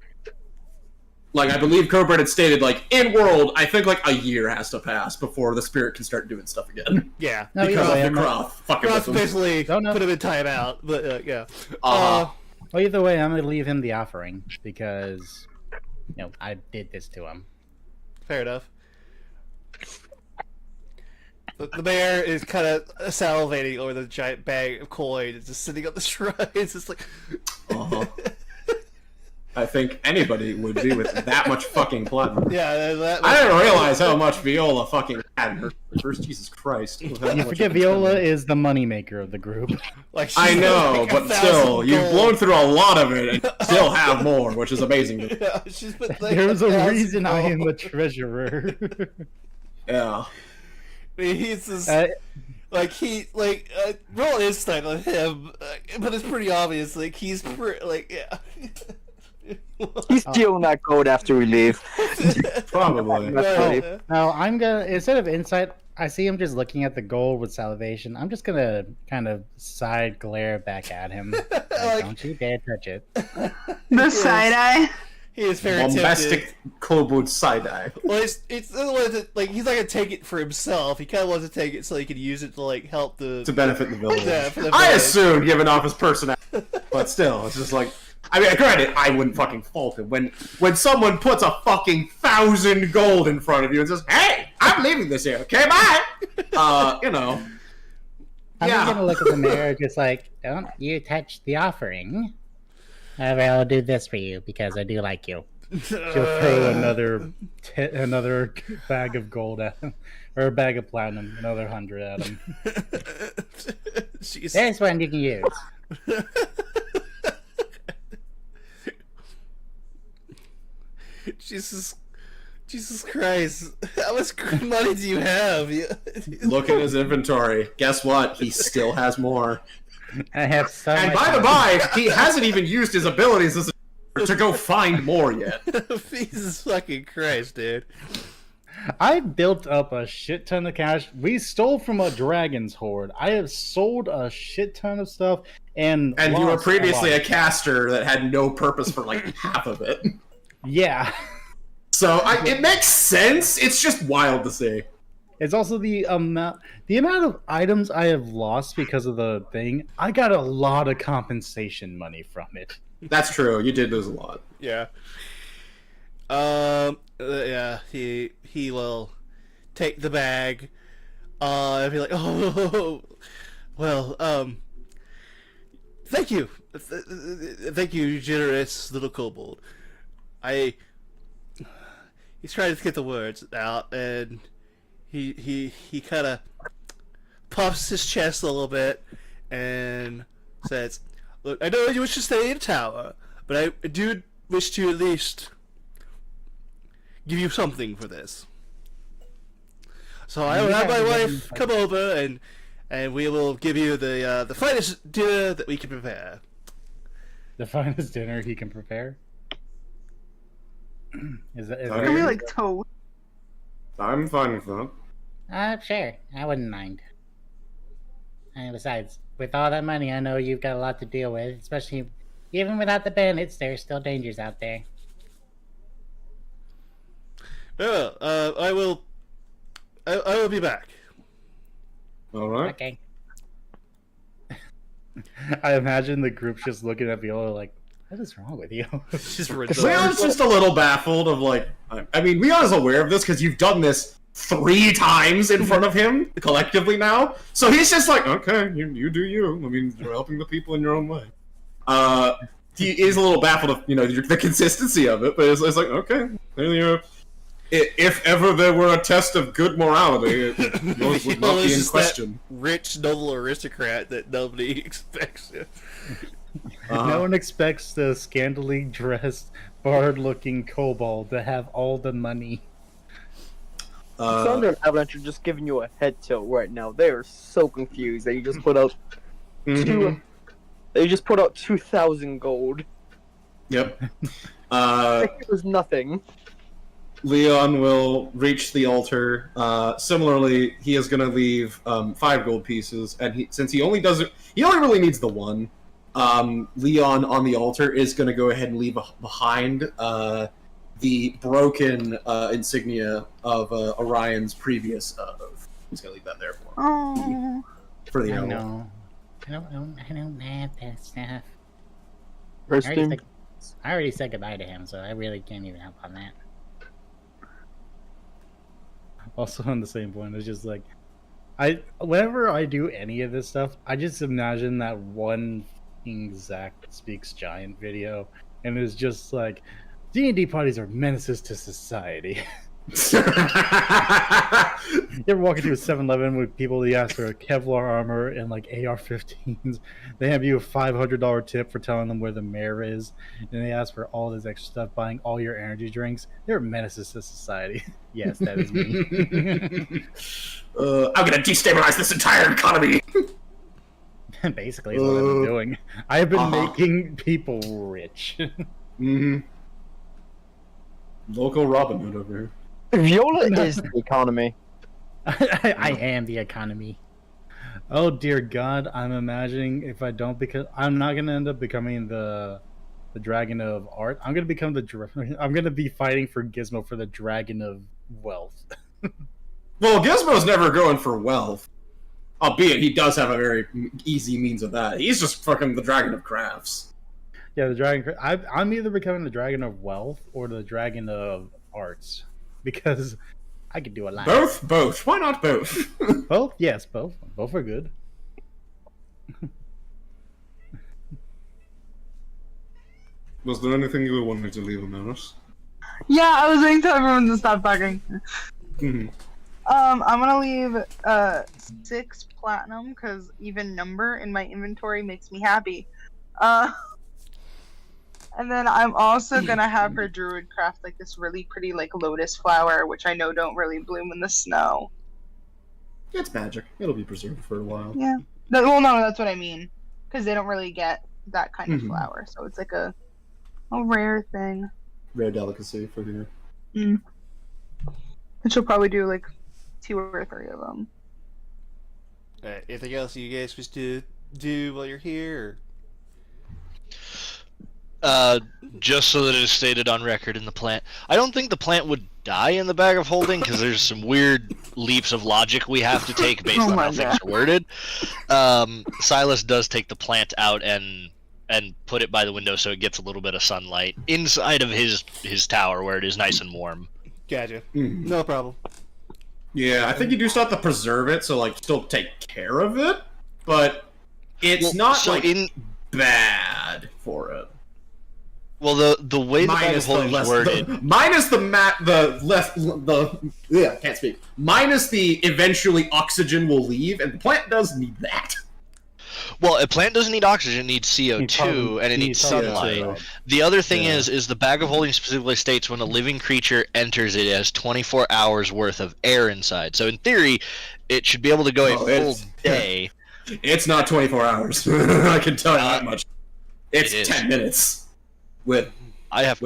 Like, I believe Cobra had stated, like, in world, I think, like, a year has to pass before the spirit can start doing stuff again. Yeah. No, Because either way, of the Croth fucking with Cross him. basically No, no. put him in timeout, but yeah. Uh-huh. Well, either way, I'm gonna leave him the offering because, I did this to him. Fair enough. The mayor is kind of salivating over the giant bag of coin. It's just sitting on the shrine. It's just like... Uh-huh. I think anybody would be with that much fucking platinum. Yeah, I didn't realize how much Viola fucking had in her first. Jesus Christ. You forget Viola is the moneymaker of the group. Like, she's I know, like but 1,000 still, you've gold. blown through a lot of it and still have more, which is amazing. Yeah, she's put like There's a 1,000 reason I am the gold. treasurer. Yeah. He's just roll insight on him, but it's pretty obvious. Like he's yeah. He's stealing that gold after we leave. Probably. Yeah. Now I'm gonna, instead of insight, I see him just looking at the gold with salivation. I'm just gonna kind of side glare back at him. Like, don't you dare touch it. The side eye. He is very tempted. Bombastic kobold side-eye. Well, it's the one that, like, he's not gonna take it for himself. He kind of wants to take it so he can use it to like help the To benefit the village. Yeah, for the I village. assumed, given off his personality. But still, it's just like... I mean, granted, I wouldn't fucking fault him. When someone puts a fucking 1,000 gold in front of you and says, "Hey, I'm leaving this here, okay, bye!" I'm Yeah. just gonna look at the mayor, just like, don't you touch the offering. However, I'll do this for you because I do like you. She'll throw another bag of gold at him, or a bag of platinum, another 100 at him. She's... There's one you can use. Jesus Christ. How much money do you have? Look at his inventory. Guess what? He still has more. I have so And much by the money. by, he hasn't even used his abilities as to go find more yet. Jesus fucking Christ, dude. I built up a shit ton of cash. We stole from a dragon's horde. I have sold a shit ton of stuff, and you were lost previously a a lot. caster that had no purpose for like half of it. Yeah. So it makes sense. It's just wild to see. It's also the amount of items I have lost because of the thing. I got a lot of compensation money from it. That's true. You did lose a lot. Yeah. Yeah, he will take the bag, and be like, oh, well, thank you. Thank you, generous little kobold. He's trying to get the words out, and he kind of puffs his chest a little bit, and says, look, I know you wish to stay in tower, but I do wish to at least give you something for this. So I will have my wife come over, and we will give you the finest dinner that we can prepare. The finest dinner he can prepare. Is Can we like toast? I'm fine with that. Sure. I wouldn't mind. And besides, with all that money, I know you've got a lot to deal with, especially even without the bandits, there's still dangers out there. Well, I will be back. All right. Okay. I imagine the group's just looking at Viola like, what is wrong with you? She's Leon's just a little baffled of like, I mean, Leon's aware of this because you've done this 3 times in front of him collectively now. So he's just like, okay, you do you. I mean, you're helping the people in your own way. He is a little baffled of the consistency of it, but it's like, okay, if ever there were a test of good morality, yours would not be in question. Rich noble aristocrat that nobody expects. No one expects the scantily dressed, bard-looking kobold to have all the money. Sandra and Avalanche are just giving you a head tilt right now. They are so confused that you just put out They just put out 2,000 gold. Yep. It was nothing. Leon will reach the altar. Similarly, he is going to leave 5 gold pieces, and since he only really needs the 1. Leon on the altar is going to go ahead and leave behind the broken insignia of Orion's previous oath. He's going to leave that there for him. Oh. For the I owl. know. I don't have that stuff. First I thing. already said goodbye to him, so I really can't even help on that. Also on the same point, it's just like, whenever I do any of this stuff, I just imagine that one Zach Speaks Giant video, and it's just like, D&D parties are menaces to society. You ever walk into a 7-Eleven with people, you ask for a Kevlar armor and like AR-15s, they have you a $500 tip for telling them where the mayor is, and they ask for all this extra stuff, buying all your energy drinks. They're menaces to society. Yes, that is me. I'm going to destabilize this entire economy! Basically, is what I've been doing. I've been making people rich. Mm-hmm. Local Robin Hood over here. Viola is the economy. I am the economy. Oh dear God, I'm imagining if I don't, because I'm not gonna end up becoming the dragon of art. I'm gonna become I'm gonna be fighting for Gizmo for the dragon of wealth. Well, Gizmo's never going for wealth. Albeit he does have a very easy means of that. He's just fucking the dragon of crafts. Yeah, the dragon. I'm either becoming the dragon of wealth or the dragon of arts, because I could do a lot. Both. Why not both? Both? Yes, both. Both are good. Was there anything you wanted to leave, Amaris? Yeah, I was waiting till everyone to stop talking. Mm-hmm. I'm gonna leave 6 platinum because even number in my inventory makes me happy. And then I'm also gonna have her druid craft like this really pretty like lotus flower, which I know don't really bloom in the snow. It's magic. It'll be preserved for a while. Yeah. Well, no, that's what I mean, because they don't really get that kind of Mhm. flower, so it's like a rare thing. Rare delicacy for here. And she'll probably do like 2 or 3 of them. Anything else you guys wish to do while you're here? Just so that it is stated on record in the plant. I don't think the plant would die in the bag of holding because there's some weird leaps of logic we have to take based Oh on my how things are worded. Silas does take the plant out and put it by the window so it gets a little bit of sunlight inside of his tower where it is nice and warm. Gotcha. Mhm. No problem. Yeah, I think you do still have to preserve it, so like still take care of it, but it's not like bad for it. Well, the way the bag of holding is worded, minus can't speak. Minus the eventually oxygen will leave, and the plant does need that. well, a plant doesn't need oxygen; it needs CO2 and it needs sunlight. CO2. The other thing Yeah. is the bag of holding specifically states when a living creature enters, it has 24 hours worth of air inside. So in theory, it should be able to go a full day. It's not 24 hours. I can tell you that much. It's it is. 10 minutes. With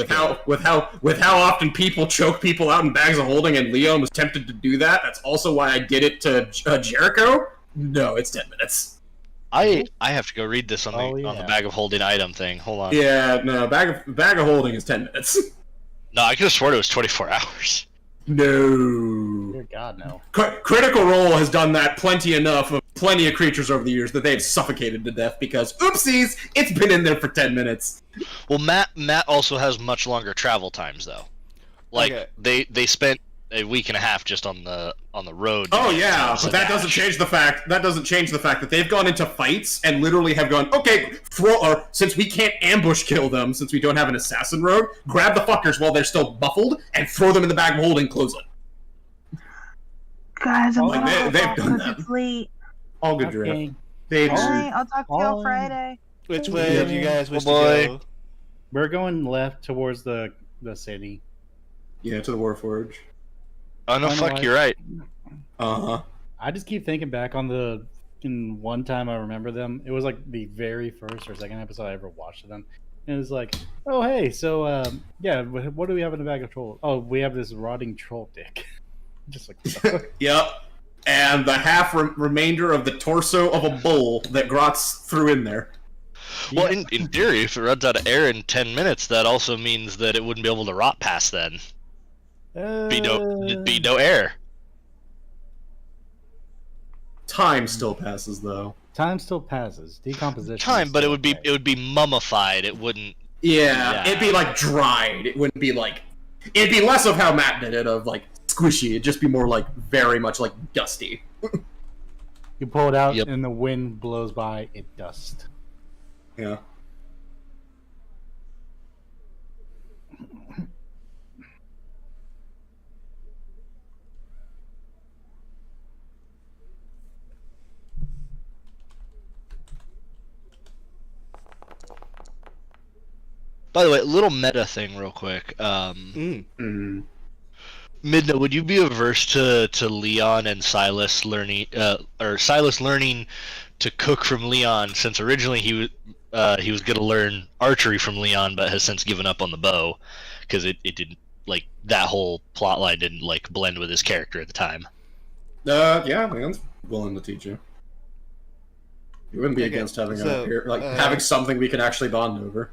how often people choke people out in bags of holding, and Leon was tempted to do that. That's also why I did it to Jericho. No, it's 10 minutes. I have to go read this on the Oh, on the yeah. bag of holding item thing. Hold on. Yeah, no, bag of holding is 10 minutes. No, I could have sworn it was 24 hours. No. Dear God, no. Critical Role has done that plenty enough of plenty of creatures over the years that they've suffocated to death because, oopsies, it's been in there for 10 minutes. Well, Matt also has much longer travel times though. Like Okay. they spent a week and a half just on the road. Oh yeah, So but that doesn't change the fact that they've gone into fights and literally have gone, okay, since we can't ambush kill them, since we don't have an assassin rogue, grab the fuckers while they're still muffled and throw them in the bag of holding, close it. Guys, I'm Like, gonna hop they've off done 'cause that. it's late. All good, Drift. Okay. They've Alright, I'll talk to y'all All in. Friday. Which way do you guys wish to boy. go? We're going left towards the city. to the Warforge. Oh no, I know fuck, why. you're right. Uh-huh. I just keep thinking back on the one time I remember them. It was like the very first or second episode I ever watched of them. And it was like, oh hey, so yeah, what do we have in the bag of troll? Oh, we have this rotting troll dick. Just like Yep. And the half remainder of the torso of a bull that Grotz threw in there. Well, in theory, if it runs out of air in 10 minutes, that also means that it wouldn't be able to rot past then. Be no air. Time still passes though. Time still passes. Decomposition. Time, is but it still would be okay. it would be mummified. It wouldn't. Yeah, Yeah. it'd be like dried. It wouldn't be like. It'd be less of how Matt did it, of like squishy. It'd just be more like very much like dusty. You pull it out Yep. and the wind blows by, it dust. Yeah. By the way, little meta thing, real quick. Mm. Midna, would you be averse to Leon and Silas learning, or Silas learning to cook from Leon, since originally he was gonna learn archery from Leon, but has since given up on the bow because it didn't, like, that whole plot line didn't like blend with his character at the time. Yeah, man's willing to teach you. You wouldn't be Okay, against having so, having something we can actually bond over.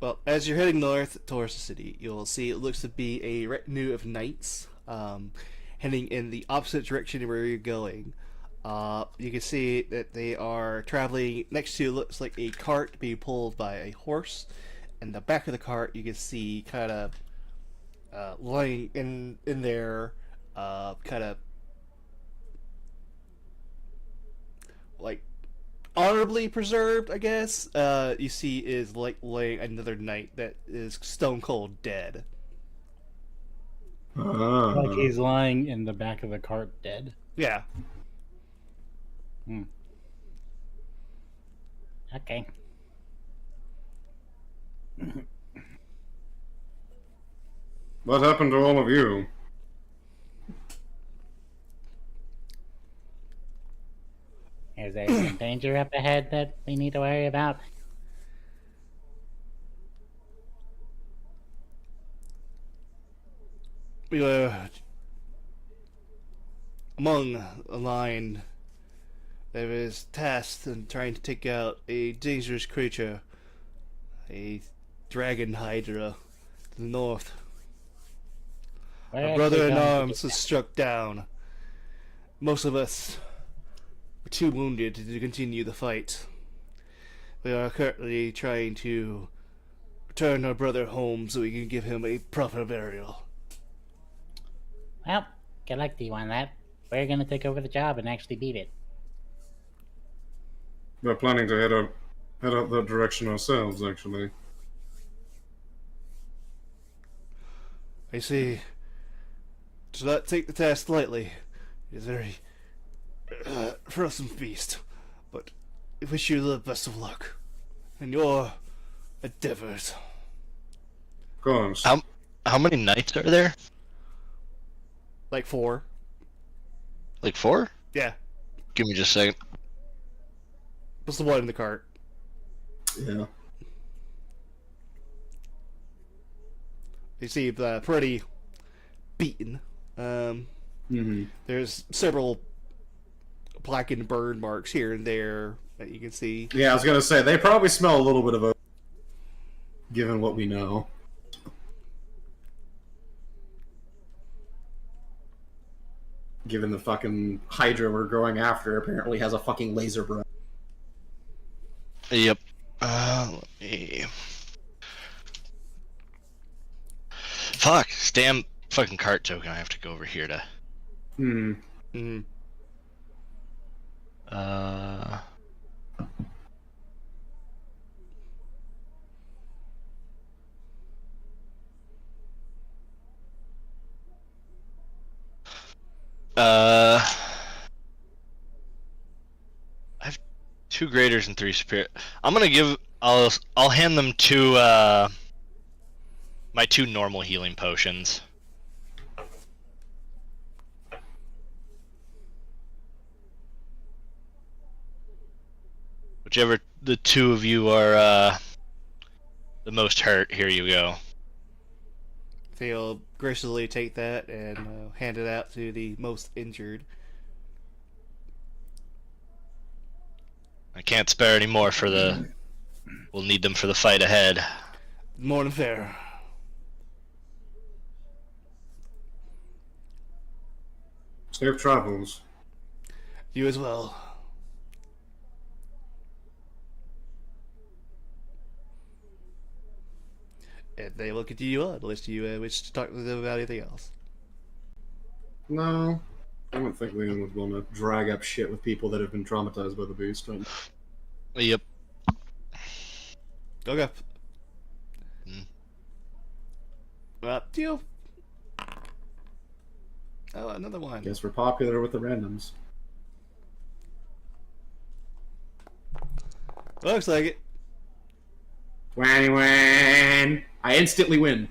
Well, as you're heading north towards the city, you'll see it looks to be a retinue of knights heading in the opposite direction of where you're going. You can see that they are traveling next to, looks like a cart being pulled by a horse. In the back of the cart, you can see kind of lying in there, kind of like honorably preserved, I guess. You see is like laying another knight that is stone cold dead. Like he's lying in the back of the cart dead. Yeah. Okay. What happened to all of you? Is there some danger up ahead that we need to worry about? We were among a line that was tasked in trying to take out a dangerous creature, a dragon hydra to the north. We're Our brother actually in going to arms get was struck down. Most of us were too wounded to continue the fight. We are currently trying to return our brother home so we can give him a proper burial. Well, good luck to you on that. We're gonna take over the job and actually beat it. We're planning to head out that direction ourselves, actually. I see. Do not take the task lightly. It is a very fearsome feast, but I wish you the best of luck in your endeavors. Of course. How many knights are there? Like 4. Like 4? Yeah. Give me just a second. What's the one in the cart? Yeah. They seem pretty beaten. There's several blackened burn marks here and there that you can see. Yeah, I was gonna say, they probably smell a little bit of a... given what we know. Given the fucking Hydra we're going after apparently has a fucking laser breath. Yep. Let me... Fuck, this damn fucking cart token. I have to go over here to... I have 2 graders and 3 spirit. I'm gonna give... I'll hand them to, my 2 normal healing potions. Whichever the 2 of you are, the most hurt, here you go. They'll graciously take that and hand it out to the most injured. I can't spare any more for the... We'll need them for the fight ahead. More than fair. Safe travels. You as well. And they will continue on unless you wish to talk to them about anything else. No. I don't think Leon would want to drag up shit with people that have been traumatized by the beast. Right? Yep. Okay. Up to you. Oh, another one. Guess we're popular with the randoms. Looks like it. 21! I instantly win.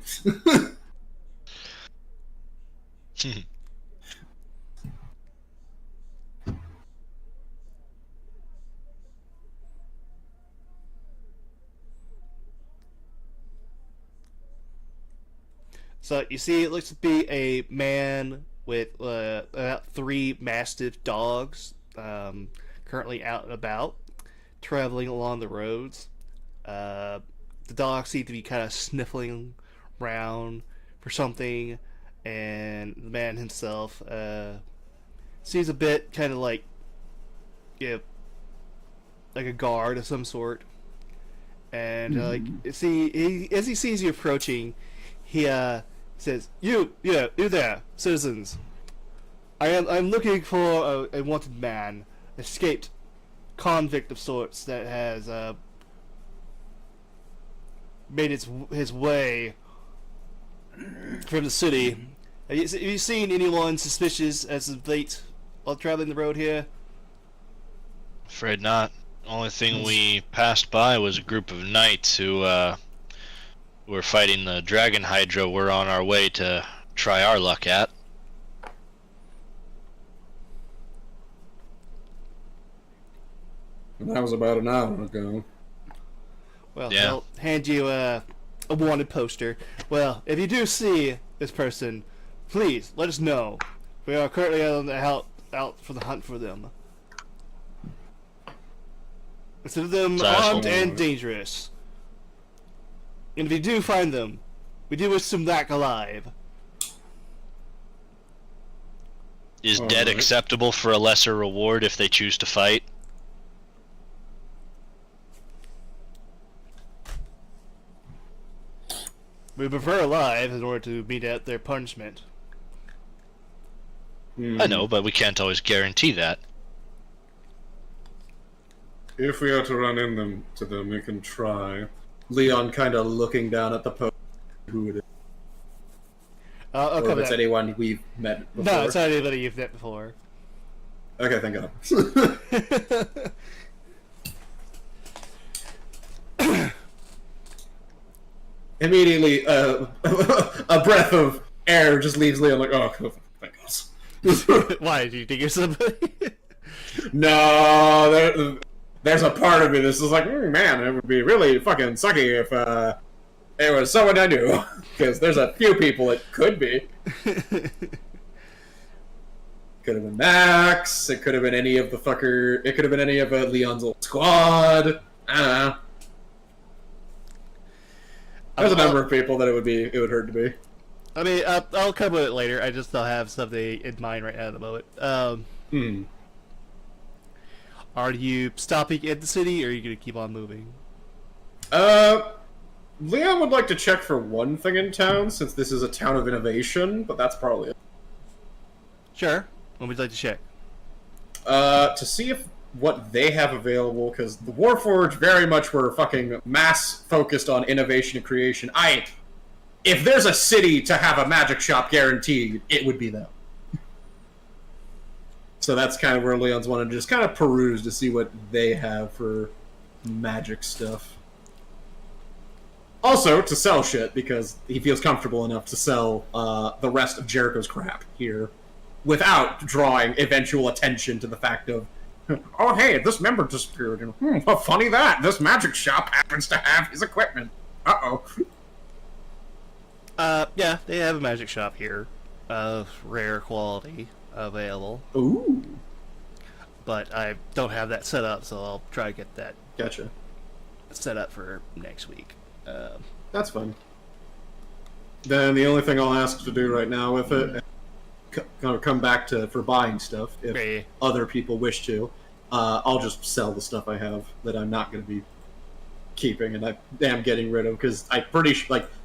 So you see, it looks to be a man with about 3 mastiff dogs, currently out and about, traveling along the roads. The dogs seem to be kind of sniffling around for something, and the man himself seems a bit kind of like, like a guard of some sort. And as he sees you approaching, he says, "You there, citizens. I'm looking for a wanted man, escaped convict of sorts that has made his way from the city Have you seen anyone suspicious as of late while traveling the road here? Afraid not. Only thing we passed by was a group of knights who were fighting the dragon hydra we're on our way to try our luck at. That was about an hour ago. Well, Yeah. I'll hand you a wanted poster. Well, if you do see this person, please let us know. We are currently out for the hunt for them. Consider them That's armed all and right. dangerous. And if you do find them, we do wish them back alive. Is All dead right. acceptable for a lesser reward if they choose to fight? We prefer alive in order to meet out their punishment. Hmm. I know, but we can't always guarantee that. If we are to run into them, we can try. Leon kind of looking down at the post. Who it is? I'll Or cover if it's that. anyone we've met before. No, it's not anybody you've met before. Okay, thank God. Immediately, a breath of air just leaves Leon like, oh, thank God. Why? Do you think you're somebody? No, there's a part of me that's just like, man, it would be really fucking sucky if it was someone I knew. Because there's a few people it could be. Could have been Max. It could have been any of the fucker. It could have been any of Leon's old squad. I don't know. There's a number of people that it would hurt to be. I mean, I'll cover it later. I just don't have something in mind right now at the moment. Are you stopping at the city, or are you going to keep on moving? Leon would like to check for one thing in town, since this is a town of innovation, but that's probably it. Sure. What would you like to check? To see if what they have available, because the Warforged very much were fucking mass focused on innovation and creation. If there's a city to have a magic shop guaranteed, it would be them. So that's kind of where Leon's wanted to just kind of peruse to see what they have for magic stuff. Also, to sell shit, because he feels comfortable enough to sell the rest of Jericho's crap here without drawing eventual attention to the fact of, oh hey, this member disappeared. Well, funny that. This magic shop happens to have his equipment. Uh-oh. Yeah, they have a magic shop here of rare quality available. Ooh. But I don't have that set up, so I'll try to get that Gotcha. set up for next week. That's fine. Then the only thing I'll ask to do right now with it, kind of come back to for buying stuff if Okay. other people wish to. I'll just sell the stuff I have that I'm not going to be keeping and I am getting rid of because I'm pretty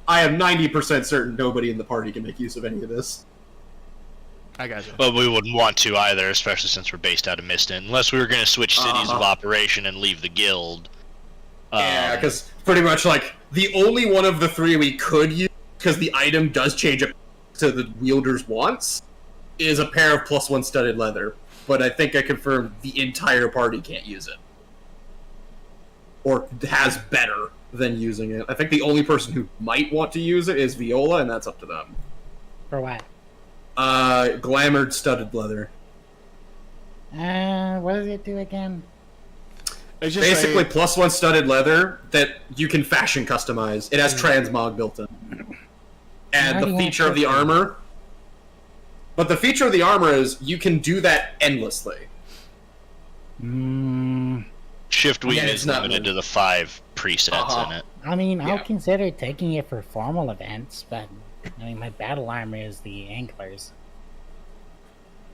I am 90% certain nobody in the party can make use of any of this. I got you. But we wouldn't want to either, especially since we're based out of Miston. Unless we were going to switch cities of operation and leave the guild. Yeah, because pretty much the only one of the three we could use, because the item does change it to the wielder's wants, is a pair of +1 studded leather. But I think I confirmed the entire party can't use it. Or has better than using it. I think the only person who might want to use it is Viola, and that's up to them. For what? Glamored studded leather. What does it do again? It's just Basically, like, +1 studded leather that you can fashion customize. It has transmog built in. And How do the you feature of the want to- armor... But the feature of the armor is you can do that endlessly. Shift Wing Yeah, is it's not limited really- to the 5 presets in it. I mean, Yeah. I'll consider taking it for formal events, but I mean, my battle armor is the anglers.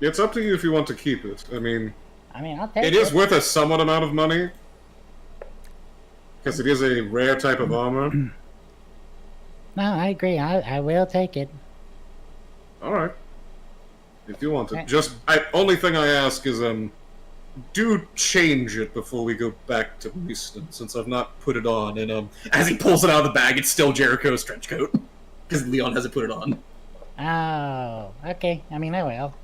It's up to you if you want to keep it. I mean, I'll take it is worth a somewhat amount of money. Because it is a rare type of armor. No, I agree. I will take it. Alright. If you want Okay. it. Just, only thing I ask is, do change it before we go back to Easton, since I've not put it on. And, As he pulls it out of the bag, it's still Jericho's trench coat. Because Leon hasn't put it on. Oh, okay. I mean, I will.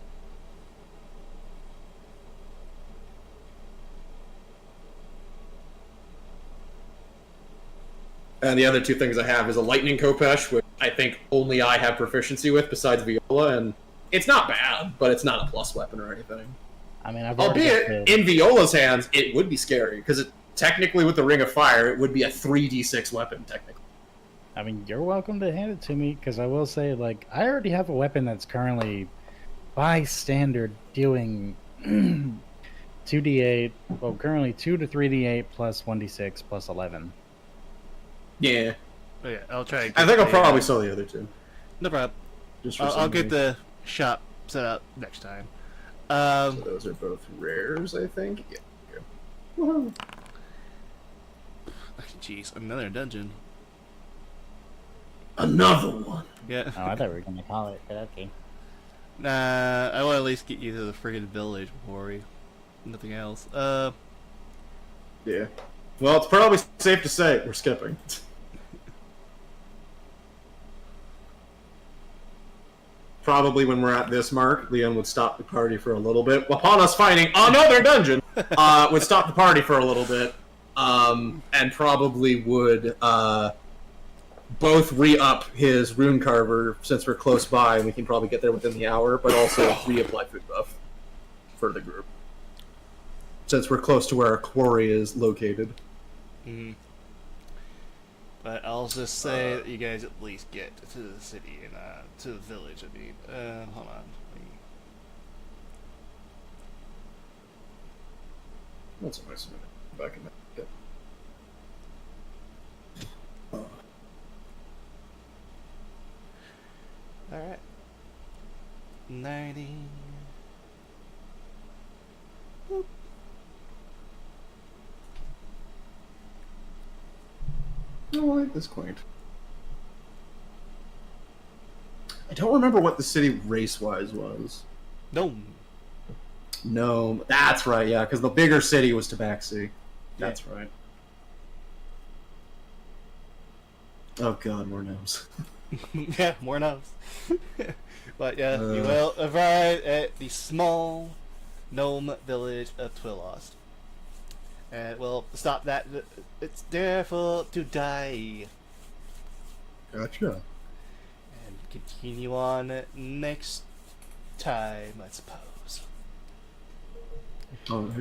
And the other two things I have is a lightning Kopesh, which I think only I have proficiency with besides Viola, and it's not bad, but it's not a plus weapon or anything. I mean, I've already got Albeit, the- in Viola's hands, it would be scary, because technically with the Ring of Fire, it would be a 3d6 weapon, technically. I mean, you're welcome to hand it to me, because I will say, like, I already have a weapon that's currently, by standard, doing 2d8, well, currently 2 to 3d8 plus 1d6 plus 11. Yeah. Oh, yeah, I'll try. I think I'll probably sell the other two. No problem. Just for I'll some get reason. the shop set up next time. So those are both rares, I think. Yeah. Woohoo. Jeez, another dungeon. Another one. Yeah. Oh, I thought we were gonna call it, but okay. Nah, I want to at least get you to the friggin' village before we. Nothing else. Yeah. Well, it's probably safe to say we're skipping. Probably when we're at this mark, Leon would stop the party for a little bit. Upon us finding another dungeon, would stop the party for a little bit, and probably would both re-up his rune carver since we're close by and we can probably get there within the hour, but also reapply food buff for the group since we're close to where our quarry is located. Mm-hmm. But I'll just say that you guys at least get to the city and to the village. I mean, hold on. That's a nice minute. Back in that. All right. 90. I like this quaint. I don't remember what the city race-wise was. No. No, that's right, yeah, because the bigger city was Tabaxi. That's right. Oh god, more gnomes. Yeah, more gnomes. But yeah, you will arrive at the small gnome village of Twilost. And we'll stop that. It's there to die. Gotcha. And continue on next time, I suppose. Oh,